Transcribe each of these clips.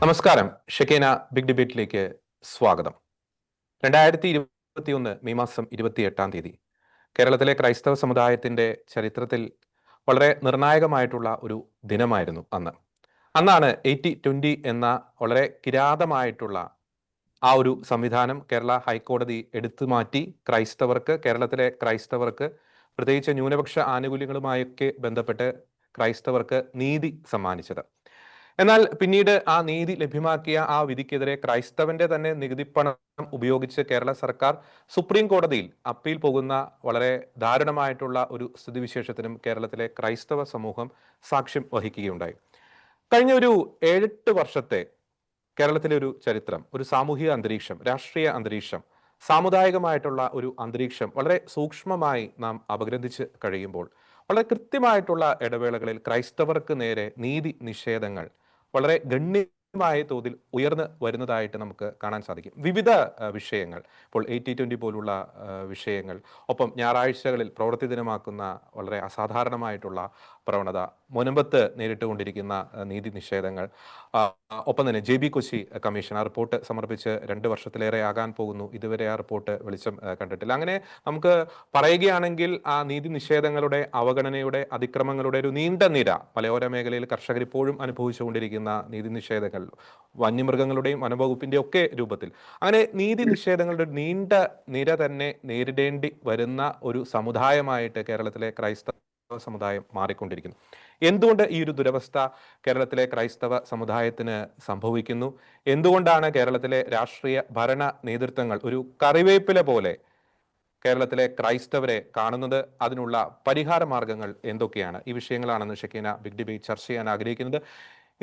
നമസ്കാരം. ഷെക്കേന ബിഗ് ഡിബേറ്റിലേക്ക് സ്വാഗതം. 2021 മെയ് മാസം 28-ാം തീയതി കേരളത്തിലെ ക്രൈസ്തവ സമുദായത്തിന്റെ ചരിത്രത്തിൽ വളരെ നിർണായകമായിട്ടുള്ള ഒരു ദിനമായിരുന്നു അന്ന്. അന്നാണ് 80-20 എന്ന വളരെ കിരാതമായിട്ടുള്ള ആ ഒരു സംവിധാനം കേരള ഹൈക്കോടതി എടുത്തു മാറ്റി കേരളത്തിലെ ക്രൈസ്തവർക്ക് പ്രത്യേകിച്ച് ന്യൂനപക്ഷ ആനുകൂല്യങ്ങളുമായൊക്കെ ബന്ധപ്പെട്ട് ക്രൈസ്തവർക്ക് നീതി സമ്മാനിച്ചത്. എന്നാൽ പിന്നീട് ആ നീതി ലഭ്യമാക്കിയ ആ വിധിക്കെതിരെ ക്രൈസ്തവന്റെ തന്നെ നികുതിപ്പണം ഉപയോഗിച്ച് കേരള സർക്കാർ സുപ്രീം കോടതിയിൽ അപ്പീൽ പോകുന്ന വളരെ ദാരുണമായിട്ടുള്ള ഒരു സ്ഥിതിവിശേഷത്തിനും കേരളത്തിലെ ക്രൈസ്തവ സമൂഹം സാക്ഷ്യം വഹിക്കുകയുണ്ടായി. കഴിഞ്ഞ ഒരു 7-8 വർഷത്തെ കേരളത്തിലെ ഒരു ചരിത്രം, ഒരു സാമൂഹിക അന്തരീക്ഷം, രാഷ്ട്രീയ അന്തരീക്ഷം, സാമുദായികമായിട്ടുള്ള ഒരു അന്തരീക്ഷം വളരെ സൂക്ഷ്മമായി നാം അപഗ്രഥിച്ച് കഴിയുമ്പോൾ വളരെ കൃത്യമായിട്ടുള്ള ഇടവേളകളിൽ ക്രൈസ്തവർക്ക് നേരെ നീതി നിഷേധങ്ങൾ വളരെ ഗണ്യമായ തോതിൽ ഉയർന്നു വരുന്നതായിട്ട് നമുക്ക് കാണാൻ സാധിക്കും. വിവിധ വിഷയങ്ങൾ, ഇപ്പോൾ 80-20 പോലുള്ള വിഷയങ്ങൾ, ഒപ്പം ഞായറാഴ്ചകളിൽ പ്രവൃത്തി ദിനമാക്കുന്ന വളരെ അസാധാരണമായിട്ടുള്ള പ്രവണത, മുനമ്പത്ത് നേരിട്ടുകൊണ്ടിരിക്കുന്ന നീതി നിഷേധങ്ങൾ, ഒപ്പം തന്നെ JB കൊച്ചി കമ്മീഷൻ ആ റിപ്പോർട്ട് സമർപ്പിച്ച് 2 വർഷത്തിലേറെ ആകാൻ പോകുന്നു. ഇതുവരെ ആ റിപ്പോർട്ട് വെളിച്ചം കണ്ടിട്ടില്ല. അങ്ങനെ നമുക്ക് പറയുകയാണെങ്കിൽ ആ നീതി നിഷേധങ്ങളുടെ, അവഗണനയുടെ, അതിക്രമങ്ങളുടെ ഒരു നീണ്ട നിര, മലയോര മേഖലയിൽ കർഷകർ ഇപ്പോഴും അനുഭവിച്ചുകൊണ്ടിരിക്കുന്ന നീതി നിഷേധങ്ങൾ, വന്യമൃഗങ്ങളുടെയും വനംവകുപ്പിന്റെ ഒക്കെ രൂപത്തിൽ, അങ്ങനെ നീതി നിഷേധങ്ങളുടെ നീണ്ട നിര തന്നെ നേരിടേണ്ടി വരുന്ന ഒരു സമുദായമായിട്ട് കേരളത്തിലെ ക്രൈസ്തവ സമുദായം മാറിക്കൊണ്ടിരിക്കുന്നു. എന്തുകൊണ്ട് ഈ ഒരു ദുരവസ്ഥ കേരളത്തിലെ ക്രൈസ്തവ സമുദായത്തിന് സംഭവിക്കുന്നു? എന്തുകൊണ്ടാണ് കേരളത്തിലെ രാഷ്ട്രീയ ഭരണ നേതൃത്വങ്ങൾ ഒരു കറിവേപ്പില പോലെ കേരളത്തിലെ ക്രൈസ്തവരെ കാണുന്നത്? അതിനുള്ള പരിഹാര മാർഗങ്ങൾ എന്തൊക്കെയാണ്? ഈ വിഷയങ്ങളാണെന്ന് ഷെക്കീന ബിഗ് ഡിബേറ്റ് ചർച്ച ചെയ്യാൻ ആഗ്രഹിക്കുന്നത്.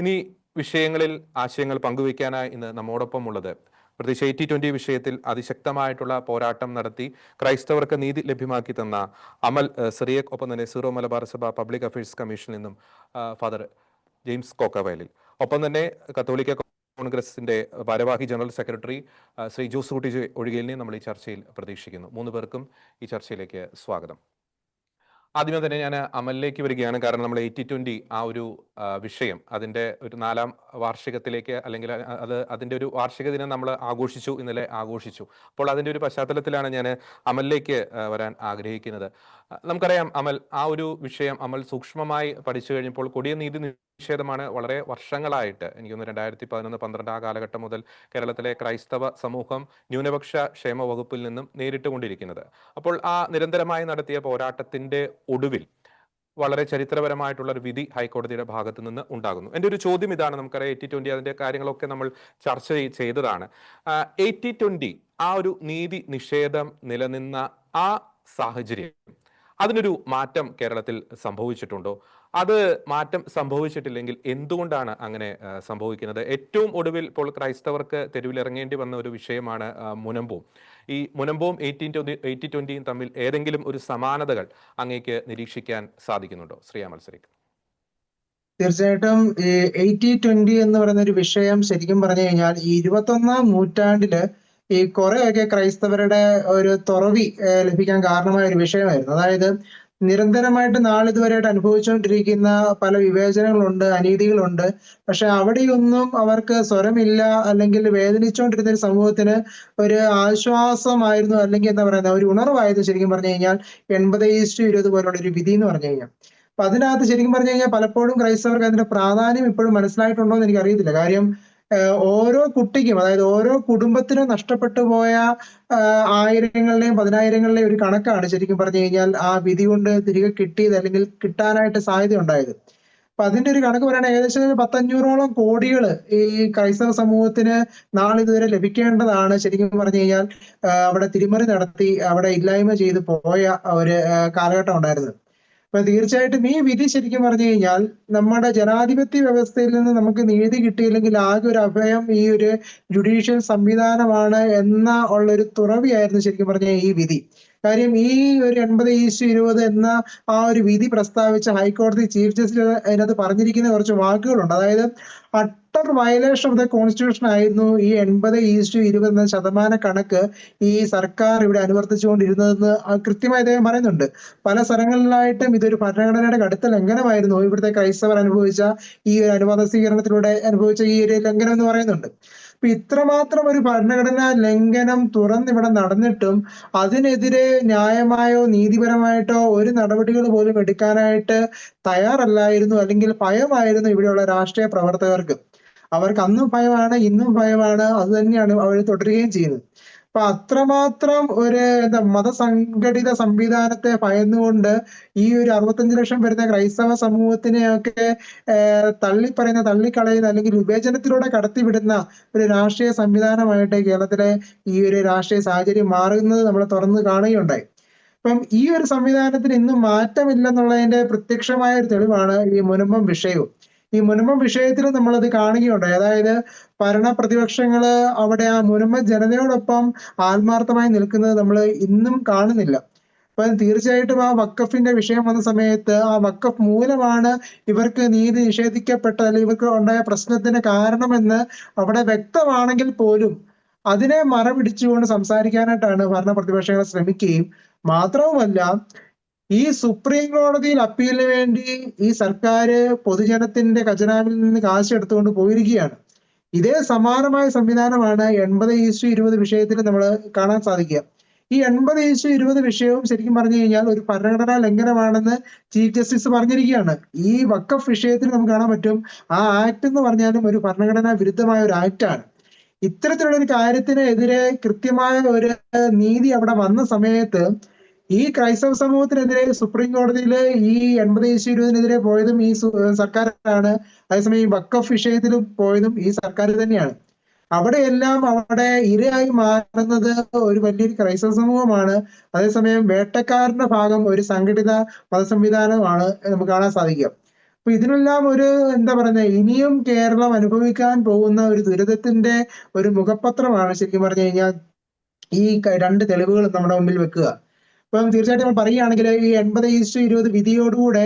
ഇനി വിഷയങ്ങളിൽ ആശയങ്ങൾ പങ്കുവയ്ക്കാനായി ഇന്ന് നമ്മോടൊപ്പം ഉള്ളത്, പ്രത്യേകിച്ച് 80-20 വിഷയത്തിൽ അതിശക്തമായിട്ടുള്ള പോരാട്ടം നടത്തി ക്രൈസ്തവർക്ക് നീതി ലഭ്യമാക്കി തന്ന അമൽ സിറിയക്, ഒപ്പം തന്നെ സീറോ മലബാർ സഭ പബ്ലിക് അഫയേഴ്സ് കമ്മീഷനിൽ നിന്നും ഫാദർ ജെയിംസ് കോക്കവയലിൽ, ഒപ്പം തന്നെ കത്തോലിക്ക കോൺഗ്രസിന്റെ ഭാരവാഹി ജനറൽ സെക്രട്ടറി ശ്രീ ജോസ് കുട്ടി ഒഴികലിനെ നമ്മൾ ഈ ചർച്ചയിൽ പ്രതീക്ഷിക്കുന്നു. 3 പേർക്കും ഈ ചർച്ചയിലേക്ക് സ്വാഗതം. ആദ്യമേ തന്നെ ഞാൻ അമലിലേക്ക് വരികയാണ്. കാരണം നമ്മൾ 80-20 ആ ഒരു വിഷയം അതിൻ്റെ ഒരു 4ാം വാർഷികത്തിലേക്ക്, അല്ലെങ്കിൽ അതിൻ്റെ ഒരു വാർഷിക ദിനം നമ്മൾ ആഘോഷിച്ചു, ഇന്നലെ ആഘോഷിച്ചു. അപ്പോൾ അതിൻ്റെ ഒരു പശ്ചാത്തലത്തിലാണ് ഞാൻ അമലിലേക്ക് വരാൻ ആഗ്രഹിക്കുന്നത്. നമുക്കറിയാം അമൽ, ആ ഒരു വിഷയം അമൽ സൂക്ഷ്മമായി പഠിച്ചു കഴിഞ്ഞപ്പോൾ കൊടിയ നീതി നിഷേധമാണ് വളരെ വർഷങ്ങളായിട്ട്, എനിക്കൊന്ന് 2011-12 ആ കാലഘട്ടം മുതൽ കേരളത്തിലെ ക്രൈസ്തവ സമൂഹം ന്യൂനപക്ഷ ക്ഷേമ വകുപ്പിൽ നിന്നും നേരിട്ടുകൊണ്ടിരിക്കുന്നത്. അപ്പോൾ ആ നിരന്തരമായി നടത്തിയ പോരാട്ടത്തിന്റെ ഒടുവിൽ വളരെ ചരിത്രപരമായിട്ടുള്ള ഒരു വിധി ഹൈക്കോടതിയുടെ ഭാഗത്ത് നിന്ന് ഉണ്ടാകുന്നു. എൻ്റെ ഒരു ചോദ്യം ഇതാണ്. നമുക്കറിയാം 80-20 അതിന്റെ കാര്യങ്ങളൊക്കെ നമ്മൾ ചർച്ച ചെയ്തതാണ്. 80-20 ആ ഒരു നീതി നിഷേധം നിലനിന്ന ആ സാഹചര്യം, അതിനൊരു മാറ്റം കേരളത്തിൽ സംഭവിച്ചിട്ടുണ്ടോ? അത് മാറ്റം സംഭവിച്ചിട്ടില്ലെങ്കിൽ എന്തുകൊണ്ടാണ് അങ്ങനെ സംഭവിക്കുന്നത്? ഏറ്റവും ഒടുവിൽ ഇപ്പോൾ ക്രൈസ്തവർക്ക് തെരുവിലിറങ്ങേണ്ടി വന്ന ഒരു വിഷയമാണ് മുനമ്പവും. ഈ മുനമ്പവും 80-20 തമ്മിൽ ഏതെങ്കിലും ഒരു സമാനതകൾ അങ്ങേക്ക് നിരീക്ഷിക്കാൻ സാധിക്കുന്നുണ്ടോ? ശ്രീ അമൽ സിറിയക്. തീർച്ചയായിട്ടും ഈ 80-20 എന്ന് പറയുന്ന ഒരു വിഷയം ശരിക്കും പറഞ്ഞു കഴിഞ്ഞാൽ ഈ 21-ാം നൂറ്റാണ്ടില് ഈ കുറെയൊക്കെ ക്രൈസ്തവരുടെ ഒരു തുറവി ലഭിക്കാൻ കാരണമായ ഒരു വിഷയമായിരുന്നു. അതായത് നിരന്തരമായിട്ട് നാളിതുവരെയായിട്ട് അനുഭവിച്ചുകൊണ്ടിരിക്കുന്ന പല വിവേചനങ്ങളുണ്ട്, അനീതികളുണ്ട്. പക്ഷെ അവിടെയൊന്നും അവർക്ക് സ്വരമില്ല, അല്ലെങ്കിൽ വേദനിച്ചുകൊണ്ടിരുന്ന ഒരു സമൂഹത്തിന് ഒരു ആശ്വാസമായിരുന്നു, അല്ലെങ്കിൽ എന്താ പറയുക, ഒരു ഉണർവായിരുന്നു ശരിക്കും പറഞ്ഞു കഴിഞ്ഞാൽ 80-20 പോലുള്ള ഒരു വിധി എന്ന് പറഞ്ഞു കഴിഞ്ഞാൽ. അപ്പൊ അതിനകത്ത് ശരിക്കും പറഞ്ഞു കഴിഞ്ഞാൽ പലപ്പോഴും ക്രൈസ്തവർക്ക് അതിന്റെ പ്രാധാന്യം ഇപ്പോഴും മനസ്സിലായിട്ടുണ്ടോ എന്ന് എനിക്കറിയത്തില്ല. കാര്യം ഓരോ കുട്ടിക്കും, അതായത് ഓരോ കുടുംബത്തിനും നഷ്ടപ്പെട്ടു പോയ ആയിരങ്ങളുടെയും പതിനായിരങ്ങളുടെയും ഒരു കണക്കാണ് ശരിക്കും പറഞ്ഞു കഴിഞ്ഞാൽ ആ വിധി കൊണ്ട് തിരികെ കിട്ടിയത്, അല്ലെങ്കിൽ കിട്ടാനായിട്ട് സാധ്യത ഉണ്ടായത്. അപ്പൊ അതിന്റെ ഒരു കണക്ക് പറയുകയാണെങ്കിൽ ഏകദേശം 10-500ഓളം കോടികൾ ഈ ക്രൈസ്തവ സമൂഹത്തിന് നാളിതുവരെ ലഭിക്കേണ്ടതാണ് ശരിക്കും പറഞ്ഞു കഴിഞ്ഞാൽ അവിടെ തിരിമറി നടത്തി അവിടെ ഇല്ലായ്മ ചെയ്ത് പോയ ഒരു കാലഘട്ടം ഉണ്ടായിരുന്നത്. അപ്പൊ തീർച്ചയായിട്ടും ഈ വിധി ശരിക്കും പറഞ്ഞു കഴിഞ്ഞാൽ നമ്മുടെ ജനാധിപത്യ വ്യവസ്ഥയിൽ നിന്ന് നമുക്ക് നീതി കിട്ടിയില്ലെങ്കിൽ ആകെ ഒരു അഭയം ഈ ഒരു ജുഡീഷ്യൽ സംവിധാനമാണ് എന്ന ഉള്ളൊരു തുറവിയായിരുന്നു ശരിക്കും പറഞ്ഞ ഈ വിധി. കാര്യം ഈ ഒരു 80:20 എന്ന ആ ഒരു വിധി പ്രസ്താവിച്ച ഹൈക്കോടതി ചീഫ് ജസ്റ്റിസ് അതിനകത്ത് പറഞ്ഞിരിക്കുന്ന കുറച്ച് വാക്കുകളുണ്ട്. അതായത് utter violation of the constitution ആയിരുന്നു ഈ 80:20 എന്ന ശതമാന കണക്ക് ഈ സർക്കാർ ഇവിടെ അനുവർത്തിച്ചുകൊണ്ടിരുന്നതെന്ന് കൃത്യമായി അദ്ദേഹം പറയുന്നുണ്ട്. പല സ്ഥലങ്ങളിലായിട്ടും ഇതൊരു ഭരണഘടനയുടെ കടുത്ത ലംഘനമായിരുന്നു ഇവിടുത്തെ ക്രൈസ്തവർ അനുഭവിച്ച ഈ ഒരു അനുവാദ സ്വീകരണത്തിലൂടെ അനുഭവിച്ച ഈ ഒരു ലംഘനം എന്ന് പറയുന്നുണ്ട്. അപ്പൊ ഇത്രമാത്രം ഒരു ഭരണഘടനാ ലംഘനം തുറന്നിവിടെ നടന്നിട്ടും അതിനെതിരെ ന്യായമായോ നീതിപരമായിട്ടോ ഒരു നടപടികൾ പോലും എടുക്കാനായിട്ട് തയ്യാറല്ലായിരുന്നു, അല്ലെങ്കിൽ ഭയമായിരുന്നു ഇവിടെയുള്ള രാഷ്ട്രീയ പ്രവർത്തകർക്ക്. അവർക്ക് അന്നും ഭയമാണ്, ഇന്നും ഭയമാണ്. അത് തന്നെയാണ് അവർ തുടരുകയും ചെയ്യുന്നത്. അപ്പൊ അത്രമാത്രം ഒരു മതസംഘടിത സംവിധാനത്തെ ഭയന്നുകൊണ്ട് ഈ ഒരു 65 ലക്ഷം വരുന്ന ക്രൈസ്തവ സമൂഹത്തിനെയൊക്കെ തള്ളിക്കളയുന്ന അല്ലെങ്കിൽ വിവേചനത്തിലൂടെ കടത്തിവിടുന്ന ഒരു രാഷ്ട്രീയ സംവിധാനമായിട്ട് കേരളത്തിലെ ഈ ഒരു രാഷ്ട്രീയ സാഹചര്യം മാറുന്നത് നമ്മൾ തുറന്ന് കാണുകയുണ്ടായി. അപ്പം ഈ ഒരു സംവിധാനത്തിന് ഇന്നും മാറ്റമില്ലെന്നുള്ളതിന്റെ പ്രത്യക്ഷമായ ഒരു തെളിവാണ് ഈ മുനമ്പം വിഷയവും. ഈ മുനമ്പം വിഷയത്തിൽ നമ്മളത് കാണുകയുണ്ടായി. അതായത് ഭരണ പ്രതിപക്ഷങ്ങള് അവിടെ ആ മുനമ്പം ജനതയോടൊപ്പം ആത്മാർത്ഥമായി നിൽക്കുന്നത് നമ്മൾ ഇന്നും കാണുന്നില്ല. അപ്പൊ തീർച്ചയായിട്ടും ആ വഖഫിന്റെ വിഷയം വന്ന സമയത്ത് ആ വഖഫ് മൂലമാണ് ഇവർക്ക് നീതി നിഷേധിക്കപ്പെട്ടത്, അല്ലെങ്കിൽ ഇവർക്ക് ഉണ്ടായ പ്രശ്നത്തിന് കാരണമെന്ന് അവിടെ വ്യക്തമാണെങ്കിൽ പോലും അതിനെ മറപിടിച്ചുകൊണ്ട് സംസാരിക്കാനായിട്ടാണ് ഭരണ പ്രതിപക്ഷങ്ങൾ ശ്രമിക്കുകയും, മാത്രവുമല്ല ഈ സുപ്രീം കോടതിയിൽ അപ്പീലിന് വേണ്ടി ഈ സർക്കാർ പൊതുജനത്തിന്റെ ഖജനാവിൽ നിന്ന് കാശ് എടുത്തുകൊണ്ട് പോയിരിക്കുകയാണ്. ഇതേ സമാനമായ സംവിധാനമാണ് 80:20 വിഷയത്തിൽ നമ്മൾ കാണാൻ സാധിക്കുക. ഈ 80:20 വിഷയവും ശരിക്കും പറഞ്ഞു കഴിഞ്ഞാൽ ഒരു ഭരണഘടനാ ലംഘനമാണെന്ന് ചീഫ് ജസ്റ്റിസ് പറഞ്ഞിരിക്കുകയാണ്. ഈ വഖഫ് വിഷയത്തിൽ നമുക്ക് കാണാൻ പറ്റും ആ ആക്ട് എന്ന് പറഞ്ഞാലും ഒരു ഭരണഘടനാ വിരുദ്ധമായ ഒരു ആക്ടാണ്. ഇത്തരത്തിലുള്ള ഒരു കാര്യത്തിനെതിരെ കൃത്യമായ ഒരു നീതി അവിടെ വന്ന സമയത്ത് ഈ ക്രൈസ്തവ സമൂഹത്തിനെതിരെ സുപ്രീം കോടതിയിൽ ഈ 80:20 പോയതും ഈ സർക്കാരാണ്. അതേസമയം ഈ വഖഫ് വിഷയത്തിൽ പോയതും ഈ സർക്കാർ തന്നെയാണ്. അവിടെയെല്ലാം അവിടെ ഇരയായി മാറുന്നത് ഒരു വലിയൊരു ക്രൈസ്തവ സമൂഹമാണ്. അതേസമയം വേട്ടക്കാരന്റെ ഭാഗം ഒരു സംഘടിത മതസംവിധാനമാണ് നമുക്ക് കാണാൻ സാധിക്കുക. അപ്പൊ ഇതിനെല്ലാം ഒരു ഇനിയും കേരളം അനുഭവിക്കാൻ പോകുന്ന ഒരു ദുരിതത്തിന്റെ ഒരു മുഖപത്രമാണ് ശരിക്കും പറഞ്ഞു കഴിഞ്ഞാൽ ഈ രണ്ട് തെളിവുകൾ നമ്മുടെ മുമ്പിൽ വെക്കുക. ഇപ്പം തീർച്ചയായിട്ടും നമ്മൾ പറയുകയാണെങ്കിൽ ഈ 80:20 വിധിയോടുകൂടെ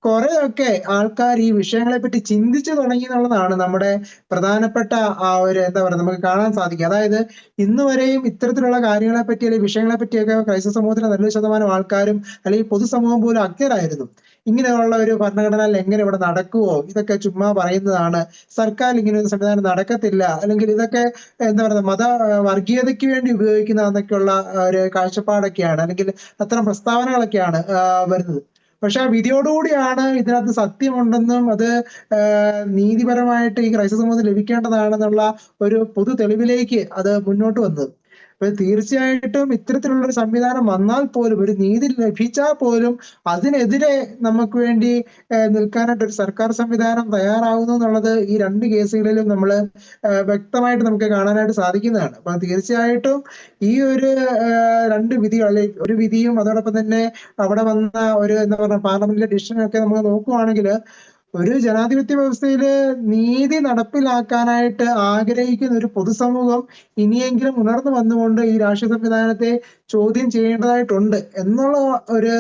കുറെയൊക്കെ ആൾക്കാർ ഈ വിഷയങ്ങളെ പറ്റി ചിന്തിച്ചു തുടങ്ങി എന്നുള്ളതാണ് നമ്മുടെ പ്രധാനപ്പെട്ട ആ ഒരു നമുക്ക് കാണാൻ സാധിക്കുക. അതായത് ഇന്ന് വരെയും ഇത്തരത്തിലുള്ള കാര്യങ്ങളെ പറ്റി അല്ലെങ്കിൽ വിഷയങ്ങളെ പറ്റിയൊക്കെ ക്രൈസ്തവ സമൂഹത്തിലെ നല്ലൊരു ശതമാനം ആൾക്കാരും അല്ലെങ്കിൽ പൊതുസമൂഹം പോലും അജ്ഞരായിരുന്നു. ഇങ്ങനെയുള്ള ഒരു ഭരണഘടന എങ്ങനെ ഇവിടെ നടക്കുവോ, ഇതൊക്കെ ചുമ്മാ പറയുന്നതാണ്, സർക്കാർ ഇങ്ങനെ ഒരു സംവിധാനം നടക്കത്തില്ല, അല്ലെങ്കിൽ ഇതൊക്കെ മത വർഗീയതയ്ക്ക് വേണ്ടി ഉപയോഗിക്കുന്നതെന്നൊക്കെയുള്ള ഒരു കാഴ്ചപ്പാടൊക്കെയാണ്, അല്ലെങ്കിൽ അത്തരം പ്രസ്താവനകളൊക്കെയാണ് വരുന്നത്. പക്ഷെ ആ വിധിയോടുകൂടിയാണ് ഇതിനകത്ത് സത്യമുണ്ടെന്നും അത് നീതിപരമായിട്ട് ഈ ക്രൈസ്തവ സമൂഹത്തിന് ലഭിക്കേണ്ടതാണെന്നുള്ള ഒരു പൊതു തെളിവിലേക്ക് അത് മുന്നോട്ട് വന്നത്. അപ്പൊ തീർച്ചയായിട്ടും ഇത്തരത്തിലുള്ള ഒരു സംവിധാനം വന്നാൽ പോലും, ഒരു നീതി ലഭിച്ചാൽ പോലും അതിനെതിരെ നമുക്ക് വേണ്ടി നിൽക്കാനായിട്ട് ഒരു സർക്കാർ സംവിധാനം തയ്യാറാവുന്നു എന്നുള്ളത് ഈ രണ്ട് കേസുകളിലും നമ്മൾ വ്യക്തമായിട്ട് നമുക്ക് കാണാനായിട്ട് സാധിക്കുന്നതാണ്. അപ്പൊ തീർച്ചയായിട്ടും ഈ ഒരു രണ്ട് വിധികൾ, അല്ലെങ്കിൽ ഒരു വിധിയും അതോടൊപ്പം തന്നെ അവിടെ വന്ന ഒരു പാർലമെന്റിലെ ഡിസിഷനൊക്കെ നമ്മൾ നോക്കുവാണെങ്കിൽ ഒരു ജനാധിപത്യ വ്യവസ്ഥയില് നീതി നടപ്പിലാക്കാനായിട്ട് ആഗ്രഹിക്കുന്ന ഒരു പൊതുസമൂഹം ഇനിയെങ്കിലും ഉണർന്നു വന്നുകൊണ്ട് ഈ രാഷ്ട്രീയ സംവിധാനത്തെ ചോദ്യം ചെയ്യേണ്ടതായിട്ടുണ്ട് എന്നുള്ള ഒരു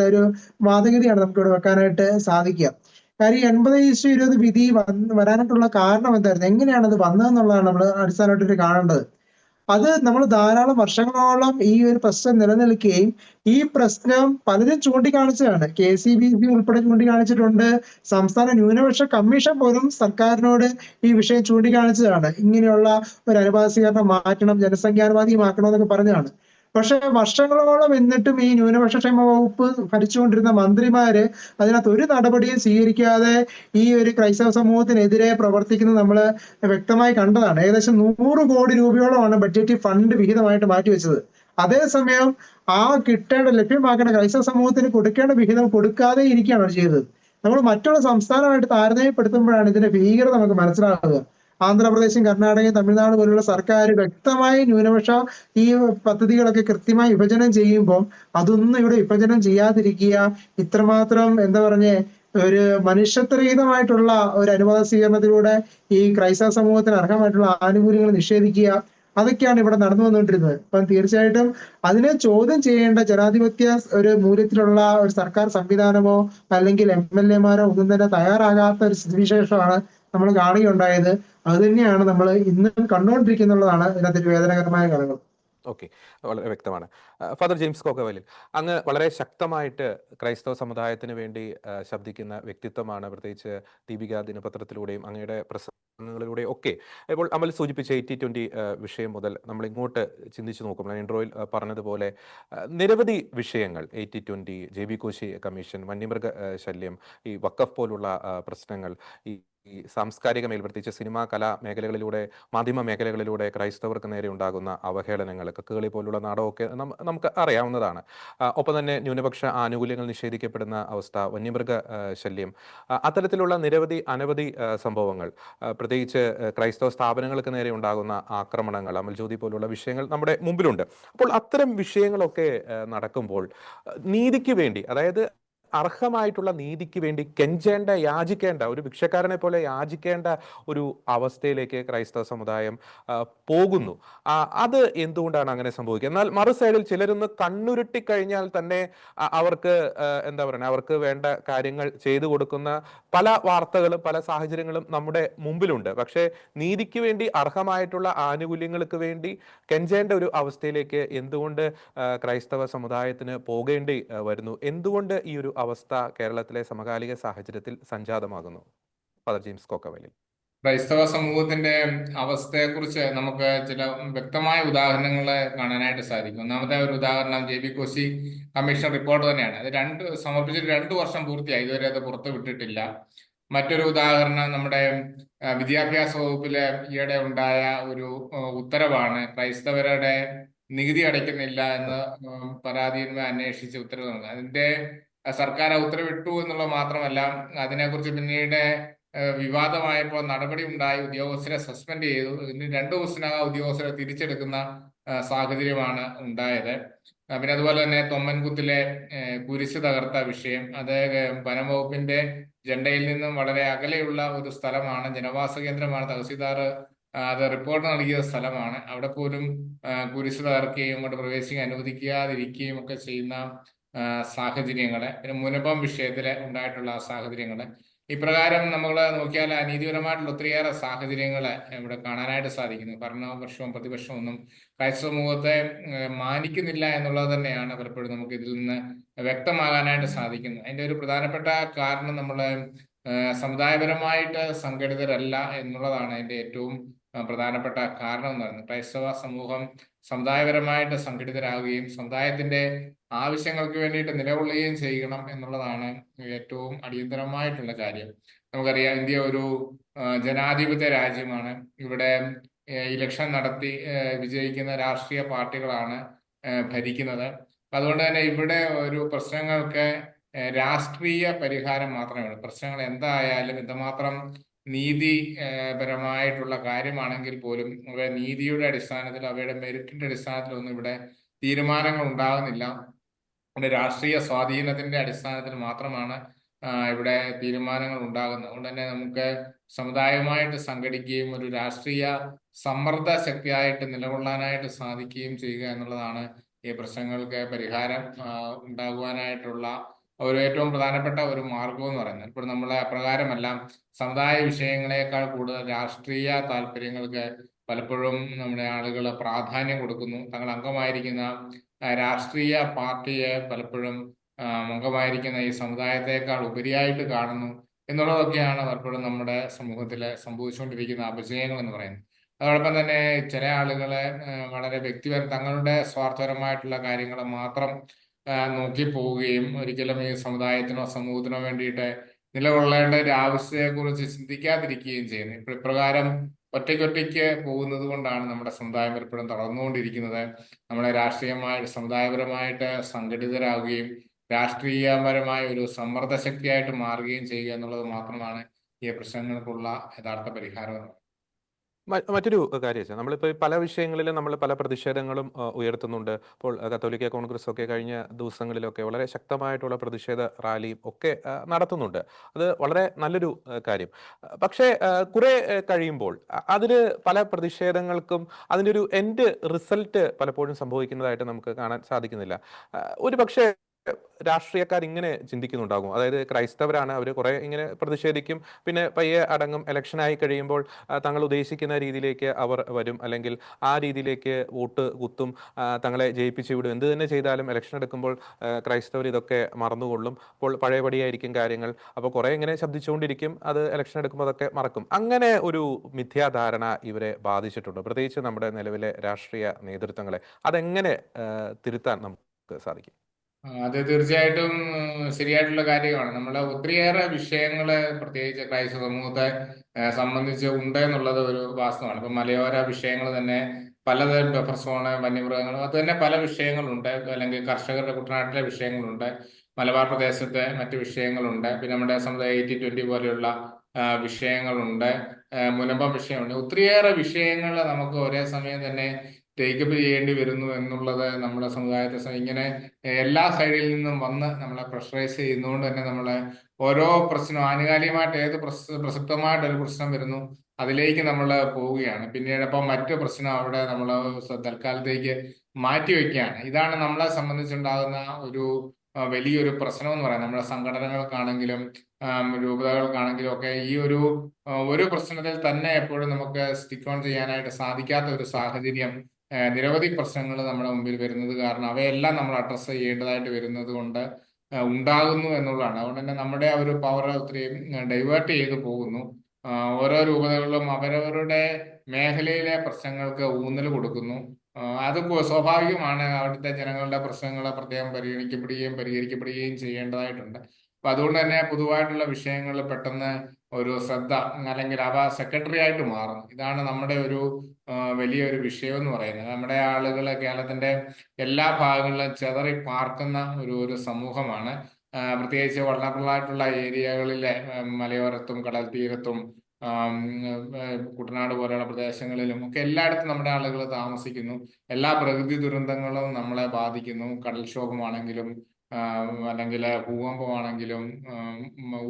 ഒരു വാദഗതിയാണ് നമുക്ക് ഇവിടെ വെക്കാനായിട്ട് സാധിക്കുക. കാര്യം 80:20 വിധി വരാനായിട്ടുള്ള കാരണം എന്തായിരുന്നു, എങ്ങനെയാണ് അത് വന്നതെന്നുള്ളതാണ് നമ്മൾ അടിസ്ഥാനമായിട്ട് കാണേണ്ടത്. അത് നമ്മൾ ധാരാളം വർഷങ്ങളോളം ഈ ഒരു പ്രശ്നം നിലനിൽക്കുകയും ഈ പ്രശ്നം പലരും ചൂണ്ടിക്കാണിച്ചതാണ്. KCBC ഉൾപ്പെടെ ചൂണ്ടിക്കാണിച്ചിട്ടുണ്ട്. സംസ്ഥാന ന്യൂനപക്ഷ കമ്മീഷൻ പോലും സർക്കാരിനോട് ഈ വിഷയം ചൂണ്ടിക്കാണിച്ചതാണ്. ഇങ്ങനെയുള്ള ഒരു അനുവാദ സ്വീകരണം മാറ്റണം, ജനസംഖ്യാനുപാതികമാക്കണം എന്നൊക്കെ പറഞ്ഞതാണ്. പക്ഷെ വർഷങ്ങളോളം എന്നിട്ടും ഈ ന്യൂനപക്ഷ ക്ഷേമ വകുപ്പ് ഭരിച്ചുകൊണ്ടിരുന്ന മന്ത്രിമാര് അതിനകത്ത് ഒരു നടപടിയും സ്വീകരിക്കാതെ ഈ ഒരു ക്രൈസ്തവ സമൂഹത്തിനെതിരെ പ്രവർത്തിക്കുന്നത് നമ്മൾ വ്യക്തമായി കണ്ടതാണ്. ഏകദേശം 100 കോടി രൂപയോളമാണ് ബഡ്ജറ്റ് ഫണ്ട് വിഹിതമായിട്ട് മാറ്റിവെച്ചത്. അതേസമയം ആ ലഭ്യമാക്കേണ്ട ക്രൈസ്തവ സമൂഹത്തിന് കൊടുക്കേണ്ട വിഹിതം കൊടുക്കാതെ ഇരിക്കുകയാണ് അവർ ചെയ്തത്. നമ്മൾ മറ്റുള്ള സംസ്ഥാനമായിട്ട് താരതമ്യപ്പെടുത്തുമ്പോഴാണ് ഇതിന്റെ ഭീകരത നമുക്ക് മനസ്സിലാകുക. ആന്ധ്രാപ്രദേശും കർണാടകയും തമിഴ്നാട് പോലുള്ള സർക്കാർ വ്യക്തമായി ന്യൂനപക്ഷ ഈ പദ്ധതികളൊക്കെ കൃത്യമായി വിഭജനം ചെയ്യുമ്പോൾ അതൊന്നും ഇവിടെ വിഭജനം ചെയ്യാതിരിക്കുക, ഇത്രമാത്രം ഒരു മനുഷ്യത്വരഹിതമായിട്ടുള്ള ഒരു അനുവാദ സ്വീകരണത്തിലൂടെ ഈ ക്രൈസ്തവ സമൂഹത്തിന് അർഹമായിട്ടുള്ള ആനുകൂല്യങ്ങൾ നിഷേധിക്കുക, അതൊക്കെയാണ് ഇവിടെ നടന്നു വന്നുകൊണ്ടിരുന്നത്. അപ്പം തീർച്ചയായിട്ടും അതിനെ ചോദ്യം ചെയ്യേണ്ട ജനാധിപത്യ ഒരു മൂല്യത്തിലുള്ള ഒരു സർക്കാർ സംവിധാനമോ അല്ലെങ്കിൽ MLA മാരോ ഒന്നും തന്നെ തയ്യാറാകാത്ത ഒരു സ്ഥിതിവിശേഷമാണ് നമ്മൾ കാണുകയുണ്ടായത്. അത് തന്നെയാണ് നമ്മൾ ഇന്നും കണ്ടുകൊണ്ടിരിക്കുന്നുള്ളതാണ് ഇതിനകത്ത് ഒരു വേദനാകരമായ ഘടകം. ഓക്കെ, വളരെ വ്യക്തമാണ്. ഫാദർ ജെയിംസ് കോക്കവലിൽ, അങ്ങ് വളരെ ശക്തമായിട്ട് ക്രൈസ്തവ സമുദായത്തിന് വേണ്ടി ശബ്ദിക്കുന്ന വ്യക്തിത്വമാണ്, പ്രത്യേകിച്ച് ദീപിക ദിനപത്രത്തിലൂടെയും അങ്ങയുടെ പ്രസംഗങ്ങളിലൂടെയും ഒക്കെ. ഇപ്പോൾ അമൽ സൂചിപ്പിച്ച 80-20 വിഷയം മുതൽ നമ്മൾ ഇങ്ങോട്ട് ചിന്തിച്ചു നോക്കുമ്പോൾ, ഞാൻ ഇൻട്രോയിൽ പറഞ്ഞതുപോലെ നിരവധി വിഷയങ്ങൾ, 80-20, JB കോശി കമ്മീഷൻ, വന്യമൃഗ ശല്യം, ഈ വഖഫ് പോലുള്ള പ്രശ്നങ്ങൾ, ഈ ഈ സാംസ്കാരിക മേഖല, പ്രത്യേകിച്ച് സിനിമാ കലാ മേഖലകളിലൂടെ, മാധ്യമ മേഖലകളിലൂടെ ക്രൈസ്തവർക്ക് നേരെ ഉണ്ടാകുന്ന അവഹേളനങ്ങൾ, കക്കുകളി പോലുള്ള നാടകമൊക്കെ നമുക്ക് അറിയാവുന്നതാണ്. ഒപ്പം തന്നെ ന്യൂനപക്ഷ ആനുകൂല്യങ്ങൾ നിഷേധിക്കപ്പെടുന്ന അവസ്ഥ, വന്യമൃഗ ശല്യം, അത്തരത്തിലുള്ള അനവധി സംഭവങ്ങൾ, പ്രത്യേകിച്ച് ക്രൈസ്തവ സ്ഥാപനങ്ങൾക്ക് നേരെ ഉണ്ടാകുന്ന ആക്രമണങ്ങൾ, അമൽജ്യോതി പോലുള്ള വിഷയങ്ങൾ നമ്മുടെ മുമ്പിലുണ്ട്. അപ്പോൾ അത്തരം വിഷയങ്ങളൊക്കെ നടക്കുമ്പോൾ നീതിക്ക് വേണ്ടി, അതായത് അർഹമായിട്ടുള്ള നീതിക്ക് വേണ്ടി യാചിക്കേണ്ട, ഒരു ഭിക്ഷക്കാരനെ പോലെ യാചിക്കേണ്ട ഒരു അവസ്ഥയിലേക്ക് ക്രൈസ്തവ സമുദായം പോകുന്നു. അത് എന്തുകൊണ്ടാണ് അങ്ങനെ സംഭവിക്കുക? എന്നാൽ മറു സൈഡിൽ ചിലരൊന്ന് കണ്ണുരുട്ടി കഴിഞ്ഞാൽ തന്നെ അവർക്ക് എന്താ പറയുക, അവർക്ക് വേണ്ട കാര്യങ്ങൾ ചെയ്തു കൊടുക്കുന്ന പല വാർത്തകളും പല സാഹചര്യങ്ങളും നമ്മുടെ മുമ്പിലുണ്ട്. പക്ഷേ നീതിക്ക് വേണ്ടി, അർഹമായിട്ടുള്ള ആനുകൂല്യങ്ങൾക്ക് വേണ്ടി കെഞ്ചേണ്ട ഒരു അവസ്ഥയിലേക്ക് എന്തുകൊണ്ട് ക്രൈസ്തവ സമുദായത്തിന് പോകേണ്ടി വരുന്നു? എന്തുകൊണ്ട് ഈ ഒരു അവസ്ഥ കേരളത്തിലെ സമകാലിക സാഹചര്യത്തിൽ സംജാതമാകുന്നു? Father James കോക്കവലി. ക്രൈസ്തവ സമൂഹത്തിന്റെ അവസ്ഥയെക്കുറിച്ച് നമുക്ക് ചില വ്യക്തമായ ഉദാഹരണങ്ങൾ കാണാനായിട്ട് സാധിക്കും. ഒന്നാമത്തെ ഒരു ഉദാഹരണം JB കോശി കമ്മീഷൻ റിപ്പോർട്ട് തന്നെയാണ്. അത് സമർപ്പിച്ചിട്ട് 2 വർഷം പൂർത്തിയായി, ഇതുവരെ അത് പുറത്തു വിട്ടിട്ടില്ല. മറ്റൊരു ഉദാഹരണം നമ്മുടെ വിദ്യാഭ്യാസ വകുപ്പില് ഈയിടെ ഉണ്ടായ ഒരു ഉത്തരവാണ്. ക്രൈസ്തവരുടെ നികുതി അടയ്ക്കുന്നില്ല എന്ന് പരാതിയിന്മേൽ അന്വേഷിച്ച് ഉത്തരവ് നൽകുന്നത്. അതിന്റെ സർക്കാർ ഉത്തരവിട്ടു എന്നുള്ളത് മാത്രമല്ല, അതിനെക്കുറിച്ച് പിന്നീട് വിവാദമായപ്പോൾ നടപടി ഉണ്ടായി, ഉദ്യോഗസ്ഥരെ സസ്പെൻഡ് ചെയ്തു. ഇതിന് 2 ദിവസത്തിനകം ഉദ്യോഗസ്ഥരെ തിരിച്ചെടുക്കുന്ന സാഹചര്യമാണ് ഉണ്ടായത്. പിന്നെ അതുപോലെ തന്നെ തൊമ്മൻകുത്തിലെ കുരിശ് തകർത്ത വിഷയം, അത് വനംവകുപ്പിന്റെ ജണ്ടയിൽ നിന്നും വളരെ അകലെയുള്ള ഒരു സ്ഥലമാണ്, ജനവാസ കേന്ദ്രമാണ്. തഹസീൽദാർ അത് റിപ്പോർട്ട് നൽകിയ സ്ഥലമാണ്. അവിടെ പോലും കുരിശ് തകർക്കുകയും അങ്ങോട്ട് പ്രവേശിക്കാൻ അനുവദിക്കാതിരിക്കുകയും ഒക്കെ ചെയ്യുന്ന സാഹചര്യങ്ങള്, പിന്നെ മുനമ്പം വിഷയത്തില് ഉണ്ടായിട്ടുള്ള സാഹചര്യങ്ങള്, ഇപ്രകാരം നമ്മൾ നോക്കിയാൽ അനീതിപരമായിട്ടുള്ള ഒത്തിരിയേറെ സാഹചര്യങ്ങള് ഇവിടെ കാണാനായിട്ട് സാധിക്കുന്നു. ഭരണപക്ഷവും പ്രതിപക്ഷവും ഒന്നും ക്രൈസ്തവ സമൂഹത്തെ മാനിക്കുന്നില്ല എന്നുള്ളത് തന്നെയാണ് പലപ്പോഴും നമുക്ക് ഇതിൽ നിന്ന് വ്യക്തമാകാനായിട്ട് സാധിക്കുന്നത്. അതിന്റെ ഒരു പ്രധാനപ്പെട്ട കാരണം നമ്മള് സമുദായപരമായിട്ട് സംഘടിതരല്ല എന്നുള്ളതാണ് അതിന്റെ ഏറ്റവും പ്രധാനപ്പെട്ട കാരണം എന്ന് പറയുന്നത്. ക്രൈസ്തവ സമൂഹം സമുദായപരമായിട്ട് സംഘടിതരാകുകയും സമുദായത്തിന്റെ ആവശ്യങ്ങൾക്ക് വേണ്ടിയിട്ട് നിലകൊള്ളുകയും ചെയ്യണം എന്നുള്ളതാണ് ഏറ്റവും അടിയന്തരമായിട്ടുള്ള കാര്യം. നമുക്കറിയാം, ഇന്ത്യ ഒരു ജനാധിപത്യ രാജ്യമാണ്. ഇവിടെ ഇലക്ഷൻ നടത്തി വിജയിക്കുന്ന രാഷ്ട്രീയ പാർട്ടികളാണ് ഭരിക്കുന്നത്. അതുകൊണ്ട് തന്നെ ഇവിടെ ഒരു പ്രശ്നങ്ങൾക്ക് രാഷ്ട്രീയ പരിഹാരം മാത്രമേ ഉള്ളൂ. പ്രശ്നങ്ങൾ എന്തായാലും, എന്തുമാത്രം നീതിപരമായിട്ടുള്ള കാര്യമാണെങ്കിൽ പോലും അവയുടെ നീതിയുടെ അടിസ്ഥാനത്തിൽ, അവയുടെ മെറിറ്റിന്റെ അടിസ്ഥാനത്തിലൊന്നും ഇവിടെ തീരുമാനങ്ങൾ ഉണ്ടാകുന്നില്ല. ഇവിടെ രാഷ്ട്രീയ സ്വാധീനത്തിന്റെ അടിസ്ഥാനത്തിൽ മാത്രമാണ് ഇവിടെ തീരുമാനങ്ങൾ ഉണ്ടാകുന്നത്. അതുകൊണ്ട് തന്നെ നമുക്ക് സമുദായവുമായിട്ട് സംഘടിക്കുകയും ഒരു രാഷ്ട്രീയ സമ്മർദ്ദ ശക്തിയായിട്ട് നിലകൊള്ളാനായിട്ട് സാധിക്കുകയും ചെയ്യുക എന്നുള്ളതാണ് ഈ പ്രശ്നങ്ങൾക്ക് പരിഹാരം ഉണ്ടാകുവാനായിട്ടുള്ള ഒരു ഏറ്റവും പ്രധാനപ്പെട്ട ഒരു മാർഗം എന്ന് പറയുന്നത്. ഇപ്പോൾ നമ്മളെ അപ്രകാരമല്ല, സമുദായ വിഷയങ്ങളെക്കാൾ കൂടുതൽ രാഷ്ട്രീയ താല്പര്യങ്ങൾക്ക് പലപ്പോഴും നമ്മുടെ ആളുകൾ പ്രാധാന്യം കൊടുക്കുന്നു. തങ്ങൾ അംഗമായിരിക്കുന്ന രാഷ്ട്രീയ പാർട്ടിയെ പലപ്പോഴും അംഗമായിരിക്കുന്ന ഈ സമുദായത്തെക്കാൾ ഉപരിയായിട്ട് കാണുന്നു എന്നുള്ളതൊക്കെയാണ് പലപ്പോഴും നമ്മുടെ സമൂഹത്തിൽ സംഭവിച്ചുകൊണ്ടിരിക്കുന്ന അപജയങ്ങൾ എന്ന് പറയുന്നത്. അതോടൊപ്പം തന്നെ ചില ആളുകളെ വളരെ തങ്ങളുടെ സ്വാർത്ഥപരമായിട്ടുള്ള കാര്യങ്ങൾ മാത്രം നോക്കി പോവുകയും ഒരിക്കലും ഈ സമുദായത്തിനോ സമൂഹത്തിനോ വേണ്ടിയിട്ട് നിലകൊള്ളേണ്ട ഒരു ആവശ്യത്തെക്കുറിച്ച് ചിന്തിക്കാതിരിക്കുകയും ചെയ്യുന്നു. ഇപ്രകാരം ഒറ്റയ്ക്കൊറ്റയ്ക്ക് പോകുന്നത് കൊണ്ടാണ് നമ്മുടെ സമുദായം പലപ്പോഴും തളർന്നുകൊണ്ടിരിക്കുന്നത്. നമ്മളെ സമുദായപരമായിട്ട് സംഘടിതരാകുകയും രാഷ്ട്രീയപരമായ ഒരു സമ്മർദ്ദ ശക്തിയായിട്ട് മാറുകയും ചെയ്യുക എന്നുള്ളത് മാത്രമാണ് ഈ പ്രശ്നങ്ങൾക്കുള്ള യഥാർത്ഥ പരിഹാരം. മറ്റൊരു കാര്യം വെച്ചാൽ നമ്മളിപ്പോൾ പല വിഷയങ്ങളിലും നമ്മൾ പല പ്രതിഷേധങ്ങളും ഉയർത്തുന്നുണ്ട്. ഇപ്പോൾ കത്തോലിക്ക കോൺഗ്രസ് ഒക്കെ കഴിഞ്ഞ ദിവസങ്ങളിലൊക്കെ വളരെ ശക്തമായിട്ടുള്ള പ്രതിഷേധ റാലിയും ഒക്കെ നടത്തുന്നുണ്ട്. അത് വളരെ നല്ലൊരു കാര്യം. പക്ഷേ കുറെ കഴിയുമ്പോൾ അതിന് പല പ്രതിഷേധങ്ങൾക്കും അതിൻ്റെ ഒരു എൻഡ് റിസൾട്ട് പലപ്പോഴും സംഭവിക്കുന്നതായിട്ട് നമുക്ക് കാണാൻ സാധിക്കുന്നില്ല. ഒരു പക്ഷേ രാഷ്ട്രീയക്കാർ ഇങ്ങനെ ചിന്തിക്കുന്നുണ്ടാകും. അതായത് ക്രൈസ്തവരാണ്, അവർ കുറെ ഇങ്ങനെ പ്രതിഷേധിക്കും, പിന്നെ പയ്യെ അടങ്ങും. ഇലക്ഷൻ ആയി കഴിയുമ്പോൾ തങ്ങൾ ഉദ്ദേശിക്കുന്ന രീതിയിലേക്ക് അവർ വരും, അല്ലെങ്കിൽ ആ രീതിയിലേക്ക് വോട്ട് കുത്തും, തങ്ങളെ ജയിപ്പിച്ചു വിടും. എന്ത് തന്നെ ചെയ്താലും ഇലക്ഷൻ എടുക്കുമ്പോൾ ക്രൈസ്തവർ ഇതൊക്കെ മറന്നുകൊള്ളും. അപ്പോൾ പഴയപടിയായിരിക്കും കാര്യങ്ങൾ. അപ്പോൾ കുറെ ഇങ്ങനെ ശബ്ദിച്ചുകൊണ്ടിരിക്കും, അത് ഇലക്ഷൻ എടുക്കുമ്പോൾ അതൊക്കെ മറക്കും. അങ്ങനെ ഒരു മിഥ്യാധാരണ ഇവരെ ബാധിച്ചിട്ടുണ്ട്, പ്രത്യേകിച്ച് നമ്മുടെ നിലവിലെ രാഷ്ട്രീയ നേതൃത്വങ്ങളെ. അതെങ്ങനെ തിരുത്താൻ നമുക്ക് സാധിക്കും? അത് തീർച്ചയായിട്ടും ശരിയായിട്ടുള്ള കാര്യമാണ്. നമ്മളെ ഒത്തിരിയേറെ വിഷയങ്ങള് പ്രത്യേകിച്ച് ക്രൈസ്തവ സമൂഹത്തെ സംബന്ധിച്ച് ഉണ്ട് എന്നുള്ളത് ഒരു വാസ്തവമാണ്. ഇപ്പൊ മലയോര വിഷയങ്ങൾ തന്നെ പലതരം ബഫർ സോണ്, വന്യമൃഗങ്ങൾ, അത് തന്നെ പല വിഷയങ്ങളുണ്ട്. അല്ലെങ്കിൽ കർഷകരുടെ കുട്ടനാട്ടിലെ വിഷയങ്ങളുണ്ട്, മലബാർ പ്രദേശത്തെ മറ്റു വിഷയങ്ങളുണ്ട്, പിന്നെ നമ്മുടെ സമുദായ 80-20 പോലെയുള്ള വിഷയങ്ങളുണ്ട്, മുനമ്പം വിഷയമുണ്ട്. ഒത്തിരിയേറെ വിഷയങ്ങൾ നമുക്ക് ഒരേ സമയം തന്നെ ടേക്കപ്പ് ചെയ്യേണ്ടി വരുന്നു എന്നുള്ളത് നമ്മുടെ സമുദായത്തെ ഇങ്ങനെ എല്ലാ സൈഡിൽ നിന്നും വന്ന് നമ്മളെ പ്രഷറൈസ് ചെയ്യുന്നതുകൊണ്ട് തന്നെ നമ്മളെ ഓരോ പ്രശ്നം ആനുകാലികമായിട്ട് ഏത് പ്രസക്തമായിട്ട് ഒരു പ്രശ്നം വരുന്നു അതിലേക്ക് നമ്മൾ പോവുകയാണ്. പിന്നീട് അപ്പം മറ്റു പ്രശ്നം അവിടെ നമ്മൾ തൽക്കാലത്തേക്ക് മാറ്റി വെക്കുകയാണ്. ഇതാണ് നമ്മളെ സംബന്ധിച്ചുണ്ടാകുന്ന ഒരു വലിയൊരു പ്രശ്നം എന്ന് പറയാം. നമ്മുടെ സംഘടനകൾക്കാണെങ്കിലും രൂപതകൾക്കാണെങ്കിലും ഒക്കെ ഈ ഒരു പ്രശ്നത്തിൽ തന്നെ എപ്പോഴും നമുക്ക് സ്റ്റിക്ക് ഓൺ ചെയ്യാനായിട്ട് സാധിക്കാത്ത ഒരു സാഹചര്യം, നിരവധി പ്രശ്നങ്ങൾ നമ്മുടെ മുമ്പിൽ വരുന്നത് കാരണം അവയെല്ലാം നമ്മൾ അഡ്രസ്സ് ചെയ്യേണ്ടതായിട്ട് വരുന്നത് കൊണ്ട് ഉണ്ടാകുന്നു എന്നുള്ളതാണ്. അതുകൊണ്ട് തന്നെ നമ്മുടെ ആ ഒരു പവർ ഒത്തിരി ഡൈവേർട്ട് ചെയ്തു പോകുന്നു. ഓരോ രൂപതകളിലും അവരവരുടെ മേഖലയിലെ പ്രശ്നങ്ങൾക്ക് ഊന്നൽ കൊടുക്കുന്നു. അത് സ്വാഭാവികമാണ്. അവിടുത്തെ ജനങ്ങളുടെ പ്രശ്നങ്ങൾ പ്രത്യേകം പരിഹരിക്കപ്പെടുകയും ചെയ്യേണ്ടതായിട്ടുണ്ട്. അപ്പൊ അതുകൊണ്ട് തന്നെ പൊതുവായിട്ടുള്ള വിഷയങ്ങളിൽ പെട്ടെന്ന് ഒരു ശ്രദ്ധ, അല്ലെങ്കിൽ അവ സെക്രട്ടറി ആയിട്ട് മാറുന്നു. ഇതാണ് നമ്മുടെ ഒരു വലിയൊരു വിഷയം എന്ന് പറയുന്നത്. നമ്മുടെ ആളുകൾ കേരളത്തിന്റെ എല്ലാ ഭാഗങ്ങളിലും ചെതറി പാർക്കുന്ന ഒരു സമൂഹമാണ്. പ്രത്യേകിച്ച് വള്ളങ്ങളായിട്ടുള്ള ഏരിയകളിലെ മലയോരത്തും കടൽ തീരത്തും കുട്ടനാട് പോലെയുള്ള പ്രദേശങ്ങളിലും ഒക്കെ എല്ലായിടത്തും നമ്മുടെ ആളുകൾ താമസിക്കുന്നു. എല്ലാ പ്രകൃതി ദുരന്തങ്ങളും നമ്മളെ ബാധിക്കുന്നു. കടൽക്ഷോഭമാണെങ്കിലും അല്ലെങ്കിൽ ഭൂകമ്പമാണെങ്കിലും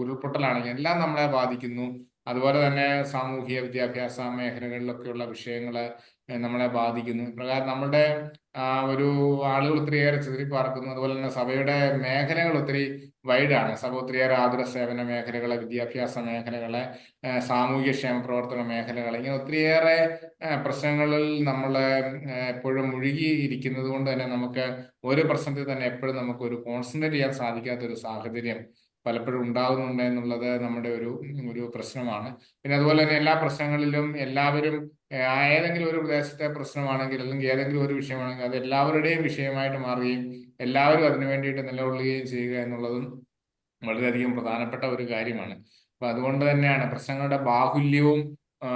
ഉരുൾപൊട്ടലാണെങ്കിലും എല്ലാം നമ്മളെ ബാധിക്കുന്നു. അതുപോലെ തന്നെ സാമൂഹിക വിദ്യാഭ്യാസ മേഖലകളിലൊക്കെയുള്ള വിഷയങ്ങൾ നമ്മളെ ബാധിക്കുന്നു. ഇപ്രകാരം നമ്മുടെ ഒരു ആളുകൾ ഒത്തിരിയേറെ ചിതറിപ്പാർക്കുന്നു. അതുപോലെ തന്നെ സഭയുടെ മേഖലകൾ ഒത്തിരി വൈഡാണ്. സഭ ഒത്തിരിയേറെ ആതുര സേവന മേഖലകളെ, വിദ്യാഭ്യാസ മേഖലകളെ, സാമൂഹ്യ ക്ഷേമ പ്രവർത്തന മേഖലകൾ, ഇങ്ങനെ ഒത്തിരിയേറെ പ്രശ്നങ്ങളിൽ നമ്മൾ എപ്പോഴും മുഴുകിയിരിക്കുന്നത് കൊണ്ട് തന്നെ നമുക്ക് ഒരു പ്രശ്നത്തിൽ തന്നെ എപ്പോഴും നമുക്ക് ഒരു കോൺസെൻട്രേറ്റ് ചെയ്യാൻ സാധിക്കാത്ത ഒരു സാഹചര്യം പലപ്പോഴും ഉണ്ടാകുന്നുണ്ട് എന്നുള്ളത് നമ്മുടെ ഒരു പ്രശ്നമാണ്. പിന്നെ അതുപോലെ തന്നെ എല്ലാ പ്രശ്നങ്ങളിലും എല്ലാവരും ഏതെങ്കിലും ഒരു പ്രദേശത്തെ പ്രശ്നമാണെങ്കിൽ അല്ലെങ്കിൽ ഏതെങ്കിലും ഒരു വിഷയമാണെങ്കിൽ അത് എല്ലാവരുടെയും വിഷയമായിട്ട് മാറുകയും എല്ലാവരും അതിനു വേണ്ടിയിട്ട് നിലകൊള്ളുകയും ചെയ്യുക എന്നുള്ളതും വളരെയധികം പ്രധാനപ്പെട്ട ഒരു കാര്യമാണ്. അപ്പൊ അതുകൊണ്ട് തന്നെയാണ് പ്രശ്നങ്ങളുടെ ബാഹുല്യവും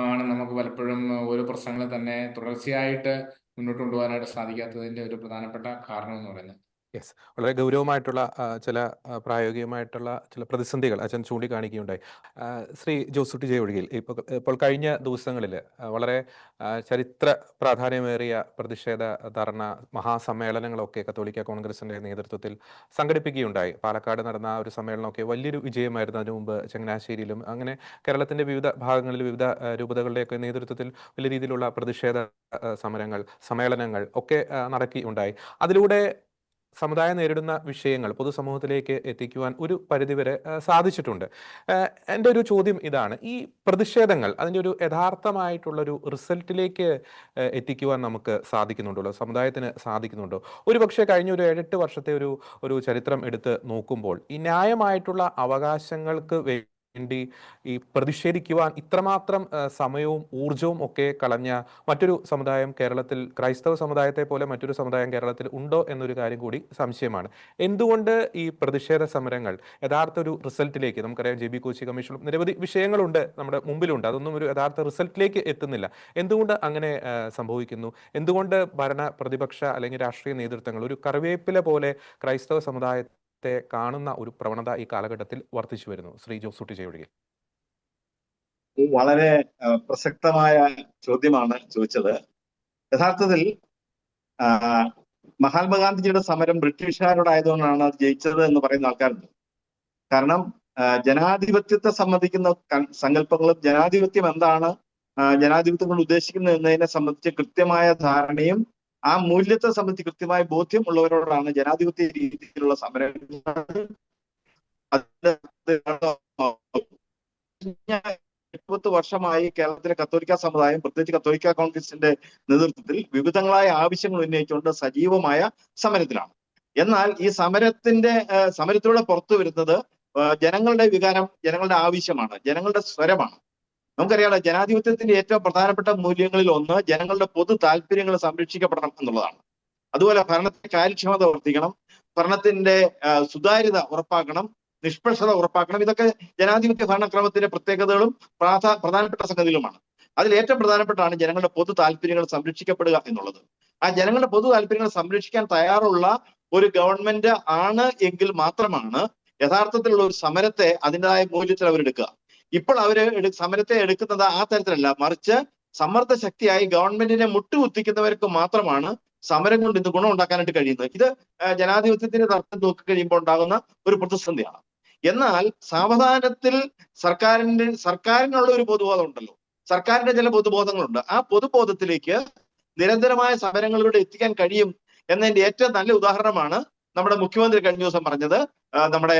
ആണ് നമുക്ക് പലപ്പോഴും ഒരു പ്രശ്നങ്ങൾ തന്നെ തുടർച്ചയായിട്ട് മുന്നോട്ട് കൊണ്ടുപോകാനായിട്ട് സാധിക്കാത്തതിന്റെ ഒരു പ്രധാനപ്പെട്ട കാരണം എന്ന് പറയുന്നത്. യെസ്, വളരെ ഗൗരവമായിട്ടുള്ള ചില പ്രായോഗികമായിട്ടുള്ള ചില പ്രതിസന്ധികൾ അച്ഛൻ ചൂണ്ടിക്കാണിക്കുകയുണ്ടായി. ശ്രീ ജോസൂട്ടി ജെ ഒഴികയിൽ ഇപ്പോൾ കഴിഞ്ഞ ദിവസങ്ങളിൽ വളരെ ചരിത്ര പ്രാധാന്യമേറിയ പ്രതിഷേധ ധർണ മഹാസമ്മേളനങ്ങളൊക്കെ കത്തോലിക്ക കോൺഗ്രസിന്റെ നേതൃത്വത്തിൽ സംഘടിപ്പിക്കുകയുണ്ടായി. പാലക്കാട് നടന്ന ആ ഒരു സമ്മേളനമൊക്കെ വലിയൊരു വിജയമായിരുന്നു. അതിനു മുമ്പ് ചങ്ങനാശ്ശേരിയിലും അങ്ങനെ കേരളത്തിന്റെ വിവിധ ഭാഗങ്ങളിൽ വിവിധ രൂപതകളുടെയൊക്കെ നേതൃത്വത്തിൽ വലിയ രീതിയിലുള്ള പ്രതിഷേധ സമ്മേളനങ്ങൾ ഒക്കെ നടക്കുകയുണ്ടായി. അതിലൂടെ സമുദായം നേരിടുന്ന വിഷയങ്ങൾ പൊതുസമൂഹത്തിലേക്ക് എത്തിക്കുവാൻ ഒരു പരിധിവരെ സാധിച്ചിട്ടുണ്ട്. എൻ്റെ ഒരു ചോദ്യം ഇതാണ്: ഈ പ്രതിഷേധങ്ങൾ അതിൻ്റെ ഒരു യഥാർത്ഥമായിട്ടുള്ളൊരു റിസൾട്ടിലേക്ക് എത്തിക്കുവാൻ നമുക്ക് സാധിക്കുന്നുണ്ടല്ലോ, സമുദായത്തിന് സാധിക്കുന്നുണ്ടോ? ഒരു പക്ഷേ കഴിഞ്ഞ ഒരു 7-8 വർഷത്തെ ഒരു ചരിത്രം എടുത്ത് നോക്കുമ്പോൾ ഈ ന്യായമായിട്ടുള്ള അവകാശങ്ങൾക്ക് വേണ്ടി ഈ പ്രതിഷേധിക്കുവാൻ ഇത്രമാത്രം സമയവും ഊർജവും ഒക്കെ കളഞ്ഞ മറ്റൊരു സമുദായം കേരളത്തിൽ, ക്രൈസ്തവ സമുദായത്തെ പോലെ മറ്റൊരു സമുദായം കേരളത്തിൽ ഉണ്ടോ എന്നൊരു കാര്യം കൂടി സംശയമാണ്. എന്തുകൊണ്ട് ഈ പ്രതിഷേധ സമരങ്ങൾ യഥാർത്ഥ ഒരു റിസൾട്ടിലേക്ക്, നമുക്കറിയാം ജെ ബി കോശി കമ്മീഷനും നിരവധി വിഷയങ്ങളുണ്ട് നമ്മുടെ മുമ്പിലുണ്ട്, അതൊന്നും ഒരു യഥാർത്ഥ റിസൾട്ടിലേക്ക് എത്തുന്നില്ല. എന്തുകൊണ്ട് അങ്ങനെ സംഭവിക്കുന്നു? എന്തുകൊണ്ട് ഭരണ പ്രതിപക്ഷ അല്ലെങ്കിൽ രാഷ്ട്രീയ നേതൃത്വങ്ങൾ ഒരു കറിവേപ്പില പോലെ ക്രൈസ്തവ സമുദായത്തെ കാണുന്ന ഒരു പ്രവണത ഈ കാലഘട്ടത്തിൽ വർദ്ധിച്ചു വരുന്നു? ശ്രീ ജോസൂട്ടി ജെ ഒഴികെ. വളരെ പ്രസക്തമായ ചോദ്യമാണ് ചോദിച്ചത്. യഥാർത്ഥത്തിൽ മഹാത്മാഗാന്ധിജിയുടെ സമരം ബ്രിട്ടീഷുകാരോടായതുകൊണ്ടാണ് അത് ജയിച്ചത് എന്ന് പറയുന്ന ആൾക്കാരുണ്ട്. കാരണം ജനാധിപത്യത്തെ സംബന്ധിക്കുന്ന സങ്കല്പങ്ങളും ജനാധിപത്യം എന്താണ്, ജനാധിപത്യം കൊണ്ട് ഉദ്ദേശിക്കുന്നത് എന്നതിനെ സംബന്ധിച്ച് കൃത്യമായ ധാരണയും ആ മൂല്യത്തെ സംബന്ധിച്ച് കൃത്യമായ ബോധ്യം ഉള്ളവരോടാണ് ജനാധിപത്യ രീതിയിലുള്ള സമരങ്ങൾ. 30 വർഷമായി കേരളത്തിലെ കത്തോലിക്ക സമുദായം, പ്രത്യേകിച്ച് കത്തോലിക്ക കോൺഗ്രസിന്റെ നേതൃത്വത്തിൽ വിവിധങ്ങളായ ആവശ്യങ്ങൾ ഉന്നയിച്ചുകൊണ്ട് സജീവമായ സമരത്തിലാണ്. എന്നാൽ ഈ സമരത്തിലൂടെ പുറത്തു വരുന്നത് ജനങ്ങളുടെ വികാരം, ജനങ്ങളുടെ ആവശ്യമാണ്, ജനങ്ങളുടെ സ്വരമാണ്. നമുക്കറിയാലോ, ജനാധിപത്യത്തിന്റെ ഏറ്റവും പ്രധാനപ്പെട്ട മൂല്യങ്ങളിൽ ഒന്ന് ജനങ്ങളുടെ പൊതു താല്പര്യങ്ങൾ സംരക്ഷിക്കപ്പെടണം എന്നുള്ളതാണ്. അതുപോലെ ഭരണത്തിന്റെ കാര്യക്ഷമത വർദ്ധിക്കണം, ഭരണത്തിന്റെ സുതാര്യത ഉറപ്പാക്കണം, നിഷ്പക്ഷത ഉറപ്പാക്കണം. ഇതൊക്കെ ജനാധിപത്യ ഭരണക്രമത്തിന്റെ പ്രത്യേകതകളും പ്രധാനപ്പെട്ട സംഗതികളുമാണ്. അതിൽ ഏറ്റവും പ്രധാനപ്പെട്ടാണ് ജനങ്ങളുടെ പൊതു താല്പര്യങ്ങൾ സംരക്ഷിക്കപ്പെടുക എന്നുള്ളത്. ആ ജനങ്ങളുടെ പൊതു താല്പര്യങ്ങൾ സംരക്ഷിക്കാൻ തയ്യാറുള്ള ഒരു ഗവൺമെന്റ് ആണ് എങ്കിൽ മാത്രമാണ് യഥാർത്ഥത്തിലുള്ള ഒരു സമരത്തെ അതിൻ്റെതായ മൂല്യത്തിൽ അവരെടുക്കുക. ഇപ്പോൾ സമരത്തെ എടുക്കുന്നത് ആ തരത്തിലല്ല, മറിച്ച് സമ്മർദ്ദ ശക്തിയായി ഗവൺമെന്റിനെ മുട്ടുകുത്തിക്കുന്നവർക്ക് മാത്രമാണ് സമരം കൊണ്ട് ഇന്ന് ഗുണം ഉണ്ടാക്കാനായിട്ട് കഴിയുന്നത്. ഇത് ജനാധിപത്യത്തിന്റെ തർക്കം നോക്കി കഴിയുമ്പോൾ ഉണ്ടാകുന്ന ഒരു പ്രതിസന്ധിയാണ്. എന്നാൽ സാവധാനത്തിൽ സർക്കാരിനുള്ള ഒരു പൊതുബോധം ഉണ്ടല്ലോ, സർക്കാരിന്റെ ചില പൊതുബോധങ്ങളുണ്ട്. ആ പൊതുബോധത്തിലേക്ക് നിരന്തരമായ സമരങ്ങളിലൂടെ എത്തിക്കാൻ കഴിയും എന്നതിന്റെ ഏറ്റവും നല്ല ഉദാഹരണമാണ് നമ്മുടെ മുഖ്യമന്ത്രി കഴിഞ്ഞ ദിവസം പറഞ്ഞത്, നമ്മുടെ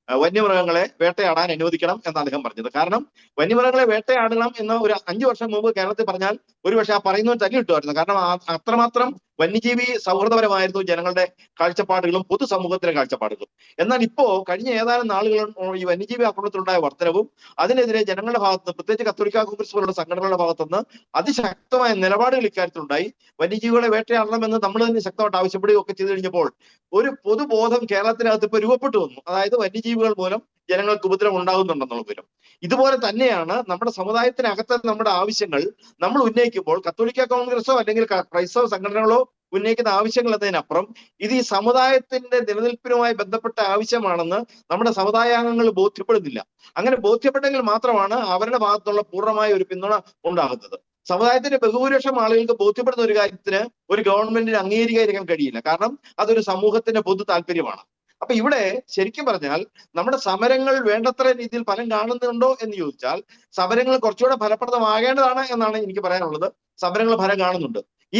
വന്യമൃഗങ്ങളെ വേട്ടയാടാൻ അനുവദിക്കണം എന്ന് അദ്ദേഹം പറഞ്ഞത്. കാരണം വന്യമൃഗങ്ങളെ വേട്ടയാടണം എന്ന് ഒരു 5 വർഷം മുമ്പ് കേരളത്തിൽ പറഞ്ഞാൽ ഒരുപക്ഷെ ആ പറയുന്നവർ തല്ലി കിട്ടുമായിരുന്നു. കാരണം അത്രമാത്രം വന്യജീവി സൗഹൃദപരമായിരുന്നു ജനങ്ങളുടെ കാഴ്ചപ്പാടുകളും പൊതുസമൂഹത്തിലെ കാഴ്ചപ്പാടുകളും. എന്നാൽ ഇപ്പോ കഴിഞ്ഞ ഏതാനും നാളുകൾ ഈ വന്യജീവി ആക്രമണത്തിലുണ്ടായ വർധനവും അതിനെതിരെ ജനങ്ങളുടെ ഭാഗത്തുനിന്ന്, പ്രത്യേകിച്ച് കത്തോലിക്ക കോൺഗ്രസ് പോലുള്ള സംഘടനകളുടെ ഭാഗത്തുനിന്ന് അതിശക്തമായ നിലപാടുകൾ ഇക്കാര്യത്തിലുണ്ടായി. വന്യജീവികളെ വേട്ടയാടണമെന്ന് നമ്മൾ തന്നെ ശക്തമായിട്ട് ആവശ്യപ്പെടുകയൊക്കെ ചെയ്തു കഴിഞ്ഞപ്പോൾ ഒരു പൊതുബോധം കേരളത്തിനകത്ത് ഇപ്പൊ രൂപപ്പെട്ടു വന്നു. അതായത് വന്യജീവികൾ മൂലം ജനങ്ങൾക്ക് ഉപദ്രവം ഉണ്ടാകുന്നുണ്ടെന്നുള്ള വിവരം. ഇതുപോലെ തന്നെയാണ് നമ്മുടെ സമുദായത്തിനകത്ത് നമ്മുടെ ആവശ്യങ്ങൾ നമ്മൾ ഉന്നയിക്കുമ്പോൾ കത്തോലിക്ക കോൺഗ്രസോ അല്ലെങ്കിൽ ക്രൈസ്തവ സംഘടനകളോ ഉന്നയിക്കുന്ന ആവശ്യങ്ങൾ എന്നതിനപ്പുറം ഇത് ഈ സമുദായത്തിന്റെ നിലനിൽപ്പിനുമായി ബന്ധപ്പെട്ട ആവശ്യമാണെന്ന് നമ്മുടെ സമുദായാംഗങ്ങൾ ബോധ്യപ്പെടുന്നില്ല. അങ്ങനെ ബോധ്യപ്പെട്ടെങ്കിൽ മാത്രമാണ് അവരുടെ ഭാഗത്തുള്ള പൂർണ്ണമായ ഒരു പിന്തുണ ഉണ്ടാകുന്നത്. സമുദായത്തിന്റെ ബഹുഭൂരിപക്ഷം ആളുകൾക്ക് ബോധ്യപ്പെടുന്ന ഒരു കാര്യത്തിന് ഒരു ഗവൺമെന്റിന് അംഗീകരിക്കാൻ കഴിയില്ല. കാരണം അതൊരു സമൂഹത്തിന്റെ പൊതു താല്പര്യമാണ്. അപ്പൊ ഇവിടെ ശരിക്കും പറഞ്ഞാൽ നമ്മുടെ സമരങ്ങൾ വേണ്ടത്ര രീതിയിൽ ഫലം കാണുന്നുണ്ടോ എന്ന് ചോദിച്ചാൽ സമരങ്ങൾ കുറച്ചുകൂടെ ഫലപ്രദമാകേണ്ടതാണ് എന്നാണ് എനിക്ക് പറയാനുള്ളത്. സമരങ്ങൾ ഫലം കാണുന്നുണ്ട്. ഈ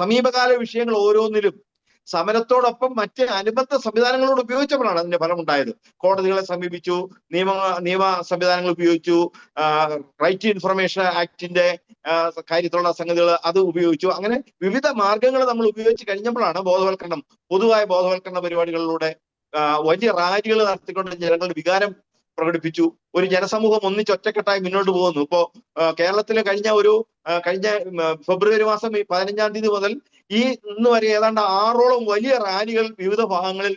സമീപകാല വിഷയങ്ങൾ ഓരോന്നിലും സമരത്തോടൊപ്പം മറ്റ് അനുബന്ധ സംവിധാനങ്ങളോട് ഉപയോഗിച്ചപ്പോഴാണ് അതിന്റെ ഫലം ഉണ്ടായത്. കോടതികളെ സമീപിച്ചു, നിയമ സംവിധാനങ്ങൾ ഉപയോഗിച്ചു, റൈറ്റ് ടു ഇൻഫർമേഷൻ ആക്ടിന്റെ കാര്യത്തിലുള്ള സംഗതികൾ അത് ഉപയോഗിച്ചു. അങ്ങനെ വിവിധ മാർഗങ്ങൾ നമ്മൾ ഉപയോഗിച്ച് കഴിഞ്ഞപ്പോഴാണ് പൊതുവായ ബോധവൽക്കരണ പരിപാടികളിലൂടെ വലിയ റാലികൾ നടത്തിക്കൊണ്ട് ജനങ്ങളുടെ വികാരം പ്രകടിപ്പിച്ചു. ഒരു ജനസമൂഹം ഒന്നിച്ചൊറ്റക്കെട്ടായി മുന്നോട്ട് പോകുന്നു. ഇപ്പോ കേരളത്തിലെ കഴിഞ്ഞ ഫെബ്രുവരി മാസം 15-ാം തീയതി മുതൽ ഇന്ന് വരെ ഏതാണ്ട് 6ഓളം വലിയ റാലികൾ വിവിധ ഭാഗങ്ങളിൽ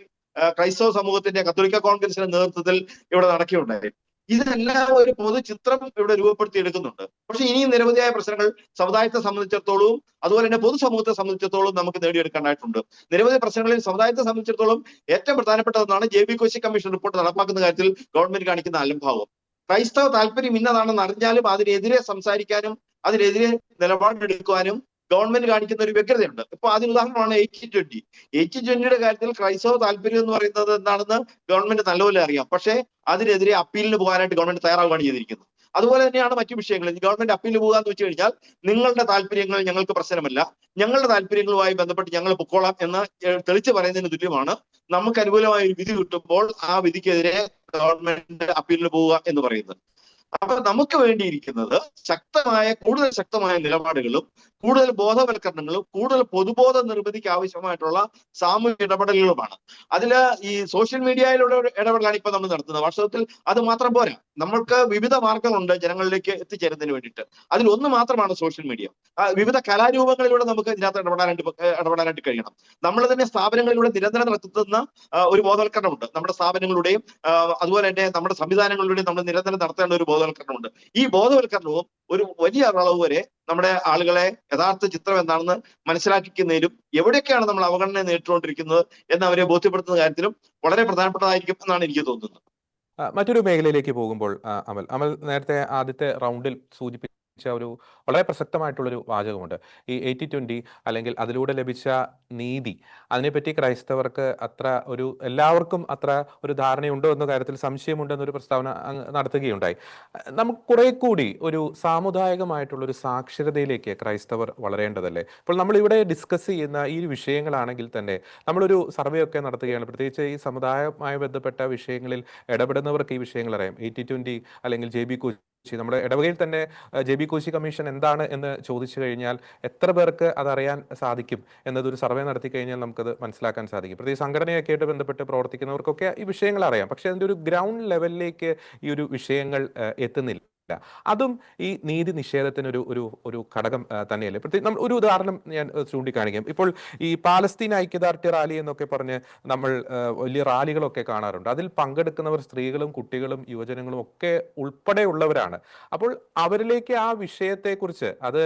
ക്രൈസ്തവ സമൂഹത്തിന്റെ കത്തോലിക്ക കോൺഗ്രസിന്റെ നേതൃത്വത്തിൽ ഇവിടെ നടക്കുകയുണ്ടായി. ഇതെല്ലാം ഒരു പൊതു ചിത്രം ഇവിടെ രൂപപ്പെടുത്തിയെടുക്കുന്നുണ്ട്. പക്ഷെ ഇനിയും നിരവധിയായ പ്രശ്നങ്ങൾ സമുദായത്തെ സംബന്ധിച്ചിടത്തോളവും അതുപോലെ തന്നെ പൊതുസമൂഹത്തെ സംബന്ധിച്ചിടത്തോളം നമുക്ക് നേടിയെടുക്കാനായിട്ടുണ്ട്. നിരവധി പ്രശ്നങ്ങളിൽ സമുദായത്തെ സംബന്ധിച്ചിടത്തോളം ഏറ്റവും പ്രധാനപ്പെട്ടതെന്നാണ് JB കോശി കമ്മീഷൻ റിപ്പോർട്ട് നടപ്പാക്കുന്ന കാര്യത്തിൽ ഗവൺമെന്റ് കാണിക്കുന്ന അലംഭാവം. ക്രൈസ്തവ താല്പര്യം ഇന്നതാണെന്ന് അറിഞ്ഞാലും അതിനെതിരെ സംസാരിക്കാനും അതിനെതിരെ നിലപാടെടുക്കുവാനും ഗവൺമെന്റ് കാണിക്കുന്ന ഒരു വ്യഗ്രതയുണ്ട്. ഇപ്പൊ അതിന് ഉദാഹരണമാണ് 80-20. 80-20യുടെ കാര്യത്തിൽ ക്രൈസ്തവ താല്പര്യം എന്ന് പറയുന്നത് എന്താണെന്ന് ഗവൺമെന്റ് നല്ലപോലെ അറിയാം. പക്ഷേ അതിനെതിരെ അപ്പീലിന് പോകാനായിട്ട് ഗവൺമെന്റ് തയ്യാറാവുകയാണ് ചെയ്തിരിക്കുന്നത്. അതുപോലെ തന്നെയാണ് മറ്റു വിഷയങ്ങളിൽ ഗവൺമെന്റ് അപ്പീലിന് പോകാന്ന് വെച്ച് കഴിഞ്ഞാൽ നിങ്ങളുടെ താല്പര്യങ്ങൾ ഞങ്ങൾക്ക് പ്രശ്നമല്ല, ഞങ്ങളുടെ താല്പര്യങ്ങളുമായി ബന്ധപ്പെട്ട് ഞങ്ങൾ പൊക്കോളാം എന്ന് തെളിച്ച് പറയുന്നതിന് തുല്യമാണ് നമുക്ക് അനുകൂലമായ ഒരു വിധി കിട്ടുമ്പോൾ ആ വിധിക്കെതിരെ ഗവൺമെന്റ് അപ്പീലിന് പോവുക എന്ന് പറയുന്നത്. അപ്പൊ നമുക്ക് വേണ്ടിയിരിക്കുന്നത് കൂടുതൽ ശക്തമായ നിലപാടുകളും കൂടുതൽ ബോധവൽക്കരണങ്ങളും കൂടുതൽ പൊതുബോധ നിർമ്മിതിക്ക് ആവശ്യമായിട്ടുള്ള സാമൂഹിക ഇടപെടലുകളുമാണ്. അതില് ഈ സോഷ്യൽ മീഡിയയിലൂടെ ഇടപെടലാണ് ഇപ്പൊ നമ്മൾ നടത്തുന്നത്. വാസ്തവത്തിൽ അത് മാത്രം പോരാ, നമ്മൾക്ക് വിവിധ മാർഗങ്ങളുണ്ട് ജനങ്ങളിലേക്ക് എത്തിച്ചേരുന്നതിന് വേണ്ടിയിട്ട്. അതിലൊന്ന് മാത്രമാണ് സോഷ്യൽ മീഡിയ. വിവിധ കലാരൂപങ്ങളിലൂടെ നമുക്ക് ഇതിനകത്ത് ഇടപെടാനായിട്ട് കഴിയണം. നമ്മൾ തന്നെ സ്ഥാപനങ്ങളിലൂടെ നിരന്തരം നടത്തുന്ന ഒരു ബോധവൽക്കരണമുണ്ട്. നമ്മുടെ സ്ഥാപനങ്ങളുടെയും അതുപോലെ തന്നെ നമ്മുടെ സംവിധാനങ്ങളിലൂടെയും നമ്മൾ നിരന്തരം നടത്തേണ്ട ഒരു ബോധവൽക്കരണമുണ്ട്. ഈ ബോധവൽക്കരണവും ഒരു വലിയ അളവ് വരെ നമ്മുടെ ആളുകളെ യഥാർത്ഥ ചിത്രം എന്താണെന്ന് മനസ്സിലാക്കിക്കുന്നതിലും എവിടെയൊക്കെയാണ് നമ്മൾ അവഗണന നേരിട്ടുകൊണ്ടിരിക്കുന്നത് എന്ന് അവരെ ബോധ്യപ്പെടുത്തുന്ന കാര്യത്തിലും വളരെ പ്രധാനപ്പെട്ടതായിരിക്കും എന്നാണ് എനിക്ക് തോന്നുന്നത്. മറ്റൊരു മേഖലയിലേക്ക് പോകുമ്പോൾ അമൽ നേരത്തെ ആദ്യത്തെ റൗണ്ടിൽ സൂചിപ്പിച്ച ഒരു വളരെ പ്രസക്തമായിട്ടുള്ളൊരു വാചകമുണ്ട്. ഈ 80-20 അല്ലെങ്കിൽ അതിലൂടെ ലഭിച്ച നീതി, അതിനെപ്പറ്റി ക്രൈസ്തവർക്ക് അത്ര എല്ലാവർക്കും അത്ര ഒരു ധാരണയുണ്ടോ എന്ന കാര്യത്തിൽ സംശയമുണ്ടെന്നൊരു പ്രസ്താവന അങ്ങ് നടത്തുകയുണ്ടായി. നമുക്ക് കുറെ കൂടി ഒരു സാമുദായികമായിട്ടുള്ള ഒരു സാക്ഷരതയിലേക്ക് ക്രൈസ്തവർ വളരേണ്ടതല്ലേ? ഇപ്പോൾ നമ്മൾ ഇവിടെ ഡിസ്കസ് ചെയ്യുന്ന ഈ വിഷയങ്ങളാണെങ്കിൽ തന്നെ നമ്മളൊരു സർവേ ഒക്കെ നടത്തുകയാണ്, പ്രത്യേകിച്ച് ഈ സമുദായവുമായി ബന്ധപ്പെട്ട വിഷയങ്ങളിൽ ഇടപെടുന്നവർക്ക് ഈ വിഷയങ്ങൾ അറിയാം. 80-20 അല്ലെങ്കിൽ JB കോശി, നമ്മുടെ ഇടവകയിൽ തന്നെ JB കോശി കമ്മീഷൻ എന്താണ് എന്ന് ചോദിച്ചു കഴിഞ്ഞാൽ എത്ര പേർക്ക് അതറിയാൻ സാധിക്കും എന്നതൊരു സർവേ നടത്തി കഴിഞ്ഞാൽ നമുക്കത് മനസ്സിലാക്കാൻ സാധിക്കും. പ്രത്യേകിച്ച് സംഘടനയൊക്കെ ആയിട്ട് ബന്ധപ്പെട്ട് പ്രവർത്തിക്കുന്നവർക്കൊക്കെ ഈ വിഷയങ്ങൾ അറിയാം. പക്ഷെ അതിൻ്റെ ഒരു ഗ്രൗണ്ട് ലെവലിലേക്ക് ഈ ഒരു വിഷയങ്ങൾ എത്തുന്നില്ല. അതും ഈ നീതി നിഷേധത്തിന് ഒരു ഘടകം തന്നെയല്ലേ? പ്രത്യേകിച്ച് നമ്മൾ ഒരു ഉദാഹരണം ഞാൻ ചൂണ്ടിക്കാണിക്കാം. ഇപ്പോൾ ഈ പാലസ്തീൻ ഐക്യദാർഢ്യ റാലി എന്നൊക്കെ പറഞ്ഞ് നമ്മൾ വലിയ റാലികളൊക്കെ കാണാറുണ്ട്. അതിൽ പങ്കെടുക്കുന്നവർ സ്ത്രീകളും കുട്ടികളും യുവജനങ്ങളും ഒക്കെ ഉൾപ്പെടെയുള്ളവരാണ്. അപ്പോൾ അവരിലേക്ക് ആ വിഷയത്തെക്കുറിച്ച്, അത്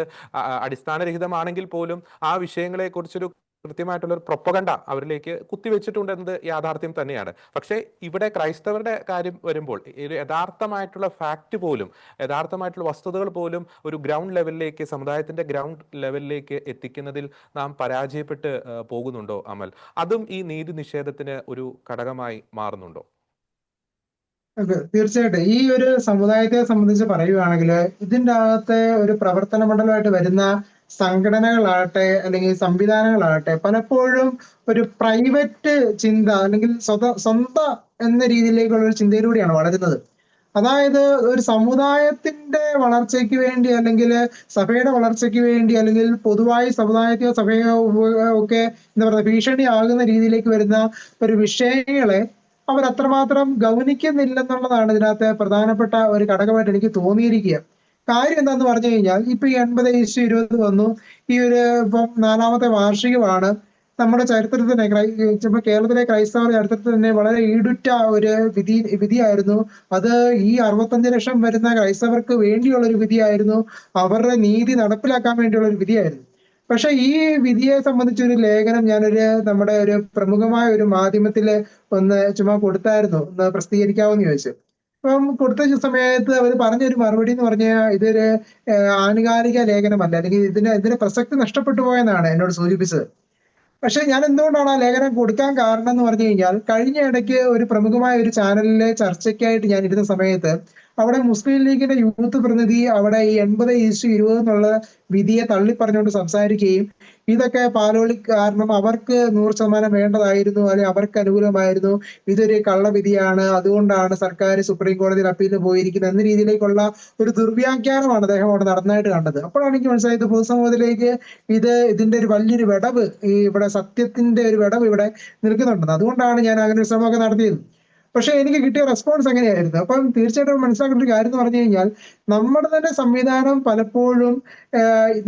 അടിസ്ഥാനരഹിതമാണെങ്കിൽ പോലും ആ വിഷയങ്ങളെക്കുറിച്ചൊരു കൃത്യമായിട്ടുള്ള ഒരു പ്രൊപ്പഗണ്ട അവരിലേക്ക് കുത്തിവെച്ചിട്ടുണ്ട് എന്നത് യാഥാർത്ഥ്യം തന്നെയാണ്. പക്ഷേ ഇവിടെ ക്രൈസ്തവരുടെ കാര്യം വരുമ്പോൾ ഒരു യഥാർത്ഥമായിട്ടുള്ള ഫാക്ട് പോലും, യഥാർത്ഥമായിട്ടുള്ള വസ്തുതകൾ പോലും ഒരു ഗ്രൗണ്ട് ലെവലിലേക്ക്, സമുദായത്തിന്റെ ഗ്രൗണ്ട് ലെവലിലേക്ക് എത്തിക്കുന്നതിൽ നാം പരാജയപ്പെട്ട് പോകുന്നുണ്ടോ അമൽ? അതും ഈ നീതി നിഷേധത്തിന് ഒരു ഘടകമായി മാറുന്നുണ്ടോ? തീർച്ചയായിട്ടും ഈ ഒരു സമുദായത്തെ സംബന്ധിച്ച് പറയുകയാണെങ്കിൽ ഇതിൻ്റെ അകത്തെ ഒരു പ്രവർത്തന മണ്ഡലമായിട്ട് വരുന്ന സംഘടനകളാകട്ടെ അല്ലെങ്കിൽ സംവിധാനങ്ങളാകട്ടെ പലപ്പോഴും ഒരു പ്രൈവറ്റ് ചിന്ത അല്ലെങ്കിൽ സ്വന്തം എന്ന രീതിയിലേക്കുള്ള ഒരു ചിന്തയിലൂടെയാണ് വളരുന്നത്. അതായത് ഒരു സമുദായത്തിന്റെ വളർച്ചയ്ക്ക് വേണ്ടി അല്ലെങ്കിൽ സഭയുടെ വളർച്ചയ്ക്ക് വേണ്ടി അല്ലെങ്കിൽ പൊതുവായി സമുദായത്തെയോ സഭയോ ഒക്കെ എന്താ പറയുക ഭീഷണിയാകുന്ന രീതിയിലേക്ക് വരുന്ന ഒരു വിഷയങ്ങളെ അവരത്രമാത്രം ഗൗനിക്കുന്നില്ലെന്നുള്ളതാണ് ഇതിനകത്ത് പ്രധാനപ്പെട്ട ഒരു ഘടകമായിട്ട് എനിക്ക് തോന്നിയിരിക്കുക. കാര്യം എന്താന്ന് പറഞ്ഞു കഴിഞ്ഞാൽ ഇപ്പൊ ഈ 80-20 വന്നു. ഈ ഒരു ഇപ്പം 4ാമത്തെ വാർഷികമാണ്. നമ്മുടെ ചരിത്രത്തിൽ തന്നെ ഇപ്പൊ കേരളത്തിലെ ക്രൈസ്തവ ചരിത്രത്തിൽ തന്നെ വളരെ ഈടുറ്റ ഒരു വിധിയായിരുന്നു അത്. ഈ 65 ലക്ഷം വരുന്ന ക്രൈസ്തവർക്ക് വേണ്ടിയുള്ള ഒരു വിധിയായിരുന്നു. അവരുടെ നീതി നടപ്പിലാക്കാൻ വേണ്ടിയുള്ള ഒരു വിധിയായിരുന്നു. പക്ഷെ ഈ വിധിയെ സംബന്ധിച്ച ഒരു ലേഖനം നമ്മുടെ ഒരു പ്രമുഖമായ ഒരു മാധ്യമത്തില് ഒന്ന് ചുമ്മാ കൊടുത്തായിരുന്നു, ഒന്ന് പ്രസിദ്ധീകരിക്കാമെന്ന് ചോദിച്ചു. അപ്പം കൊടുത്ത സമയത്ത് അവർ പറഞ്ഞൊരു മറുപടി എന്ന് പറഞ്ഞാൽ ഇതൊരു ആനുകാലിക ലേഖനമല്ല, അല്ലെങ്കിൽ ഇതിന്റെ പ്രസക്തി നഷ്ടപ്പെട്ടു പോയെന്നാണ് എന്നോട് സൂചിപ്പിച്ചത്. പക്ഷെ ഞാൻ എന്തുകൊണ്ടാണ് ആ ലേഖനം കൊടുക്കാൻ കാരണം എന്ന് പറഞ്ഞു കഴിഞ്ഞാൽ കഴിഞ്ഞ ഇടയ്ക്ക് ഒരു പ്രമുഖമായ ഒരു ചാനലിലെ ചർച്ചയ്ക്കായിട്ട് ഞാൻ ഇരുന്ന സമയത്ത് അവിടെ മുസ്ലിം ലീഗിന്റെ യൂത്ത് പ്രതിനിധി അവിടെ ഈ 80-20 എന്നുള്ള വിധിയെ തള്ളിപ്പറഞ്ഞുകൊണ്ട് സംസാരിക്കുകയും ഇതൊക്കെ പാലോളി കാരണം അവർക്ക് 100% വേണ്ടതായിരുന്നു, അല്ലെങ്കിൽ അവർക്ക് അനുകൂലമായിരുന്നു, ഇതൊരു കള്ളവിധിയാണ്, അതുകൊണ്ടാണ് സർക്കാർ സുപ്രീം കോടതിയിൽ അപ്പീലിന് പോയിരിക്കുന്നത് എന്ന രീതിയിലേക്കുള്ള ഒരു ദുർവ്യാഖ്യാനമാണ് അദ്ദേഹം അവിടെ നടന്നായിട്ട് കണ്ടത്. അപ്പോഴാണ് എനിക്ക് മനസ്സിലായത് പൊതുസമൂഹത്തിലേക്ക് ഇതിന്റെ ഒരു വലിയൊരു വിടവ്, ഇവിടെ സത്യത്തിന്റെ ഒരു വിടവ് ഇവിടെ നിൽക്കുന്നുണ്ടെന്ന്. അതുകൊണ്ടാണ് ഞാൻ അങ്ങനെ ഒരു ശ്രമമൊക്കെ നടത്തിയത്. പക്ഷെ എനിക്ക് കിട്ടിയ റെസ്പോൺസ് എങ്ങനെയായിരുന്നു? അപ്പം തീർച്ചയായിട്ടും മനസ്സിലാക്കേണ്ട ഒരു കാര്യം എന്ന് പറഞ്ഞു കഴിഞ്ഞാൽ നമ്മുടെ തന്നെ സംവിധാനം പലപ്പോഴും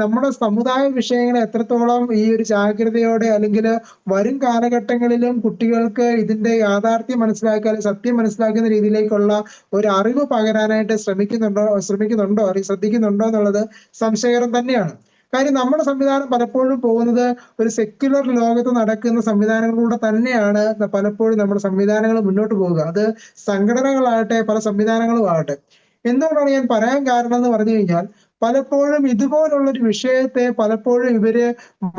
നമ്മുടെ സമുദായ വിഷയങ്ങളെ എത്രത്തോളം ഈ ഒരു ജാഗ്രതയോടെ അല്ലെങ്കിൽ വരും കാലഘട്ടങ്ങളിലും കുട്ടികൾക്ക് ഇതിന്റെ യാഥാർത്ഥ്യം മനസ്സിലാക്കാൻ, സത്യം മനസ്സിലാക്കുന്ന രീതിയിലേക്കുള്ള ഒരു അറിവ് പകരാനായിട്ട് ശ്രമിക്കുന്നുണ്ടോ അല്ലെങ്കിൽ ശ്രദ്ധിക്കുന്നുണ്ടോ എന്നുള്ളത് സംശയകരം തന്നെയാണ്. കാര്യം നമ്മുടെ സംവിധാനം പലപ്പോഴും പോകുന്നത് ഒരു സെക്യുലർ ലോകത്ത് നടക്കുന്ന സംവിധാനങ്ങളിലൂടെ തന്നെയാണ് പലപ്പോഴും നമ്മുടെ സംവിധാനങ്ങൾ മുന്നോട്ട് പോവുക. അത് സംഘടനകളാകട്ടെ പല സംവിധാനങ്ങളും ആകട്ടെ. എന്തുകൊണ്ടാണ് ഞാൻ പറയാൻ കാരണം എന്ന് പറഞ്ഞു കഴിഞ്ഞാൽ പലപ്പോഴും ഇതുപോലുള്ളൊരു വിഷയത്തെ പലപ്പോഴും ഇവര്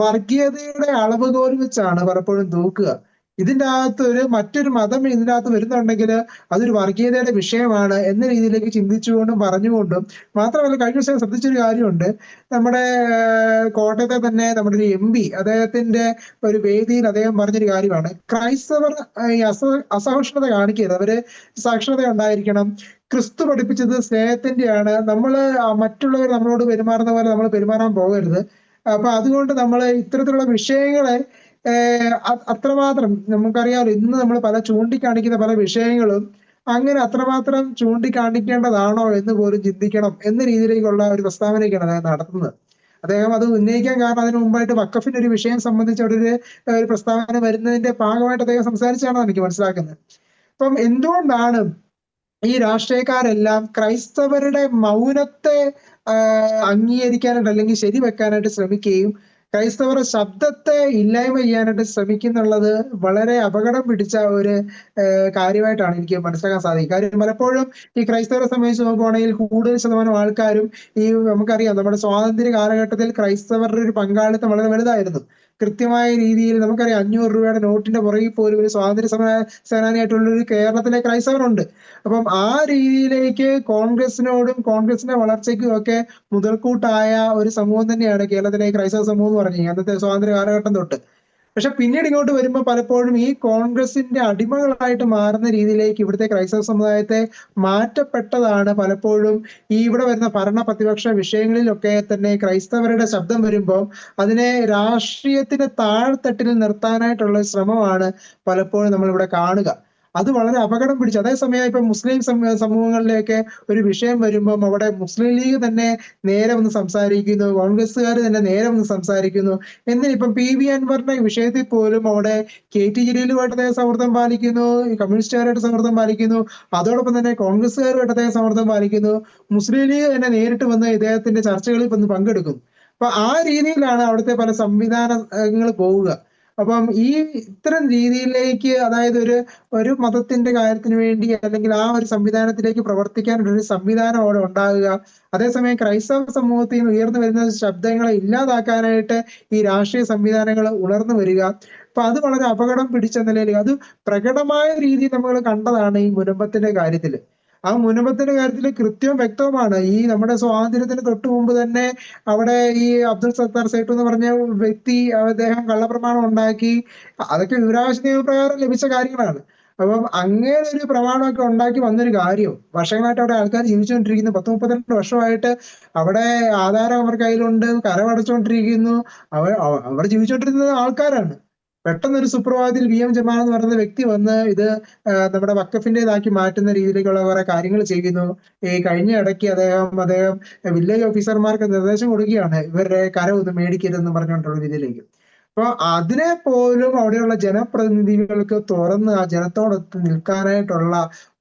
വർഗീയതയുടെ അളവുകോൽ വെച്ചാണ് പലപ്പോഴും തൂക്കുക. ഇതിൻ്റെ അകത്ത് മറ്റൊരു മതം ഇതിനകത്ത് വരുന്നുണ്ടെങ്കിൽ അതൊരു വർഗീയതയുടെ വിഷയമാണ് എന്ന രീതിയിലേക്ക് ചിന്തിച്ചുകൊണ്ടും പറഞ്ഞുകൊണ്ടും. മാത്രമല്ല കഴിഞ്ഞ ദിവസം ശ്രദ്ധിച്ചൊരു കാര്യമുണ്ട്, നമ്മുടെ കോട്ടയത്തെ തന്നെ നമ്മുടെ ഒരു MP അദ്ദേഹത്തിന്റെ ഒരു വേദിയിൽ അദ്ദേഹം പറഞ്ഞൊരു കാര്യമാണ്, ക്രൈസ്തവർ അസഹിഷ്ണുത കാണിക്കരുത്, അവര് സാക്ഷരത ഉണ്ടായിരിക്കണം, ക്രിസ്തു പഠിപ്പിച്ചത് സ്നേഹത്തിന്റെയാണ്, മറ്റുള്ളവർ നമ്മളോട് പെരുമാറുന്ന പോലെ നമ്മൾ പെരുമാറാൻ പോകരുത്. അപ്പൊ അതുകൊണ്ട് നമ്മൾ ഇത്തരത്തിലുള്ള വിഷയങ്ങളെ അത്രമാത്രം നമുക്കറിയാമല്ലോ, ഇന്ന് നമ്മൾ ചൂണ്ടിക്കാണിക്കുന്ന പല വിഷയങ്ങളും അങ്ങനെ അത്രമാത്രം ചൂണ്ടിക്കാണിക്കേണ്ടതാണോ എന്ന് പോലും ചിന്തിക്കണം എന്ന രീതിയിലേക്കുള്ള ഒരു പ്രസ്താവനയൊക്കെയാണ് അദ്ദേഹം നടത്തുന്നത്. അദ്ദേഹം അത് ഉന്നയിക്കാൻ കാരണം അതിനു മുമ്പായിട്ട് വഖഫിന്റെ ഒരു വിഷയം സംബന്ധിച്ച് ഒരു പ്രസ്താവന വരുന്നതിന്റെ ഭാഗമായിട്ട് അദ്ദേഹം സംസാരിച്ചാണെന്ന് എനിക്ക് മനസ്സിലാക്കുന്നത്. അപ്പം എന്തുകൊണ്ടാണ് ഈ രാഷ്ട്രീയക്കാരെല്ലാം ക്രൈസ്തവരുടെ മൗനത്തെ അംഗീകരിക്കാനായിട്ട് അല്ലെങ്കിൽ ശരിവെക്കാനായിട്ട് ശ്രമിക്കുകയും ക്രൈസ്തവർ ശബ്ദത്തെ ഇല്ലായ്മ ചെയ്യാനായിട്ട് ശ്രമിക്കുന്നുള്ളത് വളരെ അപകടം പിടിച്ച ഒരു കാര്യമായിട്ടാണ് എനിക്ക് മനസ്സിലാക്കാൻ സാധിക്കുക. കാര്യം പലപ്പോഴും ഈ ക്രൈസ്തവരെ സംബന്ധിച്ച് നോക്കുവാണെങ്കിൽ കൂടുതൽ ശതമാനം ആൾക്കാരും നമുക്കറിയാം നമ്മുടെ സ്വാതന്ത്ര്യ കാലഘട്ടത്തിൽ ക്രൈസ്തവരുടെ ഒരു പങ്കാളിത്തം വളരെ വലുതായിരുന്നു. കൃത്യമായ രീതിയിൽ നമുക്കറിയാം 500 രൂപയുടെ നോട്ടിന്റെ പുറകിൽ പോലും ഒരു സ്വാതന്ത്ര്യ സേനാനിയായിട്ടുള്ള ഒരു കേരളത്തിലെ ക്രൈസ്തവരുണ്ട്. അപ്പം ആ രീതിയിലേക്ക് കോൺഗ്രസിനോടും കോൺഗ്രസിന്റെ വളർച്ചയ്ക്കും ഒക്കെ മുതൽക്കൂട്ടായ ഒരു സമൂഹം തന്നെയാണ് കേരളത്തിലെ ക്രൈസ്തവ സമൂഹം എന്ന് പറഞ്ഞു കഴിഞ്ഞാൽ അന്നത്തെ സ്വാതന്ത്ര്യ കാലഘട്ടം തൊട്ട്. പക്ഷെ പിന്നീട് ഇങ്ങോട്ട് വരുമ്പോൾ പലപ്പോഴും ഈ കോൺഗ്രസിന്റെ അടിമകളായിട്ട് മാറുന്ന രീതിയിലേക്ക് ഇവിടുത്തെ ക്രൈസ്തവ സമുദായത്തെ മാറ്റപ്പെട്ടതാണ് പലപ്പോഴും ഈ ഇവിടെ വരുന്ന ഭരണ പ്രതിപക്ഷ വിഷയങ്ങളിലൊക്കെ തന്നെ ക്രൈസ്തവരുടെ ശബ്ദം വരുമ്പോൾ അതിനെ രാഷ്ട്രീയത്തിന്റെ താഴ്ത്തട്ടിൽ നിർത്താനായിട്ടുള്ള ശ്രമമാണ് പലപ്പോഴും നമ്മൾ ഇവിടെ കാണുക. അത് വളരെ അപകടം പിടിച്ചു. അതേസമയം ഇപ്പൊ മുസ്ലിം സമൂഹങ്ങളിലേക്ക് ഒരു വിഷയം വരുമ്പം അവിടെ മുസ്ലിം ലീഗ് തന്നെ നേരെ വന്ന് സംസാരിക്കുന്നു, കോൺഗ്രസ്സുകാർ തന്നെ നേരെ വന്ന് സംസാരിക്കുന്നു. എന്തിനിപ്പം PV അൻവറിന്റെ വിഷയത്തിൽ പോലും അവിടെ KT ജലീലുമായിട്ട് അദ്ദേഹം സൗഹൃദം പാലിക്കുന്നു, കമ്മ്യൂണിസ്റ്റുകാരായിട്ട് സൗഹൃദം പാലിക്കുന്നു, അതോടൊപ്പം തന്നെ കോൺഗ്രസ്സുകാരുമായിട്ട് അദ്ദേഹം സൗഹൃദം പാലിക്കുന്നു, മുസ്ലിം ലീഗ് തന്നെ നേരിട്ട് വന്ന് ഇദ്ദേഹത്തിന്റെ ചർച്ചകളിൽ വന്ന് പങ്കെടുക്കും. അപ്പൊ ആ രീതിയിലാണ് അവിടുത്തെ പല സംവിധാനങ്ങൾ പോവുക. അപ്പം ഇത്തരം രീതിയിലേക്ക് അതായത് ഒരു മതത്തിന്റെ കാര്യത്തിന് വേണ്ടി അല്ലെങ്കിൽ ആ ഒരു സംവിധാനത്തിലേക്ക് പ്രവർത്തിക്കാനുള്ള ഒരു സംവിധാനം അവിടെ ഉണ്ടാകുക. അതേസമയം ക്രൈസ്തവ സമൂഹത്തിൽ നിന്ന് ഉയർന്നു വരുന്ന ശബ്ദങ്ങളെ ഇല്ലാതാക്കാനായിട്ട് ഈ രാഷ്ട്രീയ സംവിധാനങ്ങൾ ഉണർന്നു വരിക. അപ്പൊ അത് വളരെ അപകടം പിടിച്ച നിലയിൽ അത് പ്രകടമായ രീതിയിൽ നമ്മൾ കണ്ടതാണ് ഈ മുനമ്പത്തിന്റെ കാര്യത്തിൽ. ആ മുനമ്പത്തിന്റെ കാര്യത്തിൽ കൃത്യവും വ്യക്തവുമാണ്. ഈ നമ്മുടെ സ്വാതന്ത്ര്യത്തിന് തൊട്ട് മുമ്പ് തന്നെ അവിടെ ഈ അബ്ദുൾ സത്താർ സേട്ടു എന്ന് പറഞ്ഞ വ്യക്തി അദ്ദേഹം കള്ളപ്രമാണം ഉണ്ടാക്കി. അതൊക്കെ വിവരാവകാശ നിയമപ്രകാരം ലഭിച്ച കാര്യങ്ങളാണ്. അപ്പം അങ്ങനെ ഒരു പ്രമാണമൊക്കെ ഉണ്ടാക്കി വന്നൊരു കാര്യം വർഷങ്ങളായിട്ട് അവിടെ ആൾക്കാർ ജീവിച്ചുകൊണ്ടിരിക്കുന്നു. 10-32 വർഷമായിട്ട് അവിടെ ആധാരം അവർ കയ്യിലുണ്ട്, കരമടച്ചുകൊണ്ടിരിക്കുന്നു. അവർ ജീവിച്ചുകൊണ്ടിരുന്നത് ആൾക്കാരാണ്. പെട്ടെന്നൊരു സുപ്രഭാതത്തിൽ VM ജമാൽ എന്ന് പറയുന്ന വ്യക്തി വന്ന് ഇത് നമ്മുടെ വഖഫിന്റേതാക്കി മാറ്റുന്ന രീതിയിലേക്കുള്ള കുറെ കാര്യങ്ങൾ ചെയ്യുന്നു. ഈ കഴിഞ്ഞ ഇടയ്ക്ക് അദ്ദേഹം വില്ലേജ് ഓഫീസർമാർക്ക് നിർദ്ദേശം കൊടുക്കുകയാണ് ഇവരുടെ കരം ഒന്ന് മേടിക്കരുതെന്ന് പറഞ്ഞുകൊണ്ടുള്ള രീതിയിലേക്ക്. അപ്പൊ അതിനെ പോലും അവിടെയുള്ള ജനപ്രതിനിധികൾക്ക് തുറന്ന് ആ ജനത്തോടൊത്ത് നിൽക്കാനായിട്ടുള്ള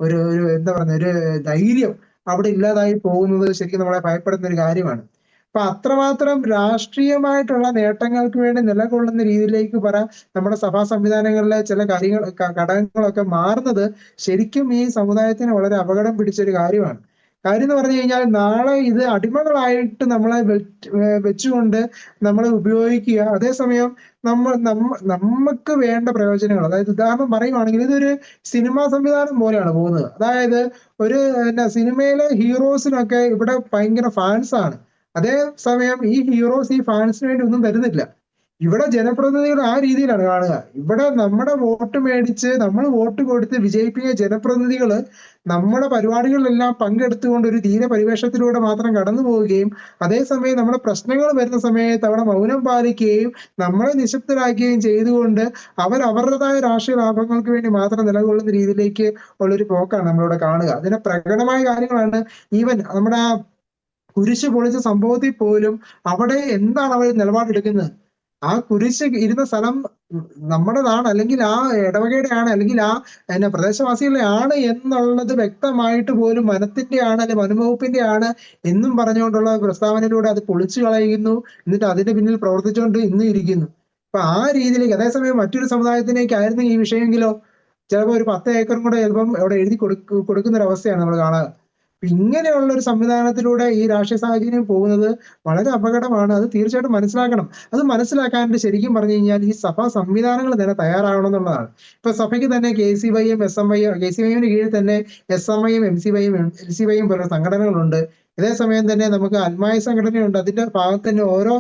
ഒരു എന്താ പറയുന്ന ഒരു ധൈര്യം അവിടെ ഇല്ലാതായി പോകുന്നത് ശരിക്കും നമ്മളെ ഭയപ്പെടുന്ന ഒരു കാര്യമാണ്. അപ്പൊ അത്രമാത്രം രാഷ്ട്രീയമായിട്ടുള്ള നേട്ടങ്ങൾക്ക് വേണ്ടി നിലകൊള്ളുന്ന രീതിയിലേക്ക് നമ്മുടെ സഭാ സംവിധാനങ്ങളിലെ ചില ഘടകങ്ങളൊക്കെ മാറുന്നത് ശരിക്കും ഈ സമുദായത്തിന് വളരെ അപകടം പിടിച്ചൊരു കാര്യമാണ്. കാര്യം എന്ന് പറഞ്ഞു കഴിഞ്ഞാൽ നാളെ ഇത് അടിമകളായിട്ട് നമ്മളെ വെച്ചുകൊണ്ട് നമ്മളെ ഉപയോഗിക്കുക. അതേസമയം നമുക്ക് വേണ്ട പ്രയോജനങ്ങൾ, അതായത് ഉദാഹരണം പറയുവാണെങ്കിൽ ഇതൊരു സിനിമാ സംവിധാനം പോലെയാണ് പോകുന്നത്. അതായത് സിനിമയിലെ ഹീറോസിനൊക്കെ ഇവിടെ ഭയങ്കര ഫാൻസ് ആണ്. അതേസമയം ഈ ഹീറോസ് ഈ ഫാൻസിന് വേണ്ടി ഒന്നും തരുന്നില്ല. ഇവിടെ ജനപ്രതിനിധികൾ ആ രീതിയിലാണ് കാണുക. ഇവിടെ നമ്മുടെ വോട്ട് മേടിച്ച് നമ്മൾ വോട്ട് കൊടുത്ത് വിജയിപ്പിക്കുന്ന ജനപ്രതിനിധികള് നമ്മുടെ പരിപാടികളിലെല്ലാം പങ്കെടുത്തുകൊണ്ട് ഒരു ധീരപരിവേഷത്തിലൂടെ മാത്രം കടന്നു പോവുകയും അതേസമയം നമ്മുടെ പ്രശ്നങ്ങൾ വരുന്ന സമയത്ത് അവിടെ മൗനം പാലിക്കുകയും നമ്മളെ നിശബ്ദരാക്കുകയും ചെയ്തുകൊണ്ട് അവരുടേതായ രാഷ്ട്രീയ ലാഭങ്ങൾക്ക് വേണ്ടി മാത്രം നിലകൊള്ളുന്ന രീതിയിലേക്ക് ഉള്ളൊരു പോക്കാണ് നമ്മളിവിടെ കാണുക. അതിന്റെ പ്രകടമായ കാര്യങ്ങളാണ്. ഈവൻ നമ്മുടെ ആ കുരിശ് പൊളിച്ച സംഭവത്തിൽ പോലും അവിടെ എന്താണ് അവർ നിലപാടെടുക്കുന്നത്? ആ കുരിശ് ഇരുന്ന സ്ഥലം നമ്മുടേതാണ്, അല്ലെങ്കിൽ ആ ഇടവകയുടെ ആണ്, അല്ലെങ്കിൽ ആ പ്രദേശവാസികളുടെ ആണ് എന്നുള്ളത് വ്യക്തമായിട്ട് പോലും മനത്തിന്റെ ആണ് അല്ലെങ്കിൽ വനംവകുപ്പിന്റെ ആണ് എന്നും പറഞ്ഞുകൊണ്ടുള്ള പ്രസ്താവനയിലൂടെ അത് പൊളിച്ചു കളയുന്നു. എന്നിട്ട് അതിന്റെ പിന്നിൽ പ്രവർത്തിച്ചുകൊണ്ട് ഇന്നും ഇരിക്കുന്നു. അപ്പൊ ആ രീതിയിലേക്ക് അതേസമയം മറ്റൊരു സമുദായത്തിലേക്കായിരുന്നു ഈ വിഷയമെങ്കിലോ ചിലപ്പോൾ ഒരു 10 ഏക്കറും കൂടെ ചിലപ്പം അവിടെ എഴുതി കൊടുക്കുന്ന ഒരു അവസ്ഥയാണ് നമ്മൾ കാണുക. ഇങ്ങനെയുള്ള ഒരു സംവിധാനത്തിലൂടെ ഈ രാഷ്ട്രീയ സാഹചര്യം പോകുന്നത് വളരെ അപകടമാണ്. അത് തീർച്ചയായിട്ടും മനസ്സിലാക്കണം. അത് മനസ്സിലാക്കാനായിട്ട് ശരിക്കും പറഞ്ഞു കഴിഞ്ഞാൽ ഈ സഭാ സംവിധാനങ്ങൾ തന്നെ തയ്യാറാവണം എന്നുള്ളതാണ്. ഇപ്പൊ സഭയ്ക്ക് തന്നെ KCYM SMYM KCYM കീഴിൽ തന്നെ SMIM MCYM LCYM പോലുള്ള സംഘടനകളുണ്ട്. ഇതേസമയം തന്നെ നമുക്ക് അൽമായ സംഘടനയുണ്ട്. അതിന്റെ ഭാഗത്ത് തന്നെ ഓരോ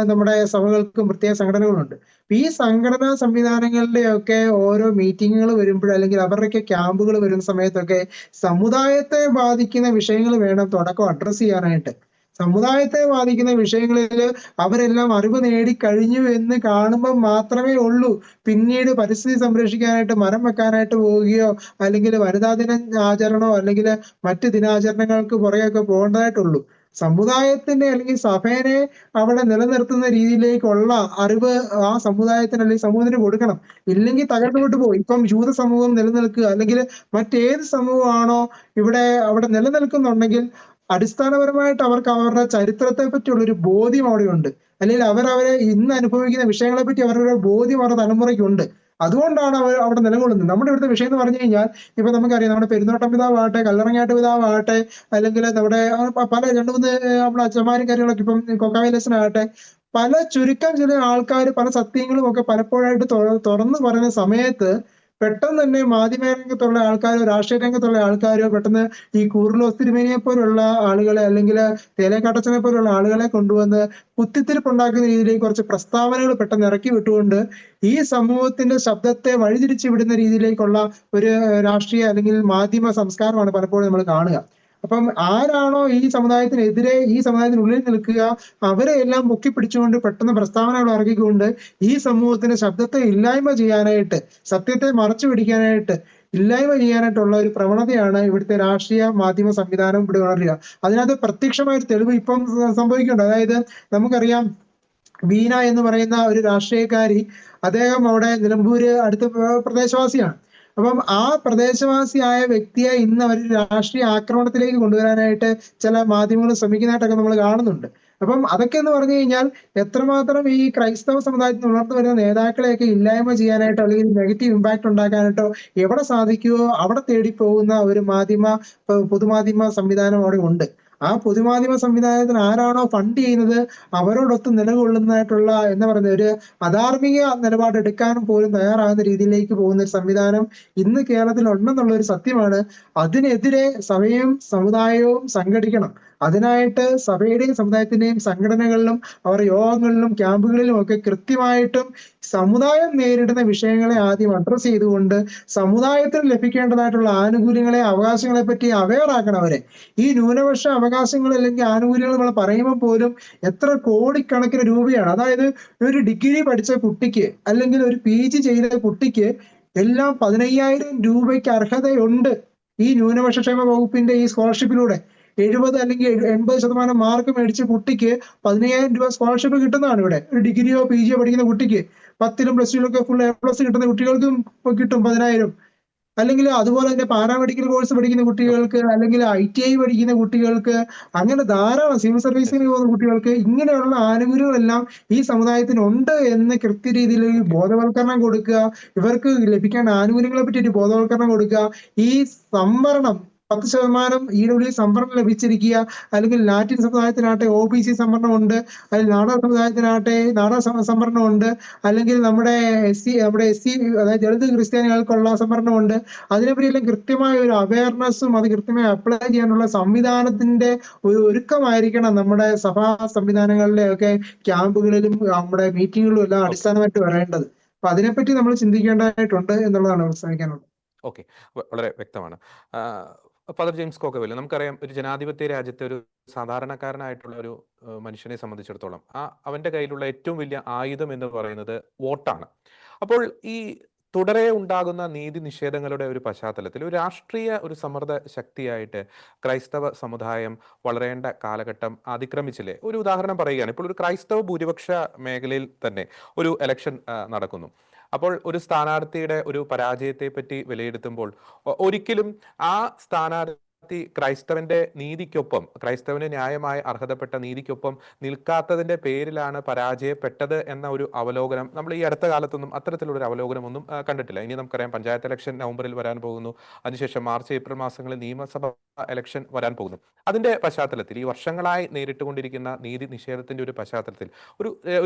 നമ്മുടെ സഭകൾക്കും പ്രത്യേക സംഘടനകളുണ്ട്. ഈ സംഘടനാ സംവിധാനങ്ങളുടെയൊക്കെ ഓരോ മീറ്റിങ്ങുകൾ വരുമ്പോൾ അല്ലെങ്കിൽ അവരുടെയൊക്കെ ക്യാമ്പുകൾ വരുന്ന സമയത്തൊക്കെ സമുദായത്തെ ബാധിക്കുന്ന വിഷയങ്ങൾ വേണം തുടക്കം അഡ്രസ് ചെയ്യാനായിട്ട്. സമുദായത്തെ ബാധിക്കുന്ന വിഷയങ്ങളിൽ അവരെല്ലാം അറിവ് നേടിക്കഴിഞ്ഞു എന്ന് കാണുമ്പോൾ മാത്രമേ ഉള്ളൂ പിന്നീട് പരിസ്ഥിതി സംരക്ഷിക്കാനായിട്ട് മരം വെക്കാനായിട്ട് പോവുകയോ അല്ലെങ്കിൽ വനിതാ ദിന ആചരണമോ അല്ലെങ്കിൽ മറ്റ് ദിനാചരണങ്ങൾക്ക് പുറകെയൊക്കെ പോകേണ്ടതായിട്ടുള്ളൂ. സമുദായത്തിന്റെ അല്ലെങ്കിൽ സഭേനെ അവിടെ നിലനിർത്തുന്ന രീതിയിലേക്കുള്ള അറിവ് ആ സമുദായത്തിന് അല്ലെങ്കിൽ സമൂഹത്തിന് കൊടുക്കണം. ഇല്ലെങ്കിൽ തകർന്നുകൊണ്ട് പോകും. ഇപ്പം ജൂത സമൂഹം നിലനിൽക്കുക അല്ലെങ്കിൽ മറ്റേത് സമൂഹമാണോ അവിടെ നിലനിൽക്കുന്നുണ്ടെങ്കിൽ അടിസ്ഥാനപരമായിട്ട് അവർക്ക് അവരുടെ ചരിത്രത്തെ പറ്റിയുള്ള ഒരു ബോധ്യം അവിടെയുണ്ട്. അല്ലെങ്കിൽ അവരവരെ ഇന്ന് അനുഭവിക്കുന്ന വിഷയങ്ങളെ പറ്റി അവരുടെ ബോധ്യം അവരുടെ തലമുറയ്ക്കുണ്ട്. അതുകൊണ്ടാണ് അവർ അവിടെ നിലകൊള്ളുന്നത്. നമ്മുടെ ഇവിടുത്തെ വിഷയം എന്ന് പറഞ്ഞു കഴിഞ്ഞാൽ ഇപ്പൊ നമുക്കറിയാം, നമ്മുടെ പെരുന്തോട്ടം പിതാവാകട്ടെ, കല്ലറങ്ങാട്ട് പിതാവാകട്ടെ, അല്ലെങ്കിൽ നമ്മുടെ പല രണ്ടു മൂന്ന് നമ്മുടെ അച്ഛന്മാരും കാര്യങ്ങളൊക്കെ ഇപ്പം കൊക്കാവേലച്ചനാകട്ടെ, പല ചുരുക്കം ചില ആൾക്കാർ പല സത്യങ്ങളും ഒക്കെ പലപ്പോഴായിട്ട് തുറന്നു പറയുന്ന സമയത്ത് പെട്ടെന്ന് തന്നെ മാധ്യമരംഗത്തുള്ള ആൾക്കാരോ രാഷ്ട്രീയ രംഗത്തുള്ള ആൾക്കാരോ പെട്ടെന്ന് ഈ കൂറിലോസ് തിരുമേനിയെ പോലുള്ള ആളുകളെ, അല്ലെങ്കിൽ തേലേക്കാട്ടച്ചനെ പോലുള്ള ആളുകളെ കൊണ്ടുവന്ന് കുത്തിത്തിരിപ്പുണ്ടാക്കുന്ന രീതിയിലേക്ക് കുറച്ച് പ്രസ്താവനകൾ പെട്ടെന്ന് ഇറക്കി വിട്ടുകൊണ്ട് ഈ സമൂഹത്തിന്റെ ശബ്ദത്തെ വഴിതിരിച്ചു വിടുന്ന രീതിയിലേക്കുള്ള ഒരു രാഷ്ട്രീയ അല്ലെങ്കിൽ മാധ്യമ സംസ്കാരമാണ് പലപ്പോഴും നമ്മൾ കാണുക. അപ്പം ആരാണോ ഈ സമുദായത്തിനെതിരെ, ഈ സമുദായത്തിനുള്ളിൽ നിൽക്കുക, അവരെ എല്ലാം പൊക്കിപ്പിടിച്ചുകൊണ്ട് പെട്ടെന്ന് പ്രസ്താവനകൾ ഇറക്കിക്കൊണ്ട് ഈ സമൂഹത്തിന്റെ ശബ്ദത്തെ ഇല്ലായ്മ ചെയ്യാനായിട്ട്, സത്യത്തെ മറച്ചു പിടിക്കാനായിട്ട്, ഇല്ലായ്മ ചെയ്യാനായിട്ടുള്ള ഒരു പ്രവണതയാണ് ഇവിടുത്തെ രാഷ്ട്രീയ മാധ്യമ സംവിധാനം ഇവിടെ വളരുക. അതിനകത്ത് പ്രത്യക്ഷമായ ഒരു തെളിവ് ഇപ്പം സംഭവിക്കുന്നുണ്ട്. അതായത് നമുക്കറിയാം, ബീന എന്ന് പറയുന്ന ഒരു രാഷ്ട്രീയക്കാരി, അദ്ദേഹം അവിടെ നിലമ്പൂര് അടുത്ത പ്രദേശവാസിയാണ്. അപ്പം ആ പ്രദേശവാസിയായ വ്യക്തിയെ ഇന്ന് അവർ രാഷ്ട്രീയ ആക്രമണത്തിലേക്ക് കൊണ്ടുവരാനായിട്ട് ചില മാധ്യമങ്ങൾ ശ്രമിക്കുന്നതായിട്ടൊക്കെ നമ്മൾ കാണുന്നുണ്ട്. അപ്പം അതൊക്കെ എന്ന് പറഞ്ഞു കഴിഞ്ഞാൽ എത്രമാത്രം ഈ ക്രൈസ്തവ സമുദായത്തിൽ ഉണർന്നു വരുന്ന നേതാക്കളെയൊക്കെ ഇല്ലായ്മ ചെയ്യാനായിട്ടോ അല്ലെങ്കിൽ നെഗറ്റീവ് ഇമ്പാക്ട് ഉണ്ടാക്കാനായിട്ടോ എവിടെ സാധിക്കുമോ അവിടെ തേടി പോകുന്ന ഒരു പൊതുമാധ്യമ സംവിധാനം അവിടെ ഉണ്ട്. ആ പൊതുമാധ്യമ സംവിധാനത്തിന് ആരാണോ ഫണ്ട് ചെയ്യുന്നത് അവരോടൊത്ത് നിലകൊള്ളുന്നതായിട്ടുള്ള എന്താ പറയുന്നത് ഒരു അധാർമിക നിലപാട് എടുക്കാനും പോലും തയ്യാറാകുന്ന രീതിയിലേക്ക് പോകുന്ന ഒരു സംവിധാനം ഇന്ന് കേരളത്തിൽ ഉണ്ടെന്നുള്ള ഒരു സത്യമാണ്. അതിനെതിരെ സഭയും സമുദായവും സംഘടിക്കണം. അതിനായിട്ട് സഭയുടെയും സമുദായത്തിന്റെയും സംഘടനകളിലും അവർ യോഗങ്ങളിലും ക്യാമ്പുകളിലും ഒക്കെ കൃത്യമായിട്ടും സമുദായം നേരിടുന്ന വിഷയങ്ങളെ ആദ്യം അഡ്രസ് ചെയ്തുകൊണ്ട് സമുദായത്തിന് ലഭിക്കേണ്ടതായിട്ടുള്ള ആനുകൂല്യങ്ങളെ, അവകാശങ്ങളെ പറ്റി അവെയർ ആക്കണം അവരെ. ഈ ന്യൂനപക്ഷ അവകാശങ്ങൾ അല്ലെങ്കിൽ ആനുകൂല്യങ്ങൾ നമ്മൾ പറയുമ്പോൾ പോലും എത്ര കോടിക്കണക്കിന് രൂപയാണ്. അതായത് ഒരു ഡിഗ്രി പഠിച്ച കുട്ടിക്ക് അല്ലെങ്കിൽ ഒരു PG ചെയ്ത കുട്ടിക്ക് എല്ലാം 15,000 രൂപയ്ക്ക് അർഹതയുണ്ട് ഈ ന്യൂനപക്ഷ ക്ഷേമ വകുപ്പിന്റെ ഈ സ്കോളർഷിപ്പിലൂടെ. 70 അല്ലെങ്കിൽ 80% മാർക്ക് മേടിച്ച കുട്ടിക്ക് 15,000 രൂപ സ്കോളർഷിപ്പ് കിട്ടുന്നതാണ് ഇവിടെ. ഒരു ഡിഗ്രിയോ PG പഠിക്കുന്ന കുട്ടിക്ക് 10ലും +2 ഒക്കെ ഫുൾ A+ കിട്ടുന്ന കുട്ടികൾക്കും കിട്ടും 10,000. അല്ലെങ്കിൽ അതുപോലെ തന്നെ പാരാമെഡിക്കൽ കോഴ്സ് പഠിക്കുന്ന കുട്ടികൾക്ക്, അല്ലെങ്കിൽ ITI പഠിക്കുന്ന കുട്ടികൾക്ക്, അങ്ങനെ ധാരാളം സിവിൽ സർവീസിന് പോകുന്ന കുട്ടികൾക്ക് ഇങ്ങനെയുള്ള ആനുകൂല്യങ്ങളെല്ലാം ഈ സമുദായത്തിന് ഉണ്ട് എന്ന് കൃത്യരീതിയിൽ ബോധവൽക്കരണം കൊടുക്കുക, ഇവർക്ക് ലഭിക്കേണ്ട ആനുകൂല്യങ്ങളെ പറ്റി ഒരു ബോധവൽക്കരണം കൊടുക്കുക. ഈ സംവരണം 10% EWS സംവരണം ലഭിച്ചിരിക്കുക, അല്ലെങ്കിൽ ലാറ്റിൻ സമുദായത്തിനാട്ടെ OBC സംവരണമുണ്ട്, അല്ലെങ്കിൽ നാടക സമുദായത്തിനാട്ടെ നാടക സംവരണമുണ്ട്, അല്ലെങ്കിൽ നമ്മുടെ SC അതായത് ദളിത് ക്രിസ്ത്യാനികൾക്കുള്ള സംവരണമുണ്ട്. അതിനെപ്പറ്റിയെല്ലാം കൃത്യമായ ഒരു അവയർനെസ്സും അത് കൃത്യമായി അപ്ലൈ ചെയ്യാനുള്ള സംവിധാനത്തിന്റെ ഒരു ഒരുക്കമായിരിക്കണം നമ്മുടെ സഭാ സംവിധാനങ്ങളിലെ ഒക്കെ ക്യാമ്പുകളിലും നമ്മുടെ മീറ്റിങ്ങുകളിലും എല്ലാം അടിസ്ഥാനമായിട്ട് വരേണ്ടത്. അപ്പൊ അതിനെപ്പറ്റി നമ്മൾ ചിന്തിക്കേണ്ടതായിട്ടുണ്ട് എന്നുള്ളതാണ് ശ്രമിക്കാനുള്ളത്. ഓക്കെ, വളരെ വ്യക്തമാണ്. ഫാദർ ജെയിംസ് കോക്കവേൽ, നമുക്കറിയാം ഒരു ജനാധിപത്യ രാജ്യത്തെ ഒരു സാധാരണക്കാരനായിട്ടുള്ള ഒരു മനുഷ്യനെ സംബന്ധിച്ചിടത്തോളം അവന്റെ കയ്യിലുള്ള ഏറ്റവും വലിയ ആയുധം എന്ന് പറയുന്നത് വോട്ടാണ്. അപ്പോൾ ഈ തുടരെ ഉണ്ടാകുന്ന നീതി നിഷേധങ്ങളുടെ ഒരു പശ്ചാത്തലത്തിൽ ഒരു രാഷ്ട്രീയ ഒരു സമ്മർദ്ദ ശക്തിയായിട്ട് ക്രൈസ്തവ സമുദായം വളരേണ്ട കാലഘട്ടം അതിക്രമിച്ചില്ലേ? ഒരു ഉദാഹരണം പറയുകയാണ്. ഇപ്പോൾ ഒരു ക്രൈസ്തവ ഭൂരിപക്ഷ മേഖലയിൽ തന്നെ ഒരു ഇലക്ഷൻ നടക്കുന്നു. അപ്പോൾ ഒരു സ്ഥാനാർത്ഥിയുടെ ഒരു പരാജയത്തെ പറ്റി വിലയിരുത്തുമ്പോൾ ഒരിക്കലും ആ സ്ഥാനാർത്ഥി ക്രൈസ്തവന്റെ നീതിക്കൊപ്പം, ക്രൈസ്തവന് ന്യായമായി അർഹതപ്പെട്ട നീതിക്കൊപ്പം നിൽക്കാത്തതിന്റെ പേരിലാണ് പരാജയപ്പെട്ടത് എന്ന ഒരു അവലോകനം നമ്മൾ ഈ അടുത്ത കാലത്തൊന്നും അത്തരത്തിലുള്ള ഒരു അവലോകനം ഒന്നും കണ്ടിട്ടില്ല. ഇനി നമുക്കറിയാം പഞ്ചായത്ത് ഇലക്ഷൻ നവംബറിൽ വരാൻ പോകുന്നു, അതിനുശേഷം മാർച്ച് ഏപ്രിൽ മാസങ്ങളിൽ നിയമസഭ ഇലക്ഷൻ വരാൻ പോകുന്നു. അതിന്റെ പശ്ചാത്തലത്തിൽ ഈ വർഷങ്ങളായി നേരിട്ടുകൊണ്ടിരിക്കുന്ന നീതി നിഷേധത്തിന്റെ ഒരു പശ്ചാത്തലത്തിൽ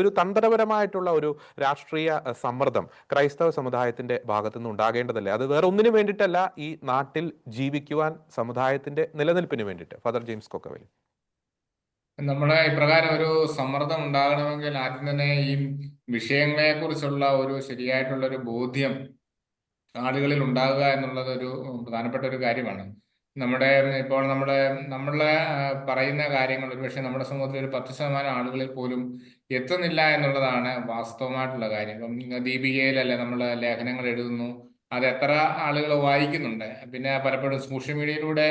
ഒരു തന്ത്രപരമായിട്ടുള്ള ഒരു രാഷ്ട്രീയ സമ്മർദ്ദം ക്രൈസ്തവ സമുദായത്തിന്റെ ഭാഗത്തുനിന്ന് ഉണ്ടാകേണ്ടതല്ലേ? അത് വേറെ ഒന്നിനു വേണ്ടിയിട്ടല്ല, ഈ നാട്ടിൽ ജീവിക്കുവാൻ സമുദായത്തിന്റെ നിലനിൽപ്പിന് വേണ്ടിയിട്ട്. Father James Kokkavel. നമ്മുടെ ഇപ്രകാരം ഒരു സമ്മർദ്ദം ഉണ്ടാകണമെങ്കിൽ ആദ്യം തന്നെ ഈ വിഷയങ്ങളെ കുറിച്ചുള്ള ഒരു ശരിയായിട്ടുള്ള ഒരു ബോധ്യം ആളുകളിൽ ഉണ്ടാകുക എന്നുള്ളത് ഒരു പ്രധാനപ്പെട്ട ഒരു കാര്യമാണ്. ഇപ്പോൾ നമ്മളെ പറയുന്ന കാര്യങ്ങൾ ഒരുപക്ഷെ നമ്മുടെ സമൂഹത്തിൽ ഒരു 10% ആളുകളിൽ പോലും എത്തുന്നില്ല എന്നുള്ളതാണ് വാസ്തവമായിട്ടുള്ള കാര്യം. ഇപ്പം ദീപികയിലല്ലേ നമ്മൾ ലേഖനങ്ങൾ എഴുതുന്നു, അത് എത്ര ആളുകൾ വായിക്കുന്നുണ്ട്? പിന്നെ പലപ്പോഴും സോഷ്യൽ മീഡിയയിലൂടെ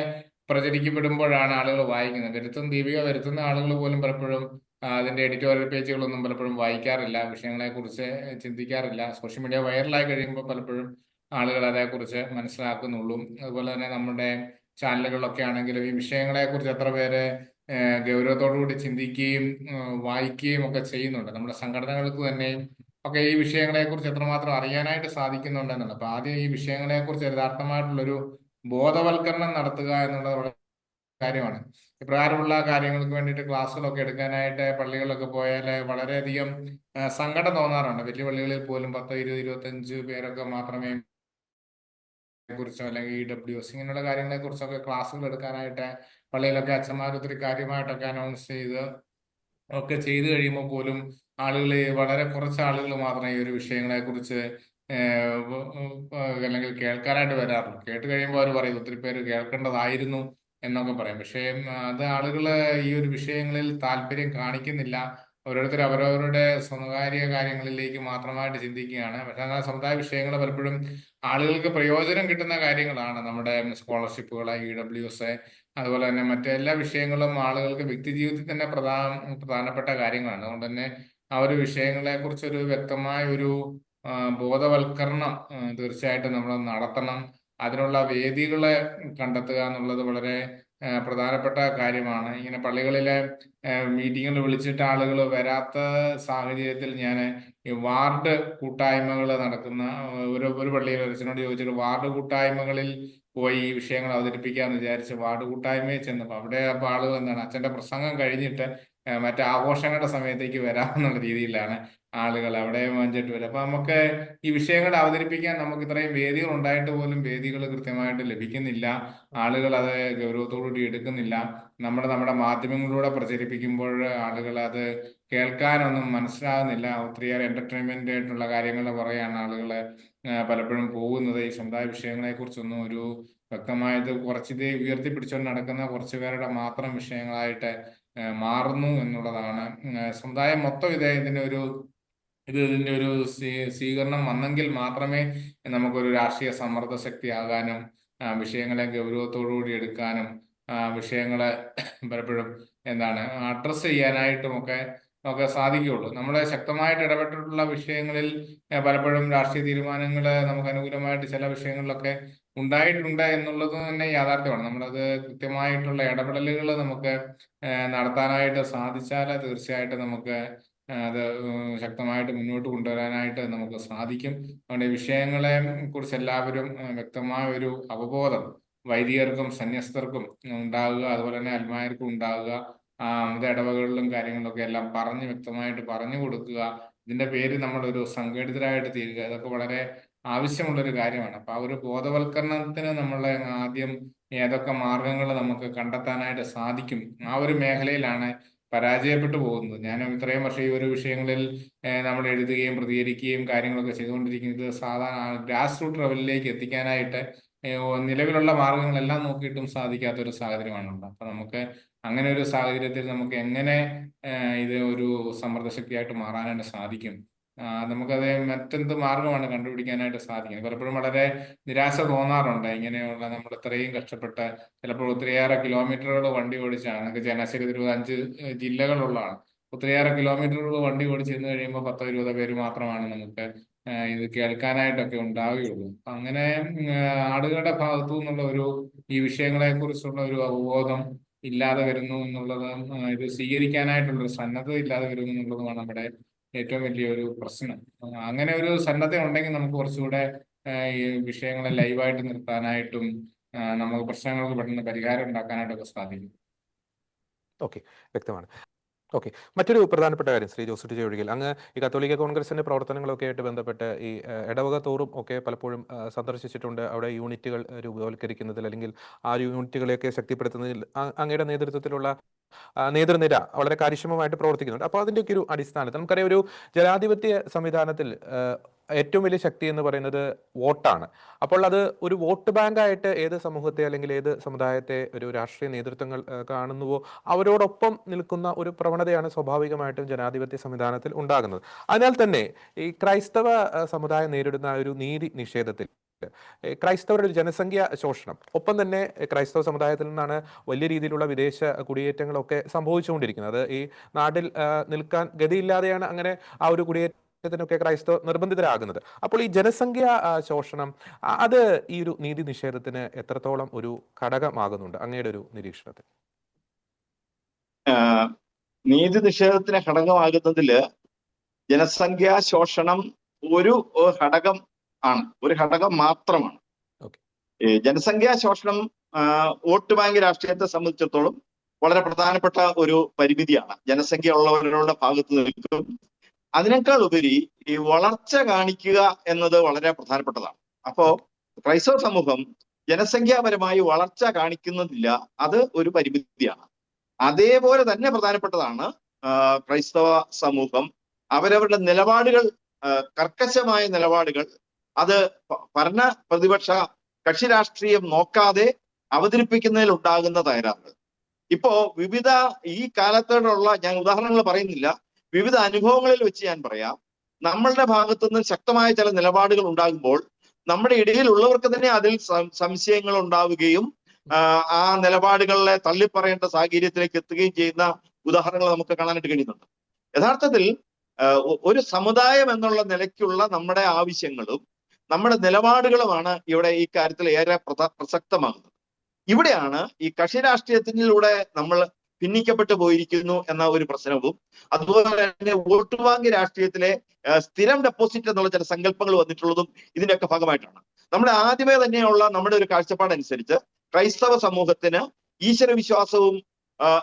പ്രചരിക്കപ്പെടുമ്പോഴാണ് ആളുകൾ വായിക്കുന്നത്. ദീപിക വരുത്തുന്ന ആളുകൾ പോലും പലപ്പോഴും അതിന്റെ എഡിറ്റോറിയൽ പേജുകളൊന്നും പലപ്പോഴും വായിക്കാറില്ല, വിഷയങ്ങളെ കുറിച്ച് ചിന്തിക്കാറില്ല. സോഷ്യൽ മീഡിയ വൈറലായി കഴിയുമ്പോൾ പലപ്പോഴും ആളുകൾ അതേക്കുറിച്ച് മനസ്സിലാക്കുന്നുള്ളൂ. അതുപോലെ തന്നെ നമ്മുടെ ചാനലുകളിലൊക്കെ ആണെങ്കിലും ഈ വിഷയങ്ങളെക്കുറിച്ച് എത്ര പേര് ഗൗരവത്തോടുകൂടി ചിന്തിക്കുകയും വായിക്കുകയും ഒക്കെ ചെയ്യുന്നുണ്ട്. നമ്മുടെ സംഘടനകൾക്ക് തന്നെയും ഒക്കെ ഈ വിഷയങ്ങളെക്കുറിച്ച് എത്രമാത്രം അറിയാനായിട്ട് സാധിക്കുന്നുണ്ടെന്നുള്ളത്. അപ്പൊ ആദ്യം ഈ വിഷയങ്ങളെക്കുറിച്ച് യഥാർത്ഥമായിട്ടുള്ളൊരു ബോധവൽക്കരണം നടത്തുക എന്നുള്ളത് വളരെ കാര്യമാണ്. ഇപ്രകാരമുള്ള കാര്യങ്ങൾക്ക് വേണ്ടിയിട്ട് ക്ലാസ്സുകളൊക്കെ എടുക്കാനായിട്ട് പള്ളികളിലൊക്കെ പോയാൽ വളരെയധികം സങ്കടം തോന്നാറുണ്ട്. വലിയ പള്ളികളിൽ പോലും 10, 20, 25 പേരൊക്കെ മാത്രമേ കുറിച്ചോ അല്ലെങ്കിൽ EWS ഇങ്ങനെയുള്ള കാര്യങ്ങളെ കുറിച്ചൊക്കെ ക്ലാസ്സുകൾ എടുക്കാനായിട്ട് പള്ളിയിലൊക്കെ അച്ഛന്മാർ ഒത്തിരി കാര്യമായിട്ടൊക്കെ അനൗൺസ് ഒക്കെ ചെയ്തു കഴിയുമ്പോൾ പോലും ആളുകൾ, വളരെ കുറച്ച് ആളുകൾ മാത്രമേ ഈ ഒരു വിഷയങ്ങളെ കുറിച്ച് അല്ലെങ്കിൽ കേൾക്കാനായിട്ട് വരാറുള്ളൂ. കേട്ട് കഴിയുമ്പോൾ അവർ പറയും ഒത്തിരി പേര് കേൾക്കേണ്ടതായിരുന്നു എന്നൊക്കെ പറയും. പക്ഷേ അത് ആളുകൾ ഈ ഒരു വിഷയങ്ങളിൽ താല്പര്യം കാണിക്കുന്നില്ല. ഓരോരുത്തർ അവരവരുടെ സ്വകാര്യ കാര്യങ്ങളിലേക്ക് മാത്രമായിട്ട് ചിന്തിക്കുകയാണ്. പക്ഷെ ആ സമുദായ വിഷയങ്ങൾ പലപ്പോഴും ആളുകൾക്ക് പ്രയോജനം കിട്ടുന്ന കാര്യങ്ങളാണ്. നമ്മുടെ സ്കോളർഷിപ്പുകൾ, EWS, അതുപോലെ തന്നെ മറ്റെല്ലാ വിഷയങ്ങളും ആളുകൾക്ക് വ്യക്തി ജീവിതത്തിൽ തന്നെ പ്രധാനപ്പെട്ട കാര്യങ്ങളാണ്. അതുകൊണ്ട് തന്നെ ആ ഒരു വിഷയങ്ങളെ കുറിച്ചൊരു വ്യക്തമായ ഒരു ബോധവൽക്കരണം തീർച്ചയായിട്ടും നമ്മൾ നടത്തണം. അതിനുള്ള വേദികളെ കണ്ടെത്തുക എന്നുള്ളത് വളരെ പ്രധാനപ്പെട്ട കാര്യമാണ്. ഇങ്ങനെ പള്ളികളിലെ മീറ്റിങ്ങുകൾ വിളിച്ചിട്ട് ആളുകൾ വരാത്ത സാഹചര്യത്തിൽ ഞാൻ ഈ വാർഡ് കൂട്ടായ്മകൾ നടക്കുന്ന ഒരു പള്ളിയിൽ അച്ഛനോട് ചോദിച്ചിട്ട് വാർഡ് കൂട്ടായ്മകളിൽ പോയി ഈ വിഷയങ്ങൾ അവതരിപ്പിക്കാന്ന് വിചാരിച്ച് വാർഡ് കൂട്ടായ്മയിൽ ചെന്നപ്പോൾ അവിടെ ആളുകൾ എന്താണ് അച്ഛന്റെ പ്രസംഗം കഴിഞ്ഞിട്ട് മറ്റേ ആഘോഷങ്ങളുടെ സമയത്തേക്ക് വരാമെന്നുള്ള രീതിയിലാണ് ആളുകൾ അവിടെ വാങ്ങിച്ചിട്ട് വരും. അപ്പൊ നമുക്ക് ഈ വിഷയങ്ങൾ അവതരിപ്പിക്കാൻ നമുക്ക് ഇത്രയും വേദികൾ ഉണ്ടായിട്ട് പോലും വേദികൾ കൃത്യമായിട്ട് ലഭിക്കുന്നില്ല. ആളുകൾ അത് ഗൗരവത്തോടുകൂടി എടുക്കുന്നില്ല. നമ്മുടെ മാധ്യമങ്ങളിലൂടെ പ്രചരിപ്പിക്കുമ്പോൾ ആളുകൾ അത് കേൾക്കാനൊന്നും മനസ്സിലാകുന്നില്ല. ഒത്തിരിയേറെ എന്റർടൈൻമെന്റ് ആയിട്ടുള്ള കാര്യങ്ങൾ പറയാൻ ആളുകൾ പലപ്പോഴും പോകുന്നത് ഈ സമുദായ വിഷയങ്ങളെ കുറിച്ചൊന്നും ഒരു വ്യക്തമായത് കുറച്ചിത് ഉയർത്തിപ്പിടിച്ചുകൊണ്ട് നടക്കുന്ന കുറച്ചു പേരുടെ മാത്രം വിഷയങ്ങളായിട്ട് മാറുന്നു എന്നുള്ളതാണ്. സമുദായം മൊത്തം ഇതിന്റെ ഒരു സ്വീകരണം വന്നെങ്കിൽ മാത്രമേ നമുക്കൊരു രാഷ്ട്രീയ സമ്മർദ്ദ ശക്തിയാകാനും വിഷയങ്ങളെ ഗൗരവത്തോടുകൂടി എടുക്കാനും വിഷയങ്ങളെ പലപ്പോഴും അഡ്രസ്സ് ചെയ്യാനായിട്ടും ഒക്കെ സാധിക്കുകയുള്ളൂ. നമ്മളെ ശക്തമായിട്ട് ഇടപെട്ടിട്ടുള്ള വിഷയങ്ങളിൽ പലപ്പോഴും രാഷ്ട്രീയ തീരുമാനങ്ങൾ നമുക്ക് അനുകൂലമായിട്ട് ചില വിഷയങ്ങളിലൊക്കെ ഉണ്ടായിട്ടുണ്ട് എന്നുള്ളത് തന്നെ യാഥാർത്ഥ്യമാണ്. നമ്മളത് കൃത്യമായിട്ടുള്ള ഇടപെടലുകൾ നമുക്ക് നടത്താനായിട്ട് സാധിച്ചാൽ തീർച്ചയായിട്ടും നമുക്ക് അത് ശക്തമായിട്ട് മുന്നോട്ട് കൊണ്ടുവരാനായിട്ട് നമുക്ക് സാധിക്കും. അതുകൊണ്ട് ഈ വിഷയങ്ങളെ കുറിച്ച് എല്ലാവരും വ്യക്തമായ ഒരു അവബോധം വൈദികർക്കും സന്യസ്തർക്കും ഉണ്ടാകുക, അതുപോലെ തന്നെ അൽമായർക്കും ഉണ്ടാകുക. ഇത് ഇടവകളിലും കാര്യങ്ങളിലൊക്കെ എല്ലാം വ്യക്തമായിട്ട് പറഞ്ഞു കൊടുക്കുക. ഇതിന്റെ പേര് നമ്മളൊരു സംഘടിതരായിട്ട് തീരുക, ഇതൊക്കെ വളരെ ആവശ്യമുള്ളൊരു കാര്യമാണ്. അപ്പൊ ആ ഒരു ബോധവൽക്കരണത്തിന് നമ്മളെ ആദ്യം ഏതൊക്കെ മാർഗങ്ങൾ നമുക്ക് കണ്ടെത്താനായിട്ട് സാധിക്കും, ആ ഒരു മേഖലയിലാണ് പരാജയപ്പെട്ടു പോകുന്നത്. ഞാൻ ഇത്രയും വർഷം ഈ ഒരു വിഷയങ്ങളിൽ നമ്മൾ എഴുതുകയും പ്രതികരിക്കുകയും കാര്യങ്ങളൊക്കെ ചെയ്തുകൊണ്ടിരിക്കുന്നത് സാധാരണ ഗ്രാസ് റൂട്ട് ലെവലിലേക്ക് എത്തിക്കാനായിട്ട് നിലവിലുള്ള മാർഗങ്ങളെല്ലാം നോക്കിയിട്ടും സാധിക്കാത്തൊരു സാഹചര്യമാണുള്ളത്. അപ്പൊ നമുക്ക് അങ്ങനെ ഒരു സാഹചര്യത്തിൽ നമുക്ക് എങ്ങനെ ഇത് ഒരു സമ്മർദ്ദ ശക്തിയായിട്ട് മാറാനായിട്ട് സാധിക്കും? നമുക്കത് മറ്റെന്ത് മാർഗമാണ് കണ്ടുപിടിക്കാനായിട്ട് സാധിക്കുന്നത്? പലപ്പോഴും വളരെ നിരാശ തോന്നാറുണ്ട്. ഇങ്ങനെയുള്ള നമ്മൾ ഇത്രയും കഷ്ടപ്പെട്ട് ചിലപ്പോൾ ഒത്തിരിയേറെ കിലോമീറ്ററുകൾ വണ്ടി ഓടിച്ചാണ്, ചങ്ങനാശ്ശേരി 5 ജില്ലകളുള്ളതാണ്. ഒത്തിരിയേറെ കിലോമീറ്ററുകൾ വണ്ടി ഓടിച്ച് ചെന്ന് കഴിയുമ്പോൾ 10-20 പേര് മാത്രമാണ് നമുക്ക് ഇത് കേൾക്കാനായിട്ടൊക്കെ ഉണ്ടാവുകയുള്ളൂ. അങ്ങനെ ആളുകളുടെ ഭാഗത്തു നിന്നുള്ള ഈ വിഷയങ്ങളെ കുറിച്ചുള്ള ഒരു അവബോധം ഇല്ലാതെ വരുന്നു എന്നുള്ളതും ഇത് സ്വീകരിക്കാനായിട്ടുള്ളൊരു സന്നദ്ധത ഇല്ലാതെ വരുന്നു എന്നുള്ളതുമാണ് നമ്മുടെ ഏറ്റവും വലിയൊരു പ്രശ്നം. അങ്ങനെ ഒരു സന്നദ്ധ ഉണ്ടെങ്കിൽ നമുക്ക് കുറച്ചുകൂടെ ഈ വിഷയങ്ങളെ ലൈവായിട്ട് നിർത്താനായിട്ടും നമുക്ക് പ്രശ്നങ്ങൾക്ക് പെട്ടെന്ന് പരിഹാരം ഉണ്ടാക്കാനായിട്ടൊക്കെ സാധിക്കും. ഓക്കെ, വ്യക്തമാണ്. ഓക്കെ, മറ്റൊരു പ്രധാനപ്പെട്ട കാര്യം ശ്രീ ജോസ് ടി ഒഴികൽ, അങ്ങ് ഈ കത്തോലിക്ക കോൺഗ്രസിന്റെ പ്രവർത്തനങ്ങളൊക്കെ ആയിട്ട് ബന്ധപ്പെട്ട് ഈ ഇടവക തോറും ഒക്കെ പലപ്പോഴും സന്ദർശിച്ചിട്ടുണ്ട്. അവിടെ യൂണിറ്റുകൾ രൂപവൽക്കരിക്കുന്നതിൽ അല്ലെങ്കിൽ ആ യൂണിറ്റുകളെയൊക്കെ ശക്തിപ്പെടുത്തുന്നതിൽ അങ്ങയുടെ നേതൃത്വത്തിലുള്ള നേതൃനിര വളരെ കാര്യക്ഷമമായിട്ട് പ്രവർത്തിക്കുന്നുണ്ട്. അപ്പോൾ അതിൻ്റെയൊക്കെ ഒരു അടിസ്ഥാനത്തിൽ നമുക്കറിയാം, ഒരു ജനാധിപത്യ സംവിധാനത്തിൽ ഏറ്റവും വലിയ ശക്തി എന്ന് പറയുന്നത് വോട്ടാണ്. അപ്പോൾ അത് ഒരു വോട്ട് ബാങ്കായിട്ട് ഏത് സമൂഹത്തെ അല്ലെങ്കിൽ ഏത് സമുദായത്തെ ഒരു രാഷ്ട്രീയ നേതൃത്വങ്ങൾ കാണുന്നുവോ അവരോടൊപ്പം നിൽക്കുന്ന ഒരു പ്രവണതയാണ് സ്വാഭാവികമായിട്ടും ജനാധിപത്യ സംവിധാനത്തിൽ ഉണ്ടാകുന്നത്. അതിനാൽ തന്നെ ഈ ക്രൈസ്തവ സമുദായം നേരിടുന്ന ഒരു നീതി നിഷേധത്തിൽ ക്രൈസ്തവരുടെ ഒരു ജനസംഖ്യ ശോഷണം, ഒപ്പം തന്നെ ക്രൈസ്തവ സമുദായത്തിൽ നിന്നാണ് വലിയ രീതിയിലുള്ള വിദേശ കുടിയേറ്റങ്ങളൊക്കെ സംഭവിച്ചുകൊണ്ടിരിക്കുന്നത്. അത് ഈ നാട്ടിൽ നിൽക്കാൻ ഗതിയില്ലാതെയാണ് അങ്ങനെ ആ ഒരു കുടിയേറ്റം ഇതിനൊക്കെ ക്രൈസ്തവർ നിർബന്ധിതരാകുന്നത്. അപ്പോൾ ഈ ജനസംഖ്യ ശോഷണം അത് ഈ ഒരു നീതി നിഷേധത്തിന് എത്രത്തോളം ഒരു ഘടകമാകുന്നുണ്ട് അങ്ങയുടെ ഒരു നിരീക്ഷണത്തിൽ? നീതി നിഷേധത്തിന് ഘടകമാകുന്നതിൽ ജനസംഖ്യാ ശോഷണം ഒരു ഘടകം ആണ്, ഒരു ഘടകം മാത്രമാണ്. ജനസംഖ്യാ ശോഷണം വോട്ട് ബാങ്ക് രാഷ്ട്രീയത്തെ സംബന്ധിച്ചിടത്തോളം വളരെ പ്രധാനപ്പെട്ട ഒരു പരിമിതിയാണ്. ജനസംഖ്യ ഉള്ളവരുടെ ഭാഗത്ത് നിൽക്കും. അതിനേക്കാൾ ഉപരി ഈ വളർച്ച കാണിക്കുക എന്നത് വളരെ പ്രധാനപ്പെട്ടതാണ്. അപ്പോ ക്രൈസ്തവ സമൂഹം ജനസംഖ്യാപരമായി വളർച്ച കാണിക്കുന്നില്ല, അത് ഒരു പരിമിതിയാണ്. അതേപോലെ തന്നെ പ്രധാനപ്പെട്ടതാണ് ക്രൈസ്തവ സമൂഹം അവരവരുടെ നിലപാടുകൾ, കർക്കശമായ നിലപാടുകൾ, അത് ഭരണ പ്രതിപക്ഷ കക്ഷി രാഷ്ട്രീയം നോക്കാതെ അവതരിപ്പിക്കുന്നതിൽ ഉണ്ടാകുന്ന തകരാറുകൾ. ഇപ്പോ വിവിധ ഈ കാലത്തോടുള്ള, ഞാൻ ഉദാഹരണങ്ങൾ പറയുന്നില്ല, വിവിധ അനുഭവങ്ങളിൽ വെച്ച് ഞാൻ പറയാം. നമ്മളുടെ ഭാഗത്തു നിന്ന് ശക്തമായ ചില നിലപാടുകൾ ഉണ്ടാകുമ്പോൾ നമ്മുടെ ഇടയിലുള്ളവർക്ക് തന്നെ അതിൽ സംശയങ്ങൾ ഉണ്ടാവുകയും ആ നിലപാടുകളെ തള്ളിപ്പറയേണ്ട സാഹചര്യത്തിലേക്ക് എത്തുകയും ചെയ്യുന്ന ഉദാഹരണങ്ങൾ നമുക്ക് കാണാനായിട്ട് കഴിയുന്നുണ്ട്. യഥാർത്ഥത്തിൽ ഒരു സമുദായം എന്നുള്ള നിലയ്ക്കുള്ള നമ്മുടെ ആവശ്യങ്ങളും നമ്മുടെ നിലപാടുകളുമാണ് ഇവിടെ ഈ കാര്യത്തിൽ ഏറെ പ്രസക്തമാകുന്നത്. ഇവിടെയാണ് ഈ കക്ഷി രാഷ്ട്രീയത്തിലൂടെ നമ്മൾ ഭിന്നിക്കപ്പെട്ടു പോയിരിക്കുന്നു എന്ന ഒരു പ്രശ്നവും, അതുപോലെ തന്നെ വോട്ട് ബാങ്ക് രാഷ്ട്രീയത്തിലെ സ്ഥിരം ഡെപ്പോസിറ്റ് എന്നുള്ള ചില സങ്കല്പങ്ങൾ വന്നിട്ടുള്ളതും ഇതിന്റെയൊക്കെ ഭാഗമായിട്ടാണ്. നമ്മുടെ ആദ്യമേ തന്നെയുള്ള നമ്മുടെ ഒരു കാഴ്ചപ്പാടനുസരിച്ച് ക്രൈസ്തവ സമൂഹത്തിന് ഈശ്വര വിശ്വാസവും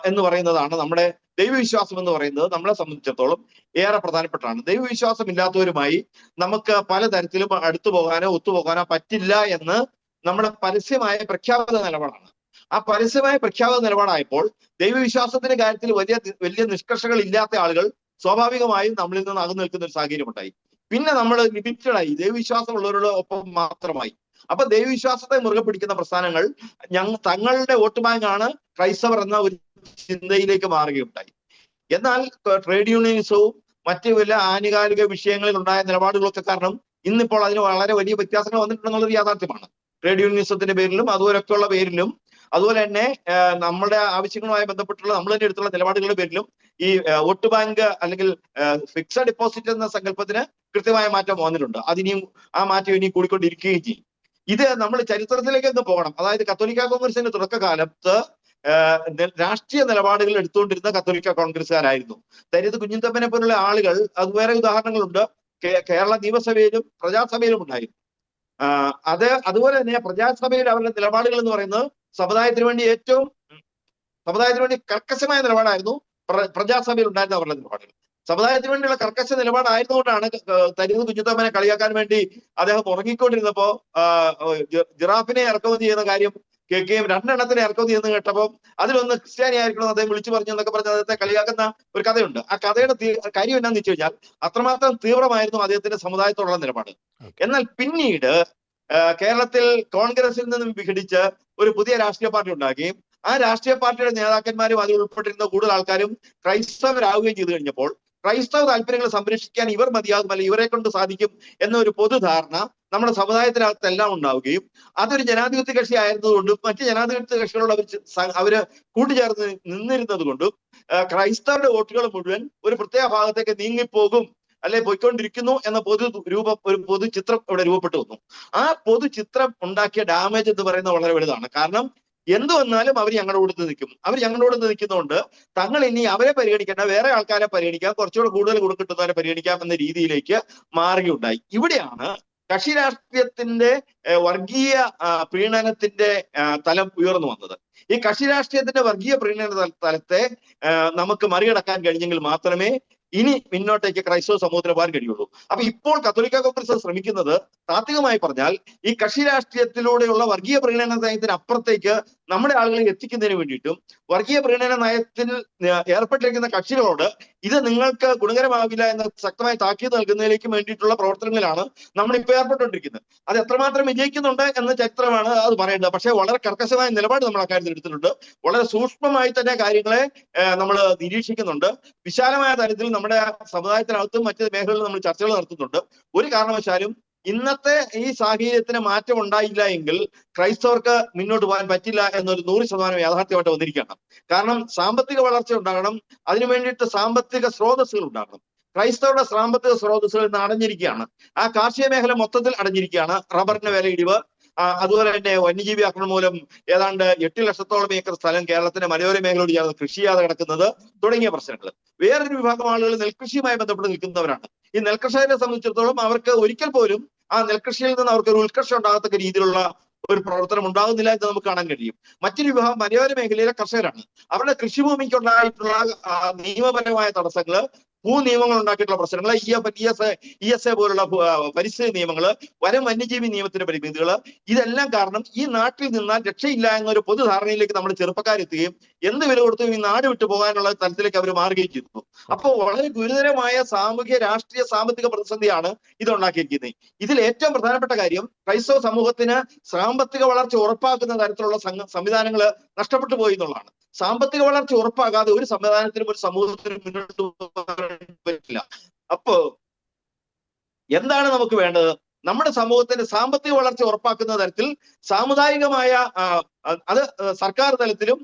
എന്ന് പറയുന്നതാണ്, നമ്മുടെ ദൈവവിശ്വാസം എന്ന് പറയുന്നത് നമ്മളെ സംബന്ധിച്ചിടത്തോളം ഏറെ പ്രധാനപ്പെട്ടാണ്. ദൈവവിശ്വാസം ഇല്ലാത്തവരുമായി നമുക്ക് പലതരത്തിലും അടുത്തു പോകാനോ ഒത്തുപോകാനോ പറ്റില്ല എന്ന് നമ്മുടെ പരസ്യമായ പ്രഖ്യാപിത നിലപാടാണ്. ആ പരസ്യമായ പ്രഖ്യാപിത നിലപാടായപ്പോൾ ദൈവവിശ്വാസത്തിന്റെ കാര്യത്തിൽ വലിയ നിഷ്കർഷകൾ ഇല്ലാത്ത ആളുകൾ സ്വാഭാവികമായും നമ്മളിൽ നിന്ന് അകന്നു നിൽക്കുന്ന ഒരു സാഹചര്യം ഉണ്ടായി. പിന്നെ നമ്മൾ ലിമിറ്റഡായി, ദൈവവിശ്വാസമുള്ളവരുടെ ഒപ്പം മാത്രമായി. അപ്പൊ ദൈവവിശ്വാസത്തെ മുറുകെ പിടിക്കുന്ന പ്രസ്ഥാനങ്ങൾ തങ്ങളുടെ വോട്ട് ബാങ്കാണ് ക്രൈസ്തവർ എന്ന ഒരു ചിന്തയിലേക്ക് മാറുകയുണ്ടായി. എന്നാൽ ട്രേഡ് യൂണിയനിസവും മറ്റു വല്ല ആനുകാലിക വിഷയങ്ങളിൽ ഉണ്ടായ നിലപാടുകളൊക്കെ കാരണം ഇന്നിപ്പോൾ അതിന് വളരെ വലിയ വ്യത്യാസങ്ങൾ വന്നിട്ടുണ്ടെന്നുള്ളത് യാഥാർത്ഥ്യമാണ്. ട്രേഡ് യൂണിയനിസത്തിന്റെ പേരിലും അതുപോലൊക്കെയുള്ള പേരിലും, അതുപോലെ തന്നെ നമ്മുടെ ആവശ്യങ്ങളുമായി ബന്ധപ്പെട്ടുള്ള നമ്മൾ തന്നെ എടുത്തുള്ള നിലപാടുകളുടെ പേരിലും ഈ വോട്ട് ബാങ്ക് അല്ലെങ്കിൽ ഫിക്സഡ് ഡെപ്പോസിറ്റ് എന്ന സങ്കല്പത്തിന് കൃത്യമായ മാറ്റം വന്നിട്ടുണ്ട്. അതിനിയും ആ മാറ്റം ഇനിയും കൂടിക്കൊണ്ടിരിക്കുകയും ചെയ്യും. ഇത് നമ്മൾ ചരിത്രത്തിലേക്ക് ഒന്ന് പോകണം. അതായത് കത്തോലിക്ക കോൺഗ്രസിന്റെ തുടക്കകാലത്ത് രാഷ്ട്രീയ നിലപാടുകൾ എടുത്തുകൊണ്ടിരുന്ന കത്തോലിക്ക കോൺഗ്രസ്സുകാരായിരുന്നു. തരിത് കുഞ്ഞിത്തമ്മനെ പോലുള്ള ആളുകൾ, അത് വേറെ ഉദാഹരണങ്ങളുണ്ട്, കേരള നിയമസഭയിലും പ്രജാസഭയിലും ഉണ്ടായിരുന്നു. അതുപോലെ തന്നെ പ്രജാസഭയിൽ അവരുടെ നിലപാടുകൾ എന്ന് പറയുന്നത് സമുദായത്തിന് വേണ്ടി കർക്കശമായ നിലപാടായിരുന്നു പ്രജാസഭയിൽ ഉണ്ടായിരുന്ന അവരുടെ നിലപാടുകൾ. സമുദായത്തിന് വേണ്ടിയുള്ള കർക്കശ നിലപാടായിരുന്നുകൊണ്ടാണ് തരിത് കുഞ്ഞിത്തമ്മനെ കളിയാക്കാൻ വേണ്ടി അദ്ദേഹം ഉറങ്ങിക്കൊണ്ടിരുന്നപ്പോ ജിറാഫിനെ ഇറക്കുമതി ചെയ്യുന്ന കാര്യം കേൾക്കുകയും 2 എണ്ണത്തിനെ ഇറക്കുമതി എന്ന് കേട്ടപ്പോൾ അതിലൊന്ന് ക്രിസ്ത്യാനി ആയിരിക്കണം അദ്ദേഹം വിളിച്ചു പറഞ്ഞു എന്നൊക്കെ പറഞ്ഞ് അദ്ദേഹത്തെ കളിയാക്കുന്ന ഒരു കഥയുണ്ട്. ആ കഥയുടെ കാര്യം എന്താണെന്ന് വെച്ച് കഴിഞ്ഞാൽ അത്രമാത്രം തീവ്രമായിരുന്നു അദ്ദേഹത്തിന്റെ സമുദായത്തോടുള്ള നിലപാട്. എന്നാൽ പിന്നീട് കേരളത്തിൽ കോൺഗ്രസിൽ നിന്നും വിഘടിച്ച് ഒരു പുതിയ രാഷ്ട്രീയ പാർട്ടി ഉണ്ടാക്കുകയും ആ രാഷ്ട്രീയ പാർട്ടിയുടെ നേതാക്കന്മാരും അതിൽ ഉൾപ്പെട്ടിരുന്ന കൂടുതൽ ആൾക്കാരും ക്രൈസ്തവരാകുകയും ചെയ്തു കഴിഞ്ഞപ്പോൾ ക്രൈസ്തവ താല്പര്യങ്ങൾ സംരക്ഷിക്കാൻ ഇവർ മതിയാകുമല്ല, ഇവരെ കൊണ്ട് സാധിക്കും എന്നൊരു പൊതുധാരണ നമ്മുടെ സമുദായത്തിനകത്തെല്ലാം ഉണ്ടാവുകയും അതൊരു ജനാധിപത്യ കക്ഷി ആയിരുന്നതുകൊണ്ടും മറ്റ് ജനാധിപത്യ കക്ഷികളോട് അവര് കൂട്ടുചേർന്ന് നിന്നിരുന്നത് കൊണ്ടും ക്രൈസ്തവരുടെ വോട്ടുകൾ മുഴുവൻ ഒരു പ്രത്യേക ഭാഗത്തേക്ക് നീങ്ങിപ്പോകും, അല്ലെ പോയിക്കൊണ്ടിരിക്കുന്നു എന്ന ഒരു പൊതുചിത്രം ഇവിടെ രൂപപ്പെട്ടു വന്നു. ആ പൊതുചിത്രം ഉണ്ടാക്കിയ ഡാമേജ് എന്ന് പറയുന്നത് വളരെ വലുതാണ്. കാരണം എന്തു വന്നാലും അവർ ഞങ്ങളുടെ കൂടെ നിൽക്കും. അവർ ഞങ്ങളുടെ കൂടെ നിൽക്കുന്നതുകൊണ്ട് തങ്ങൾ ഇനി അവരെ പരിഗണിക്കേണ്ട, വേറെ ആൾക്കാരെ പരിഗണിക്കാം, കുറച്ചുകൂടെ കൂടുതൽ കിട്ടുന്നവരെ പരിഗണിക്കാം എന്ന രീതിയിലേക്ക് മാറുകയുണ്ടായി. ഇവിടെയാണ് കക്ഷി രാഷ്ട്രീയത്തിന്റെ വർഗീയ പ്രീണനത്തിന്റെ തലം ഉയർന്നു വന്നത്. ഈ കക്ഷി രാഷ്ട്രീയത്തിന്റെ വർഗീയ പ്രീണന തലത്തെ നമുക്ക് മറികടക്കാൻ കഴിഞ്ഞെങ്കിൽ മാത്രമേ ഇനി മുന്നോട്ടേക്ക് ക്രൈസ്തവ സമൂഹത്തിന് പോകാൻ കഴിയുള്ളൂ. അപ്പൊ ഇപ്പോൾ കത്തോലിക്ക കോൺഗ്രസ് ശ്രമിക്കുന്നത് താത്വികമായി പറഞ്ഞാൽ ഈ കക്ഷി രാഷ്ട്രീയത്തിലൂടെയുള്ള വർഗീയ പ്രീണന നയത്തിന് അപ്പുറത്തേക്ക് നമ്മുടെ ആളുകളെ എത്തിക്കുന്നതിന് വേണ്ടിയിട്ടും വർഗീയ പ്രീണന നയത്തിൽ ഏർപ്പെട്ടിരിക്കുന്ന കക്ഷികളോട് ഇത് നിങ്ങൾക്ക് ഗുണകരമാവില്ല എന്ന ശക്തമായ താക്കീത് നൽകുന്നതിലേക്ക് വേണ്ടിയിട്ടുള്ള പ്രവർത്തനങ്ങളിലാണ് നമ്മൾ ഇപ്പോൾ ഏർപ്പെട്ടുകൊണ്ടിരിക്കുന്നത്. അത് എത്രമാത്രം വിജയിക്കുന്നുണ്ട് എന്ന ചരിത്രമാണ് അത് പറയേണ്ടത്. പക്ഷേ വളരെ കർക്കശമായ നിലപാട് നമ്മൾ അക്കാര്യത്തിൽ എടുത്തിട്ടുണ്ട്. വളരെ സൂക്ഷ്മമായി തന്നെ കാര്യങ്ങളെ നമ്മൾ നിരീക്ഷിക്കുന്നുണ്ട്. വിശാലമായ തലത്തിൽ നമ്മുടെ സമുദായത്തിനകത്തും മറ്റ് മേഖലകളിലും നമ്മൾ ചർച്ചകൾ നടത്തുന്നുണ്ട്. ഒരു കാരണവശാലും ഇന്നത്തെ ഈ സാഹചര്യത്തിന് മാറ്റം ഉണ്ടായില്ല എങ്കിൽ ക്രൈസ്തവർക്ക് മുന്നോട്ട് പോകാൻ പറ്റില്ല എന്നൊരു 100% യാഥാർത്ഥ്യമായിട്ട് വന്നിരിക്കുകയാണ്. കാരണം സാമ്പത്തിക വളർച്ച ഉണ്ടാകണം, അതിനു വേണ്ടിയിട്ട് സാമ്പത്തിക സ്രോതസ്സുകൾ ഉണ്ടാകണം. ക്രൈസ്തവരുടെ സാമ്പത്തിക സ്രോതസ്സുകൾ ഇന്ന് അടഞ്ഞിരിക്കുകയാണ്. ആ കാർഷിക മേഖല മൊത്തത്തിൽ അടഞ്ഞിരിക്കുകയാണ്. റബ്ബറിന് വില ഇടിവ്, അതുപോലെ തന്നെ വന്യജീവി ആക്രമണം മൂലം ഏതാണ്ട് 8 ലക്ഷത്തോളം ഏക്കർ സ്ഥലം കേരളത്തിന്റെ മലയോര മേഖലയോട് ചേർന്ന് കൃഷി ചെയ്യാതെ കിടക്കുന്നത് തുടങ്ങിയ പ്രശ്നങ്ങൾ. വേറൊരു വിഭാഗം ആളുകൾ നെൽകൃഷിയുമായി ബന്ധപ്പെട്ട് നിൽക്കുന്നവരാണ്. ഈ നെൽകർഷകരെ സംബന്ധിച്ചിടത്തോളം അവർക്ക് ഒരിക്കൽ പോലും ആ നെൽകൃഷിയിൽ നിന്ന് അവർക്ക് ഒരു ഉത്കർഷം ഉണ്ടാകത്തക്ക രീതിയിലുള്ള ഒരു പ്രവർത്തനം ഉണ്ടാകുന്നില്ല എന്ന് നമുക്ക് കാണാൻ കഴിയും. മറ്റൊരു വിഭാഗം മലയോര മേഖലയിലെ കർഷകരാണ്. അവരുടെ കൃഷിഭൂമിക്കുണ്ടായിട്ടുള്ള നിയമപരമായ തടസ്സങ്ങള്, ഭൂനിയമങ്ങൾ ഉണ്ടാക്കിയിട്ടുള്ള പ്രശ്നങ്ങൾ, ESA പോലുള്ള പരിസ്ഥിതി നിയമങ്ങള്, വനം വന്യജീവി നിയമത്തിന്റെ പരിമിതികള്, ഇതെല്ലാം കാരണം ഈ നാട്ടിൽ നിന്നാൽ രക്ഷയില്ല എന്നൊരു പൊതുധാരണയിലേക്ക് നമ്മൾ ചെറുപ്പക്കാരെത്തുകയും എന്ത് വില കൊടുത്തും ഈ നാട് വിട്ടു പോകാനുള്ള തലത്തിലേക്ക് അവർ മാറുകയും ചെയ്തു. അപ്പോൾ വളരെ ഗുരുതരമായ സാമൂഹ്യ, രാഷ്ട്രീയ, സാമ്പത്തിക പ്രതിസന്ധിയാണ് ഇത് ഉണ്ടാക്കിയിരിക്കുന്നത്. ഇതിൽ ഏറ്റവും പ്രധാനപ്പെട്ട കാര്യം ക്രൈസ്തവ സമൂഹത്തിന് സാമ്പത്തിക വളർച്ച ഉറപ്പാക്കുന്ന തരത്തിലുള്ള സംവിധാനങ്ങൾ നഷ്ടപ്പെട്ടു പോയി എന്നുള്ളതാണ്. സാമ്പത്തിക വളർച്ച ഉറപ്പാകാതെ ഒരു സംവിധാനത്തിനും ഒരു സമൂഹത്തിനും മുന്നോട്ട് പോകാൻ പറ്റില്ല. അപ്പോ എന്താണ് നമുക്ക് വേണ്ടത്? നമ്മുടെ സമൂഹത്തിന്റെ സാമ്പത്തിക വളർച്ച ഉറപ്പാക്കുന്ന തരത്തിൽ സാമുദായികമായ അത് സർക്കാർ തലത്തിലും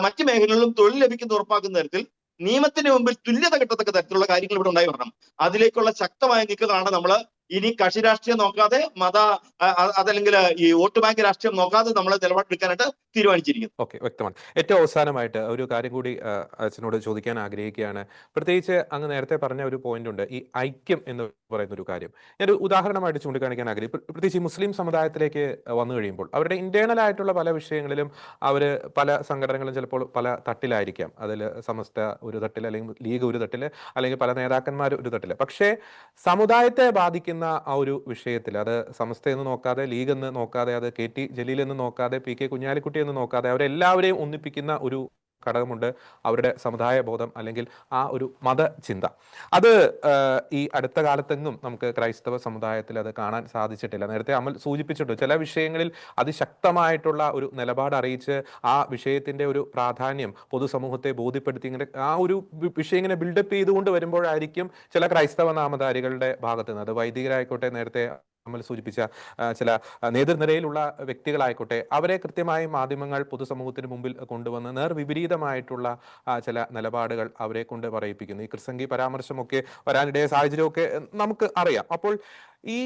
മറ്റു മേഖലകളിലും തൊഴിൽ ലഭിക്കുന്ന ഉറപ്പാക്കുന്ന തരത്തിൽ നിയമത്തിന് മുമ്പിൽ തുല്യത കിട്ടത്തക്ക തരത്തിലുള്ള കാര്യങ്ങൾ ഇവിടെ ഉണ്ടായി വരണം. അതിലേക്കുള്ള ശക്തമായ നീക്കങ്ങളാണ് നമ്മൾ ഇനി കക്ഷി രാഷ്ട്രീയം നോക്കാതെ, അതല്ലെങ്കിൽ ഈ വോട്ട് ബാങ്ക് രാഷ്ട്രീയം നോക്കാതെ നമ്മൾ നിലപാടെടുക്കാനായിട്ട് തീരുമാനിച്ചിരിക്കുന്നു. ഓക്കെ, വ്യക്തമാണ്. ഏറ്റവും അവസാനമായിട്ട് ഒരു കാര്യം കൂടി അച്ഛനോട് ചോദിക്കാൻ ആഗ്രഹിക്കുകയാണ്. പ്രത്യേകിച്ച് അങ്ങ് നേരത്തെ പറഞ്ഞ ഒരു പോയിന്റ് ഉണ്ട്, ഈ ഐക്യം എന്ന് പറയുന്ന ഒരു കാര്യം. ഞാനൊരു ഉദാഹരണമായിട്ട് ചൂണ്ടിക്കാണിക്കാൻ ആഗ്രഹിക്കും. പ്രത്യേകിച്ച് ഈ മുസ്ലിം സമുദായത്തിലേക്ക് വന്നു കഴിയുമ്പോൾ അവരുടെ ഇന്റേണൽ ആയിട്ടുള്ള പല വിഷയങ്ങളിലും അവർ പല സംഘടനകളും ചിലപ്പോൾ പല തട്ടിലായിരിക്കാം. അതിൽ സമസ്ത ഒരു തട്ടിൽ, അല്ലെങ്കിൽ ലീഗ് ഒരു തട്ടിൽ, അല്ലെങ്കിൽ പല നേതാക്കന്മാർ ഒരു തട്ടിൽ. പക്ഷേ സമുദായത്തെ ബാധിക്കുന്ന ആ ഒരു വിഷയത്തിൽ, അത് സമസ്ത എന്ന് നോക്കാതെ, ലീഗ് എന്ന് നോക്കാതെ, അത് KT ജലീൽ എന്ന് നോക്കാതെ, PK കുഞ്ഞാലിക്കുട്ടി എന്ന് നോക്കാതെ, അവരെല്ലാവരെയും ഒന്നിപ്പിക്കുന്ന ഒരു ഘടകമുണ്ട്, അവരുടെ സമുദായ ബോധം അല്ലെങ്കിൽ ആ ഒരു മതചിന്ത. അത് ഈ അടുത്ത കാലത്തെങ്ങും നമുക്ക് ക്രൈസ്തവ സമുദായത്തിൽ അത് കാണാൻ സാധിച്ചിട്ടില്ല. നേരത്തെ അമൽ സൂചിപ്പിച്ചിട്ടുണ്ട്, ചില വിഷയങ്ങളിൽ അതിശക്തമായിട്ടുള്ള ഒരു നിലപാട് അറിയിച്ച് ആ വിഷയത്തിന്റെ ഒരു പ്രാധാന്യം പൊതുസമൂഹത്തെ ബോധ്യപ്പെടുത്തി ഇങ്ങനെ ആ ഒരു വിഷയം ഇങ്ങനെ ബിൽഡപ്പ് ചെയ്തുകൊണ്ട് വരുമ്പോഴായിരിക്കും ചില ക്രൈസ്തവ നാമധാരികളുടെ ഭാഗത്ത് നിന്ന്, അത് വൈദികരായിക്കോട്ടെ, നേരത്തെ നമ്മൾ സൂചിപ്പിച്ച ചില നേതൃനിരയിലുള്ള വ്യക്തികളായിക്കോട്ടെ, അവരെ കൃത്യമായി മാധ്യമങ്ങൾ പൊതുസമൂഹത്തിന് മുമ്പിൽ കൊണ്ടുവന്ന് നേർവിപരീതമായിട്ടുള്ള ചില നിലപാടുകൾ അവരെ കൊണ്ട് പറയിപ്പിക്കുന്നു. ഈ ക്രിസംഗി പരാമർശമൊക്കെ വരാനിടയ സാഹചര്യമൊക്കെ നമുക്ക് അറിയാം. അപ്പോൾ ഈ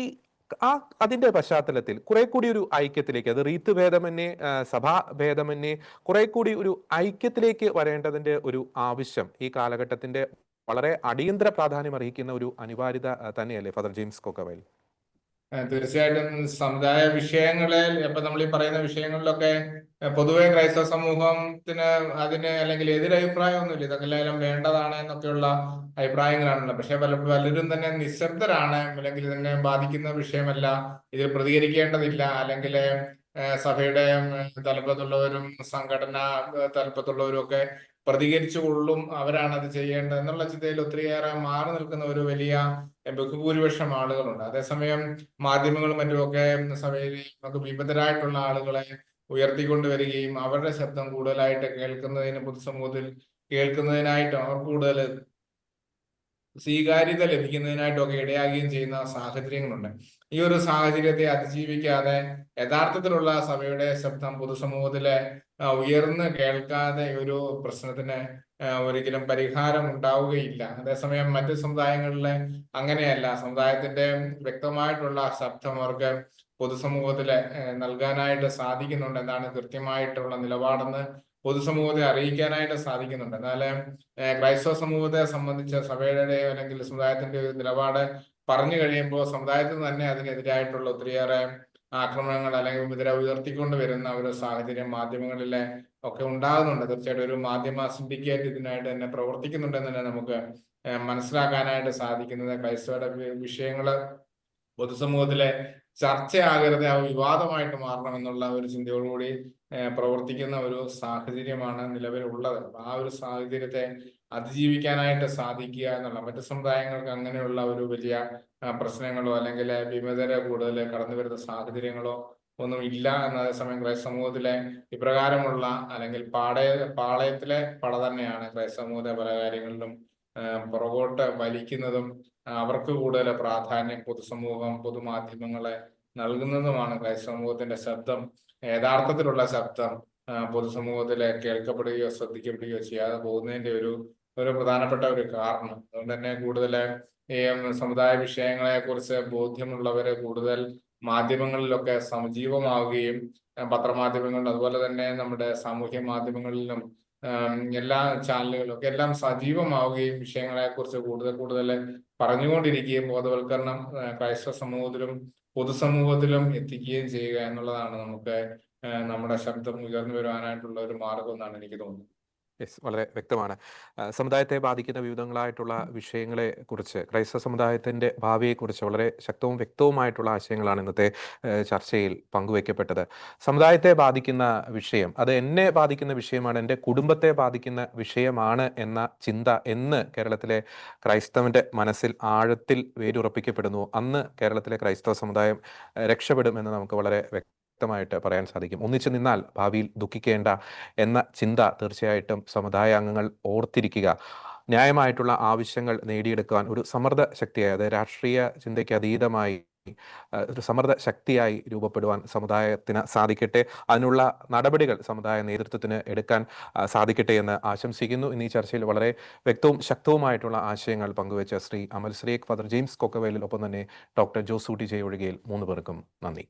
അതിന്റെ പശ്ചാത്തലത്തിൽ കുറെ കൂടി ഒരു ഐക്യത്തിലേക്ക്, അത് റീത്ത് ഭേദമന്യേ, സഭാ ഭേദമന്യേ, കുറെ കൂടി ഒരു ഐക്യത്തിലേക്ക് വരേണ്ടതിന്റെ ഒരു ആവശ്യം ഈ കാലഘട്ടത്തിന്റെ വളരെ അടിയന്തര പ്രാധാന്യം അറിയിക്കുന്ന ഒരു അനിവാര്യത തന്നെയല്ലേ ഫാദർ ജെയിംസ് കൊക്കവേൽ? തീർച്ചയായിട്ടും സമുദായ വിഷയങ്ങളിൽ, ഇപ്പൊ നമ്മൾ ഈ പറയുന്ന വിഷയങ്ങളിലൊക്കെ പൊതുവെ ക്രൈസ്തവ സമൂഹത്തിന് അതിന് അല്ലെങ്കിൽ എതിരഭിപ്രായമൊന്നുമില്ല. ഇതെല്ലാം വേണ്ടതാണ് എന്നൊക്കെയുള്ള അഭിപ്രായങ്ങളാണല്ലോ. പക്ഷെ പലരും തന്നെ നിശബ്ദരാണ്, അല്ലെങ്കിൽ ഇതിനെ ബാധിക്കുന്ന വിഷയമല്ല, ഇതിൽ പ്രതികരിക്കേണ്ടതില്ല, അല്ലെങ്കിൽ സഭയുടെ തലപ്പത്തുള്ളവരും സംഘടനാ തലപ്പത്തുള്ളവരും ഒക്കെ പ്രതികരിച്ചു കൊള്ളും, അവരാണ് അത് ചെയ്യേണ്ടത് എന്നുള്ള ചിന്തയിൽ ഒത്തിരിയേറെ മാറി നിൽക്കുന്ന ഒരു വലിയ ബഹുഭൂരിപക്ഷം ആളുകളുണ്ട്. അതേസമയം മാധ്യമങ്ങളും മറ്റുമൊക്കെ സഭയിൽ നമുക്ക് വിമതരായിട്ടുള്ള ആളുകളെ ഉയർത്തിക്കൊണ്ടുവരികയും അവരുടെ ശബ്ദം കൂടുതലായിട്ട് കേൾക്കുന്നതിന്, പൊതുസമൂഹത്തിൽ കേൾക്കുന്നതിനായിട്ടും അവർ കൂടുതൽ സ്വീകാര്യത ലഭിക്കുന്നതിനായിട്ടൊക്കെ ഇടയാകുകയും ചെയ്യുന്ന സാഹചര്യങ്ങളുണ്ട്. ഈ ഒരു സാഹചര്യത്തെ അതിജീവിക്കാതെ യഥാർത്ഥത്തിലുള്ള സഭയുടെ ശബ്ദം പൊതുസമൂഹത്തിലെ ഉയർന്ന് കേൾക്കാതെ ഒരു പ്രശ്നത്തിന് ഒരിക്കലും പരിഹാരം ഉണ്ടാവുകയില്ല. അതേസമയം മറ്റു സമുദായങ്ങളിലെ അങ്ങനെയല്ല. സമുദായത്തിന്റെ വ്യക്തമായിട്ടുള്ള ശബ്ദം അവർക്ക് പൊതുസമൂഹത്തില് നൽകാനായിട്ട് സാധിക്കുന്നുണ്ട്. എന്താണ് കൃത്യമായിട്ടുള്ള നിലപാടെന്ന് പൊതുസമൂഹത്തെ അറിയിക്കാനായിട്ട് സാധിക്കുന്നുണ്ട്. എന്നാൽ ക്രൈസ്തവ സമൂഹത്തെ സംബന്ധിച്ച് സഭയുടെ അല്ലെങ്കിൽ സമുദായത്തിന്റെ ഒരു നിലപാട് പറഞ്ഞു കഴിയുമ്പോൾ സമുദായത്തിൽ തന്നെ അതിനെതിരായിട്ടുള്ള ഒത്തിരിയേറെ ആക്രമണങ്ങൾ അല്ലെങ്കിൽ വിമതരെ ഉയർത്തിക്കൊണ്ട് വരുന്ന ഒരു സാഹചര്യം മാധ്യമങ്ങളിലെ ഒക്കെ ഉണ്ടാകുന്നുണ്ട്. തീർച്ചയായിട്ടും ഒരു മാധ്യമ സിൻഡിക്കേറ്റ് ഇതിനായിട്ട് തന്നെ പ്രവർത്തിക്കുന്നുണ്ടെന്ന് തന്നെ നമുക്ക് മനസ്സിലാക്കാനായിട്ട് സാധിക്കുന്നത്. ക്രൈസ്തവരുടെ വിഷയങ്ങള് പൊതുസമൂഹത്തിലെ ചർച്ചയാകരുത്, ആ വിവാദമായിട്ട് മാറണമെന്നുള്ള ഒരു ചിന്തയോടുകൂടി പ്രവർത്തിക്കുന്ന ഒരു സാഹചര്യമാണ് നിലവിലുള്ളത്. ആ ഒരു സാഹചര്യത്തെ അതിജീവിക്കാനായിട്ട് സാധിക്കുക എന്നുള്ള, മറ്റു സമുദായങ്ങൾക്ക് അങ്ങനെയുള്ള ഒരു വലിയ പ്രശ്നങ്ങളോ അല്ലെങ്കിൽ വിമതരെ കൂടുതൽ കടന്നു വരുന്ന സാഹചര്യങ്ങളോ ഒന്നും ഇല്ല. അതേസമയം ക്രൈസ്തവ സമൂഹത്തിലെ ഇപ്രകാരമുള്ള അല്ലെങ്കിൽ പാളയത്തിലെ പട തന്നെയാണ് ക്രൈസ്തവ സമൂഹത്തെ പല കാര്യങ്ങളിലും പുറകോട്ട് വലിക്കുന്നതും അവർക്ക് കൂടുതൽ പ്രാധാന്യം പൊതുസമൂഹം, പൊതുമാധ്യമങ്ങളെ നൽകുന്നതുമാണ്. ക്രൈസ്തവ സമൂഹത്തിന്റെ ശബ്ദം, യഥാർത്ഥത്തിലുള്ള ശബ്ദം പൊതുസമൂഹത്തിലെ കേൾക്കപ്പെടുകയോ ശ്രദ്ധിക്കപ്പെടുകയോ ചെയ്യാതെ പോകുന്നതിന്റെ ഒരു ഒരു പ്രധാനപ്പെട്ട ഒരു കാരണം. അതുകൊണ്ട് തന്നെ കൂടുതൽ ഈ സമുദായ വിഷയങ്ങളെ കുറിച്ച് ബോധ്യമുള്ളവര് കൂടുതൽ മാധ്യമങ്ങളിലൊക്കെ സജീവമാവുകയും പത്രമാധ്യമങ്ങളിലും അതുപോലെ തന്നെ നമ്മുടെ സാമൂഹ്യ മാധ്യമങ്ങളിലും എല്ലാ ചാനലുകളിലും ഒക്കെ എല്ലാം സജീവമാവുകയും വിഷയങ്ങളെ കുറിച്ച് കൂടുതൽ പറഞ്ഞുകൊണ്ടിരിക്കുകയും ബോധവൽക്കരണം ക്രൈസ്തവ സമൂഹത്തിലും പൊതുസമൂഹത്തിലും എത്തിക്കുകയും ചെയ്യുക എന്നുള്ളതാണ് നമുക്ക് നമ്മുടെ ശബ്ദം ഉയർന്നു വരുവാനായിട്ടുള്ള ഒരു മാർഗം എന്നാണ് എനിക്ക് തോന്നുന്നത്. യെസ്, വളരെ വ്യക്തമാണ്. സമുദായത്തെ ബാധിക്കുന്ന വിവിധങ്ങളായിട്ടുള്ള വിഷയങ്ങളെ കുറിച്ച്, ക്രൈസ്തവ സമുദായത്തിൻ്റെ ഭാവിയെക്കുറിച്ച് വളരെ ശക്തവും വ്യക്തവുമായിട്ടുള്ള ആശയങ്ങളാണ് ഇന്നത്തെ ചർച്ചയിൽ പങ്കുവയ്ക്കപ്പെട്ടത്. സമുദായത്തെ ബാധിക്കുന്ന വിഷയം, അത് എന്നെ ബാധിക്കുന്ന വിഷയമാണ്, എൻ്റെ കുടുംബത്തെ ബാധിക്കുന്ന വിഷയമാണ് എന്ന ചിന്ത എന്ന് കേരളത്തിലെ ക്രൈസ്തവൻ്റെ മനസ്സിൽ ആഴത്തിൽ വേരുറപ്പിക്കപ്പെടുന്നു, അന്ന് കേരളത്തിലെ ക്രൈസ്തവ സമുദായം രക്ഷപ്പെടുമെന്ന് നമുക്ക് വളരെ വ്യക്തമായിട്ട് പറയാൻ സാധിക്കും. ഒന്നിച്ചു നിന്നാൽ ഭാവിയിൽ ദുഃഖിക്കേണ്ട എന്ന ചിന്ത തീർച്ചയായിട്ടും സമുദായ അംഗങ്ങൾ ഓർത്തിരിക്കുക. ന്യായമായിട്ടുള്ള ആവശ്യങ്ങൾ നേടിയെടുക്കുവാൻ ഒരു സമ്മർദ്ദ ശക്തിയായി, അത് രാഷ്ട്രീയ ചിന്തയ്ക്ക് അതീതമായി ഒരു സമ്മർദ്ദ ശക്തിയായി രൂപപ്പെടുവാൻ സമുദായത്തിന് സാധിക്കട്ടെ. അതിനുള്ള നടപടികൾ സമുദായ നേതൃത്വത്തിന് എടുക്കാൻ സാധിക്കട്ടെ എന്ന് ആശംസിക്കുന്നു. ഇന്ന് ഈ ചർച്ചയിൽ വളരെ വ്യക്തവും ശക്തവുമായിട്ടുള്ള ആശയങ്ങൾ പങ്കുവെച്ച ശ്രീ അമൽ ശ്രീക്, ഫാദർ ജെയിംസ് കൊക്കവേലിൽ, ഒപ്പം തന്നെ ഡോക്ടർ ജോസൂട്ടി ജെ ഒഴികയിൽ 3 പേർക്കും നന്ദി.